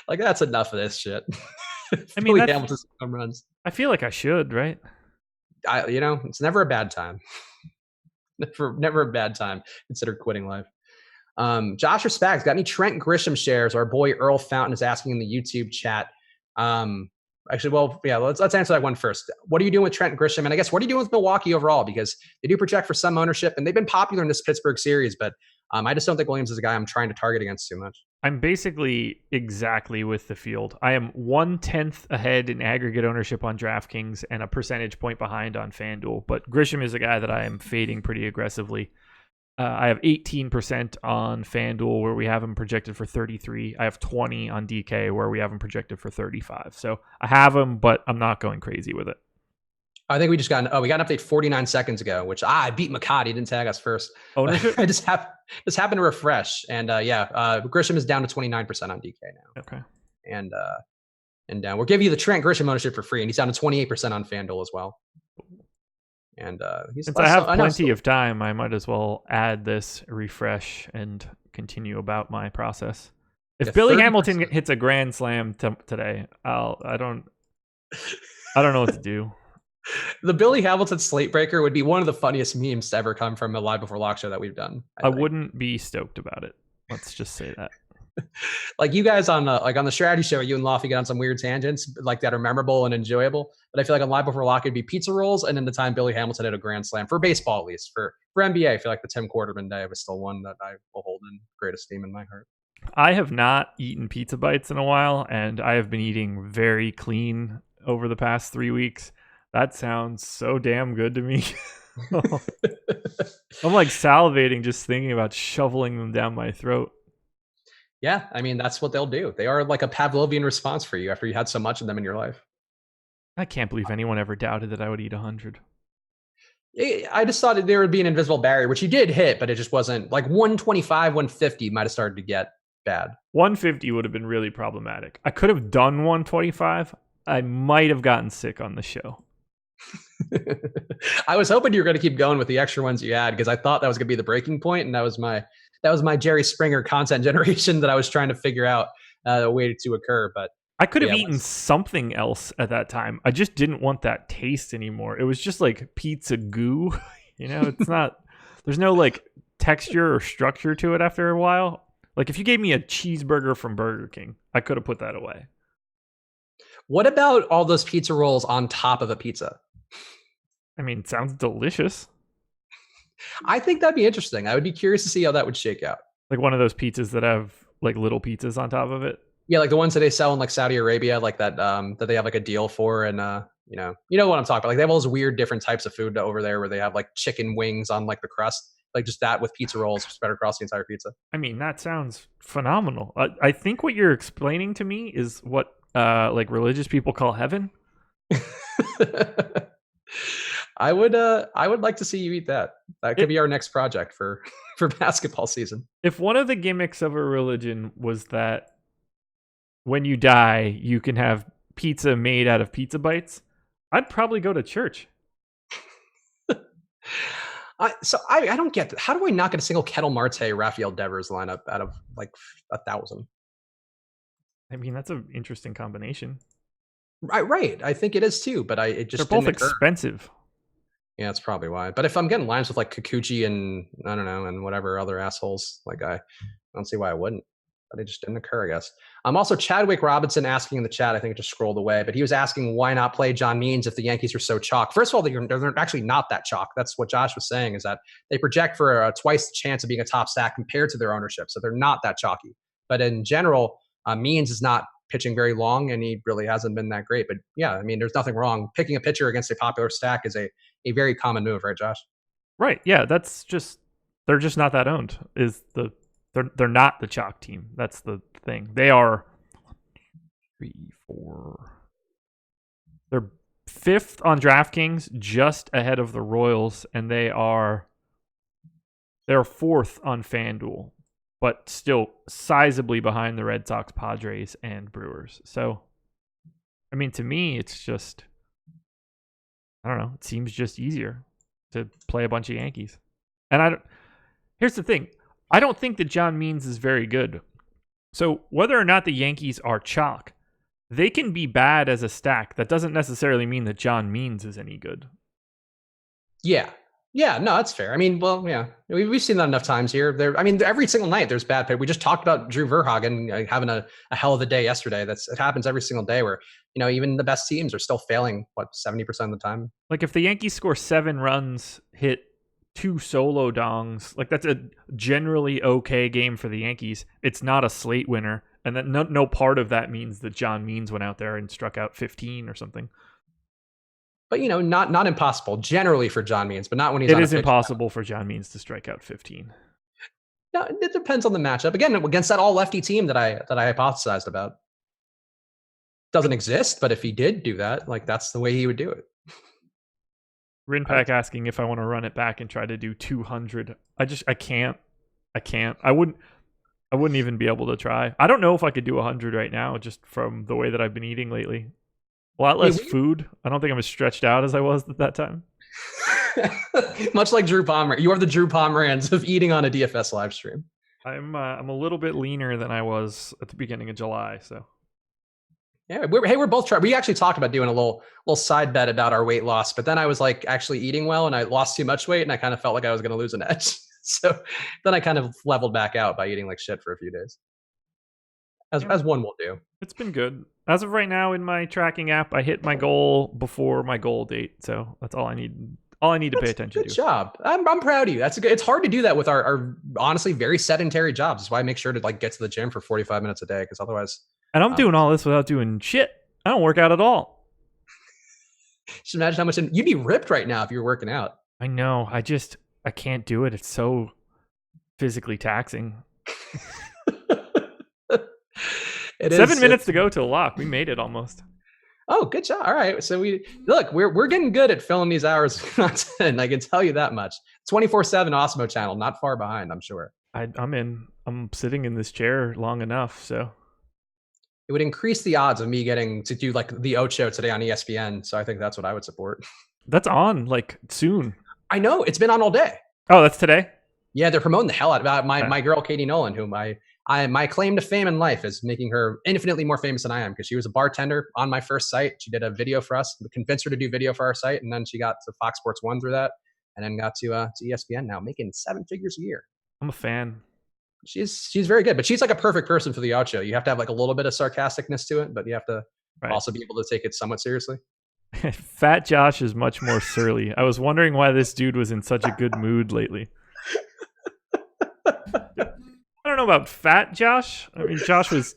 Speaker 4: Like, that's enough of this shit.
Speaker 3: I mean,
Speaker 4: Billy Hamilton's home runs.
Speaker 3: I feel like I should, right?
Speaker 4: It's never a bad time. never a bad time. Consider quitting life. Josh or Spags, got any Trent Grisham shares? Our boy Earl Fountain is asking in the YouTube chat. Let's answer that one first. What are you doing with Trent Grisham? And I guess what are you doing with Milwaukee overall? Because they do project for some ownership, and they've been popular in this Pittsburgh series, but I just don't think Williams is a guy I'm trying to target against too much.
Speaker 3: I'm basically exactly with the field. I am 1/10 ahead in aggregate ownership on DraftKings and a percentage point behind on FanDuel. But Grisham is a guy that I am fading pretty aggressively. I have 18% on FanDuel where we have him projected for 33. I have 20 on DK where we have him projected for 35. So I have him, but I'm not going crazy with it.
Speaker 4: I think we just got we got an update 49 seconds ago, which I beat McCarty, didn't tag us first.
Speaker 3: Ownership?
Speaker 4: I just happened to refresh, and Grisham is down to 29% on DK now.
Speaker 3: Okay,
Speaker 4: and we're giving you the Trent Grisham ownership for free, and he's down to 28% on FanDuel as well. And
Speaker 3: since I have plenty of time, I might as well add this refresh and continue about my process. If Billy Hamilton hits a grand slam today, I don't know what to do.
Speaker 4: The Billy Hamilton slate breaker would be one of the funniest memes to ever come from a live before lock show that we've done.
Speaker 3: I wouldn't be stoked about it. Let's just say that.
Speaker 4: Like you guys on the strategy show, you and Lofty get on some weird tangents like that are memorable and enjoyable. But I feel like on live before lock, it'd be pizza rolls, and then the time Billy Hamilton had a grand slam for baseball, at least for NBA. I feel like the Tim Quarterman day was still one that I will hold in great esteem in my heart.
Speaker 3: I have not eaten pizza bites in a while, and I have been eating very clean over the past 3 weeks. That sounds so damn good to me. I'm like salivating just thinking about shoveling them down my throat.
Speaker 4: Yeah, I mean, that's what they'll do. They are like a Pavlovian response for you after you had so much of them in your life.
Speaker 3: I can't believe anyone ever doubted that I would eat 100.
Speaker 4: I just thought there would be an invisible barrier, which you did hit, but it just wasn't like 125, 150 might have started to get bad.
Speaker 3: 150 would have been really problematic. I could have done 125. I might have gotten sick on the show.
Speaker 4: I was hoping you were going to keep going with the extra ones you had, because I thought that was going to be the breaking point, and that was my Jerry Springer content generation that I was trying to figure out a way to occur. But
Speaker 3: I could have eaten something else at that time. I just didn't want that taste anymore. It was just like pizza goo. It's not. There's no like texture or structure to it after a while. Like if you gave me a cheeseburger from Burger King, I could have put that away.
Speaker 4: What about all those pizza rolls on top of a pizza?
Speaker 3: I mean, it sounds delicious.
Speaker 4: I think that'd be interesting. I would be curious to see how that would shake out.
Speaker 3: Like one of those pizzas that have like little pizzas on top of it.
Speaker 4: Yeah, like the ones that they sell in like Saudi Arabia, like that that they have like a deal for, and you know what I'm talking about. Like they have all those weird different types of food over there where they have like chicken wings on like the crust, like just that with pizza rolls spread across the entire pizza.
Speaker 3: I mean, that sounds phenomenal. I think what you're explaining to me is what like religious people call heaven.
Speaker 4: I would like to see you eat that. That could be our next project for basketball season.
Speaker 3: If one of the gimmicks of a religion was that when you die, you can have pizza made out of pizza bites, I'd probably go to church.
Speaker 4: I don't get that. How do I not get a single Kettle Marte Rafael Devers lineup out of like 1,000?
Speaker 3: I mean, that's an interesting combination.
Speaker 4: Right. I think it is too, but it just
Speaker 3: they're both
Speaker 4: didn't occur.
Speaker 3: Expensive.
Speaker 4: Yeah, that's probably why. But if I'm getting lines with like Kikuchi and I don't know, and whatever other assholes, like I don't see why I wouldn't. But it just didn't occur, I guess. Also Chadwick Robinson asking in the chat, I think it just scrolled away, but he was asking why not play John Means if the Yankees are so chalk. First of all, they're actually not that chalk. That's what Josh was saying, is that they project for a twice the chance of being a top stack compared to their ownership. So they're not that chalky. But in general, Means is not pitching very long, and he really hasn't been that great. But yeah, I mean, there's nothing wrong. Picking a pitcher against a popular stack is a very common move, right, Josh?
Speaker 3: Right. Yeah, that's just they're just not that owned. They're not the chalk team. That's the thing. They are 3, 4. They're 5th on DraftKings, just ahead of the Royals, and they're 4th on FanDuel, but still sizably behind the Red Sox, Padres, and Brewers. So, I mean, to me, it's just, I don't know. It seems just easier to play a bunch of Yankees. And here's the thing. I don't think that John Means is very good. So whether or not the Yankees are chalk, they can be bad as a stack. That doesn't necessarily mean that John Means is any good.
Speaker 4: Yeah. Yeah, no, that's fair. I mean, well, yeah, we've seen that enough times here. I mean, every single night there's bad pick. We just talked about Drew Verhagen having a hell of a day yesterday. It happens every single day where, even the best teams are still failing, 70% of the time?
Speaker 3: Like if the Yankees score 7 runs, hit 2 solo dongs, like that's a generally okay game for the Yankees. It's not a slate winner, and that no part of that means that John Means went out there and struck out 15 or something.
Speaker 4: But not impossible generally for John Means, but not when he's.
Speaker 3: It is impossible for John Means to strike out 15.
Speaker 4: No, it depends on the matchup. Again, against that all lefty team that I hypothesized about, doesn't exist. But if he did do that, like that's the way he would do it.
Speaker 3: Rinpack asking if I want to run it back and try to do 200. I can't. I wouldn't even be able to try. I don't know if I could do 100 right now, just from the way that I've been eating lately. A lot less food. I don't think I'm as stretched out as I was at that time.
Speaker 4: Much like Drew Pomeranz. You are the Drew Pomeranz of eating on a DFS live stream.
Speaker 3: I'm a little bit leaner than I was at the beginning of July. So
Speaker 4: yeah, we're both trying. We actually talked about doing a little side bet about our weight loss, but then I was like actually eating well, and I lost too much weight, and I kind of felt like I was going to lose an edge. So then I kind of leveled back out by eating like shit for a few days, as one will do. It's
Speaker 3: been good. As of right now, in my tracking app, I hit my goal before my goal date, so that's all I need. All I need to pay attention to.
Speaker 4: Good job. I'm proud of you. It's hard to do that with our honestly very sedentary jobs. That's why I make sure to get to the gym for 45 minutes a day, because otherwise.
Speaker 3: And I'm doing all this without doing shit. I don't work out at all.
Speaker 4: Just imagine how much you'd be ripped right now if you were working out.
Speaker 3: I know. I can't do it. It's so physically taxing. 7 minutes to go till lock. We made it almost.
Speaker 4: Oh, good job. All right. So we're getting good at filling these hours. I can tell you that much. 24/7 Osmo channel, not far behind, I'm sure.
Speaker 3: I'm sitting in this chair long enough, so
Speaker 4: it would increase the odds of me getting to do the Ocho today on ESPN. So I think that's what I would support.
Speaker 3: That's on soon.
Speaker 4: I know, it's been on all day.
Speaker 3: Oh, that's today?
Speaker 4: Yeah, they're promoting the hell out of my girl Katie Nolan, whom my claim to fame in life is making her infinitely more famous than I am, because she was a bartender on my first site. She did a video for us, convinced her to do video for our site, and then she got to Fox Sports 1 through that, and then got to ESPN now, making 7 figures a year.
Speaker 3: I'm a fan.
Speaker 4: she's very good, but she's like a perfect person for the Ocho. You have to have like a little bit of sarcasticness to it, but you have to also be able to take it somewhat seriously.
Speaker 3: Fat Josh is much more surly. I was wondering why this dude was in such a good mood lately. I don't know about Fat Josh. I mean, Josh was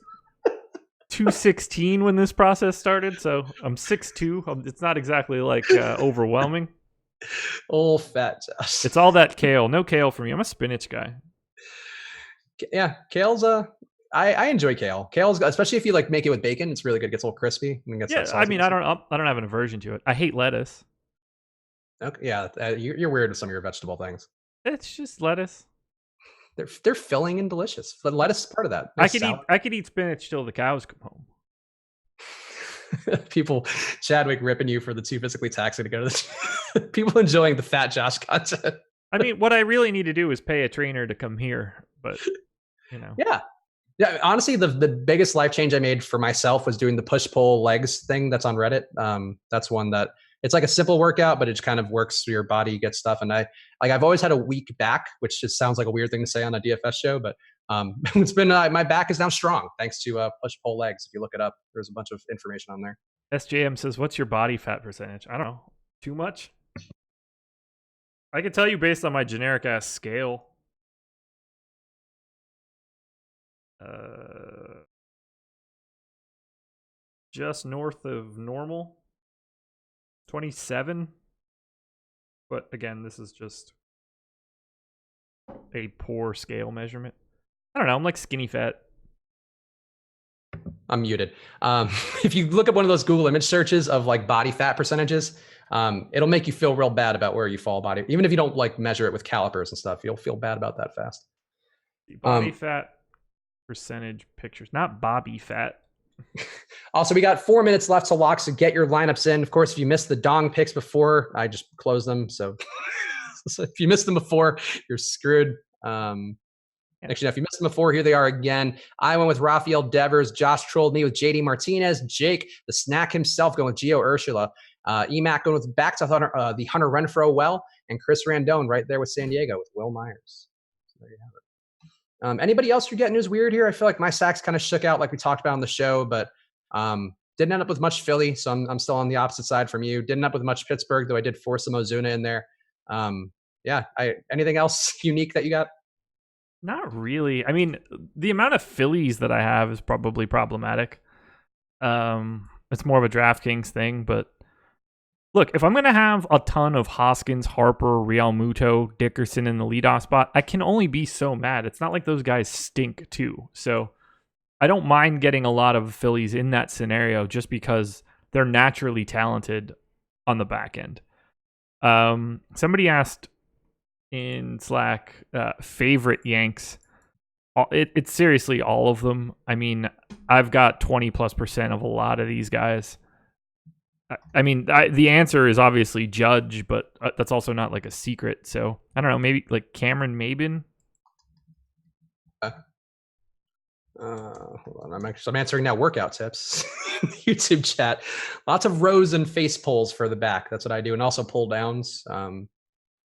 Speaker 3: 216 when this process started, so I'm 6'2". It's not exactly like overwhelming.
Speaker 4: Old Fat Josh.
Speaker 3: It's all that kale. No kale for me. I'm a spinach guy.
Speaker 4: Yeah, kale's I enjoy kale. Kale's, especially if you like make it with bacon, it's really good. It gets a little crispy. And gets
Speaker 3: I mean, I don't have an aversion to it. I hate lettuce.
Speaker 4: Okay, yeah, you're weird with some of your vegetable things.
Speaker 3: It's just lettuce.
Speaker 4: They're filling and delicious. The lettuce is part of that.
Speaker 3: Nice I could eat spinach till the cows come home.
Speaker 4: People, Chadwick ripping you for the too physically taxing to go to the people enjoying the Fat Josh content.
Speaker 3: I mean, what I really need to do is pay a trainer to come here, but
Speaker 4: Yeah. Honestly, the biggest life change I made for myself was doing the push-pull legs thing that's on Reddit. That's one that it's like a simple workout, but it just kind of works through your body, get stuff. And I've always had a weak back, which just sounds like a weird thing to say on a DFS show, but it's been my back is now strong thanks to push-pull legs. If you look it up, there's a bunch of information on there.
Speaker 3: SJM says, "What's your body fat percentage?" I don't know. Too much? I can tell you based on my generic ass scale. Just north of normal, 27. But again, this is just a poor scale measurement. I don't know. I'm like skinny fat.
Speaker 4: I'm muted. If you look at one of those Google image searches of like body fat percentages, it'll make you feel real bad about where you fall body. Even if you don't like measure it with calipers and stuff, you'll feel bad about that fast.
Speaker 3: Body fat percentage pictures, not Bobby fat.
Speaker 4: Also, we got 4 minutes left to lock, so get your lineups in. Of course, if you missed the dong picks before, I just closed them. So, so if you missed them before, you're screwed. Actually, if you missed them before, here they are again. I went with Rafael Devers. Josh trolled me with JD Martinez. Jake, the snack himself, going with Gio Urshela. Emac going with backs. I thought the Hunter Renfroe and Chris Randone right there with San Diego with Will Myers. So there you have it. Anybody else you're getting is weird here? I feel like my sacks kind of shook out like we talked about on the show, but didn't end up with much Philly, so I'm still on the opposite side from you. Didn't end up with much Pittsburgh, though I did force some Ozuna in there. Anything else unique that you got?
Speaker 3: Not really. I mean, the amount of Phillies that I have is probably problematic. It's more of a DraftKings thing, but look, if I'm going to have a ton of Hoskins, Harper, Real Muto, Dickerson in the leadoff spot, I can only be so mad. It's not like those guys stink too. So I don't mind getting a lot of Phillies in that scenario just because they're naturally talented on the back end. Somebody asked in Slack, favorite Yanks. It's seriously all of them. I mean, I've got 20+% of a lot of these guys. I mean, the answer is obviously Judge, but that's also not like a secret. So I don't know, maybe like Cameron Maybin.
Speaker 4: Hold on, I'm answering now workout tips. YouTube chat. Lots of rows and face pulls for the back. That's what I do, and also pull downs. And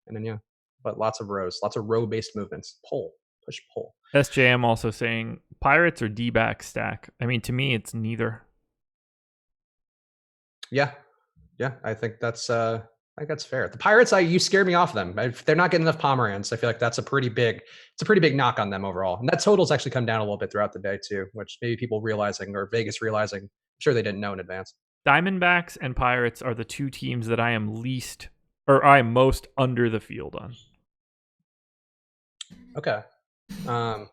Speaker 4: then but lots of rows, lots of row based movements. Pull, push, pull.
Speaker 3: SJM also saying Pirates or D-back stack. I mean, to me, it's neither.
Speaker 4: Yeah, I think that's fair. The Pirates, you scared me off them. They're not getting enough Pomeranz. I feel like that's a pretty big knock on them overall. And that total's actually come down a little bit throughout the day too, which maybe people realizing or Vegas realizing. I'm sure they didn't know in advance.
Speaker 3: Diamondbacks and Pirates are the two teams that I am most under the field on.
Speaker 4: Okay.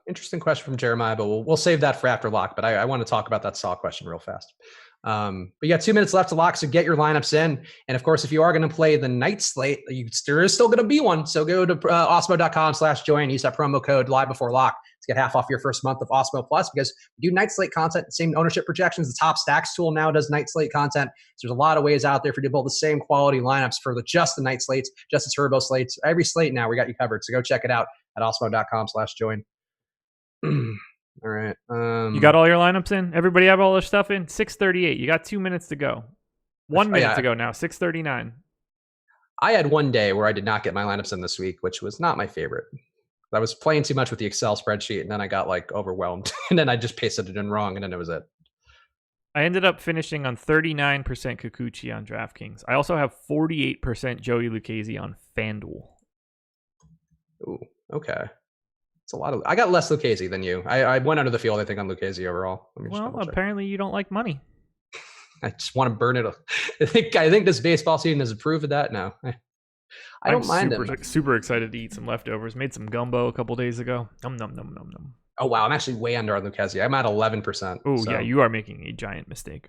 Speaker 4: Interesting question from Jeremiah, but we'll save that for after lock. But I want to talk about that Saw question real fast. But you got 2 minutes left to lock, so get your lineups in. And of course, if you are going to play the night slate, there is still going to be one. So go to osmo.com/join, use that promo code live before lock to get half off your first month of Osmo Plus, because we do night slate content, same ownership projections. The Top Stacks tool now does night slate content. So there's a lot of ways out there for you to build the same quality lineups for just the night slates, just the turbo slates. Every slate now, we got you covered. So go check it out at osmo.com/join. All right.
Speaker 3: You got all your lineups in? Everybody have all their stuff in? 6:38. You got 2 minutes to go. 1 minute to go now. 6:39.
Speaker 4: I had one day where I did not get my lineups in this week, which was not my favorite. I was playing too much with the Excel spreadsheet, and then I got like overwhelmed, and then I just pasted it in wrong, and then it was it.
Speaker 3: I ended up finishing on 39% Kikuchi on DraftKings. I also have 48% Joey Lucchesi on FanDuel.
Speaker 4: Ooh, okay. It's a lot of. I got less Lucchesi than you. I went under the field, I think, on Lucchesi overall.
Speaker 3: Well, apparently you don't like money.
Speaker 4: I just want to burn it. I think this baseball season has proved that now. I don't mind it.
Speaker 3: Super excited to eat some leftovers. Made some gumbo a couple days ago. Num num num num num.
Speaker 4: Oh wow, I'm actually way under on Lucchesi. I'm at 11%.
Speaker 3: Oh yeah, you are making a giant mistake.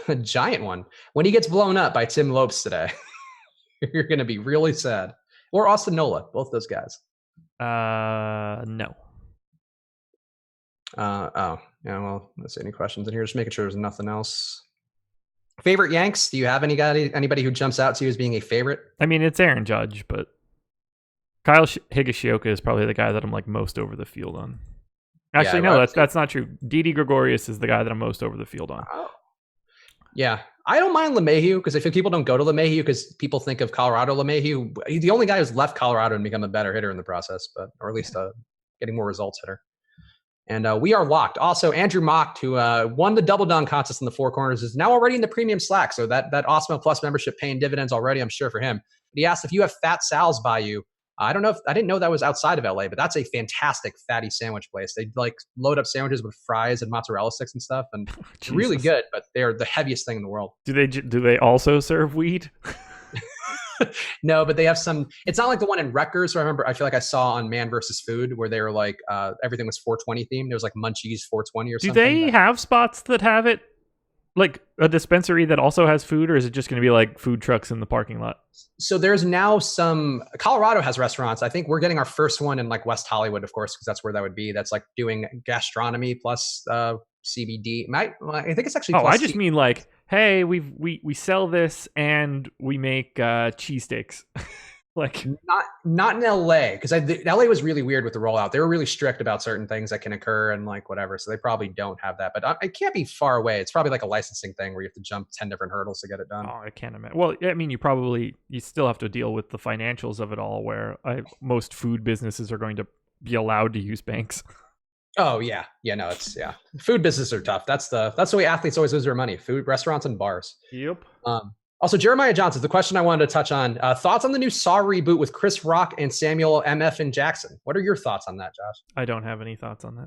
Speaker 4: A giant one. When he gets blown up by Tim Lopes today, you're going to be really sad. Or Austin Nola, both those guys.
Speaker 3: No.
Speaker 4: Oh yeah. Well, let's see. Any questions in here? Just making sure there's nothing else. Favorite Yanks? Do you have anybody who jumps out to you as being a favorite?
Speaker 3: I mean, it's Aaron Judge, but Kyle Higashioka is probably the guy that I'm like most over the field on. Actually, no, that's not true. Didi Gregorius is the guy that I'm most over the field on.
Speaker 4: Oh. Yeah, I don't mind LeMahieu because I feel people don't go to LeMahieu because people think of Colorado LeMahieu. He's the only guy who's left Colorado and become a better hitter in the process, or at least getting more results hitter. And we are locked. Also, Andrew Mock, who won the Double Down contest in the Four Corners, is now already in the premium Slack. So that Osmo Plus membership paying dividends already, I'm sure, for him. But he asked if you have Fat Sal's by you. I didn't know that was outside of LA, but that's a fantastic fatty sandwich place. They like load up sandwiches with fries and mozzarella sticks and stuff, and it's really good. But they're the heaviest thing in the world. Do
Speaker 3: they also serve weed?
Speaker 4: No, but they have some. It's not like the one in Rutgers. I feel like I saw on Man vs. Food where they were like everything was 420 themed. There was like Munchies 420 or something.
Speaker 3: Do they have spots that have it? Like a dispensary that also has food, or is it just going to be like food trucks in the parking lot?
Speaker 4: So there's now Colorado has restaurants. I think we're getting our first one in like West Hollywood, of course, because that's where that would be. That's like doing gastronomy plus CBD. I think it's actually.
Speaker 3: Oh, I just mean like, hey, we sell this and we make cheesesteaks. Like
Speaker 4: not in LA, because LA was really weird with the rollout. They were really strict about certain things that can occur and like whatever. So they probably don't have that, but it can't be far away. It's probably like a licensing thing where you have to jump 10 different hurdles to get it done.
Speaker 3: Oh, I can't imagine. Well, I mean, you still have to deal with the financials of it all, where most food businesses are going to be allowed to use banks.
Speaker 4: Oh yeah. No, food businesses are tough. That's the way athletes always lose their money. Food, restaurants, and bars.
Speaker 3: Yep.
Speaker 4: Also, Jeremiah Johnson, the question I wanted to touch on, thoughts on the new Saw reboot with Chris Rock and Samuel MF and Jackson. What are your thoughts on that, Josh?
Speaker 3: I don't have any thoughts on that.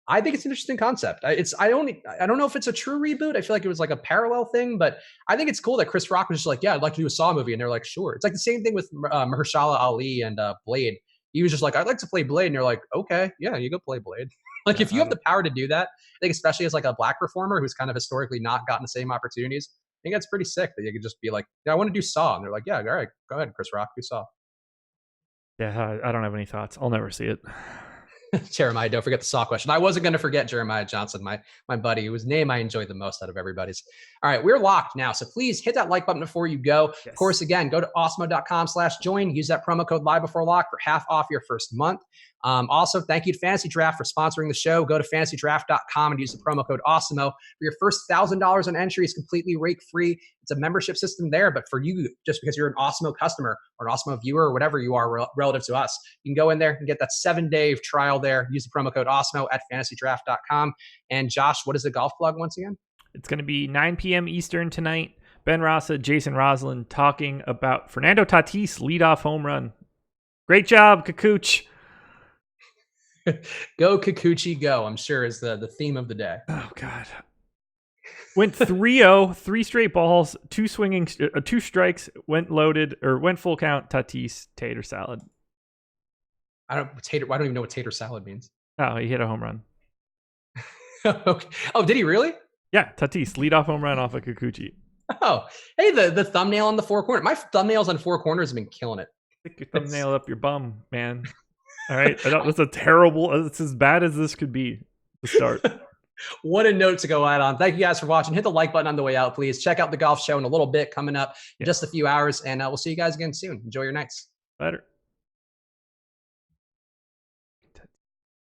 Speaker 4: I think it's an interesting concept. I don't know if it's a true reboot. I feel like it was like a parallel thing, but I think it's cool that Chris Rock was just like, yeah, I'd like to do a Saw movie. And they're like, sure. It's like the same thing with Mahershala Ali and Blade. He was just like, I'd like to play Blade. And they're like, okay, yeah, you go play Blade. Like if you have the power to do that, I think especially as like a black performer who's kind of historically not gotten the same opportunities, I think that's pretty sick that you could just be like, yeah, I want to do Saw. And they're like, yeah, all right, go ahead, Chris Rock, do Saw.
Speaker 3: Yeah, I don't have any thoughts. I'll never see it.
Speaker 4: Jeremiah, don't forget the Saw question. I wasn't going to forget Jeremiah Johnson, my buddy, whose name I enjoyed the most out of everybody's. All right, we're locked now. So please hit that like button before you go. Yes. Of course, again, go to osmo.com/join. Use that promo code live before lock for half off your first month. Also, thank you to Fantasy Draft for sponsoring the show. Go to fantasydraft.com and use the promo code AWESOMO for your first $1,000 on entries, completely rake-free. It's a membership system there, but for you, just because you're an Awesemo customer or an Awesemo viewer or whatever you are relative to us, you can go in there and get that 7-day trial there. Use the promo code AWESOMO at fantasydraft.com. And Josh, what is the golf plug once again?
Speaker 3: It's going to be 9 p.m. Eastern tonight. Ben Rasa, Jason Roslin talking about Fernando Tatis leadoff home run. Great job, Kikuchi.
Speaker 4: Go Kikuchi, go, I'm sure is the theme of the day.
Speaker 3: Oh, God. Went 3-0, 3 straight balls, 2 strikes, went loaded, or went full count, Tatis, tater salad.
Speaker 4: I don't even know what tater salad means.
Speaker 3: Oh, he hit a home run.
Speaker 4: Okay. Oh, did he really?
Speaker 3: Yeah, Tatis, leadoff home run off of Kikuchi.
Speaker 4: Oh, hey, the thumbnail on the Four Corners. My thumbnails on Four Corners have been killing it.
Speaker 3: Stick your thumbnail up your bum, man. All right, that's a terrible. It's as bad as this could be to start.
Speaker 4: What a note to go out on. Thank you guys for watching. Hit the like button on the way out, please. Check out the golf show in a little bit coming up in just a few hours, and we'll see you guys again soon. Enjoy your nights.
Speaker 3: Later.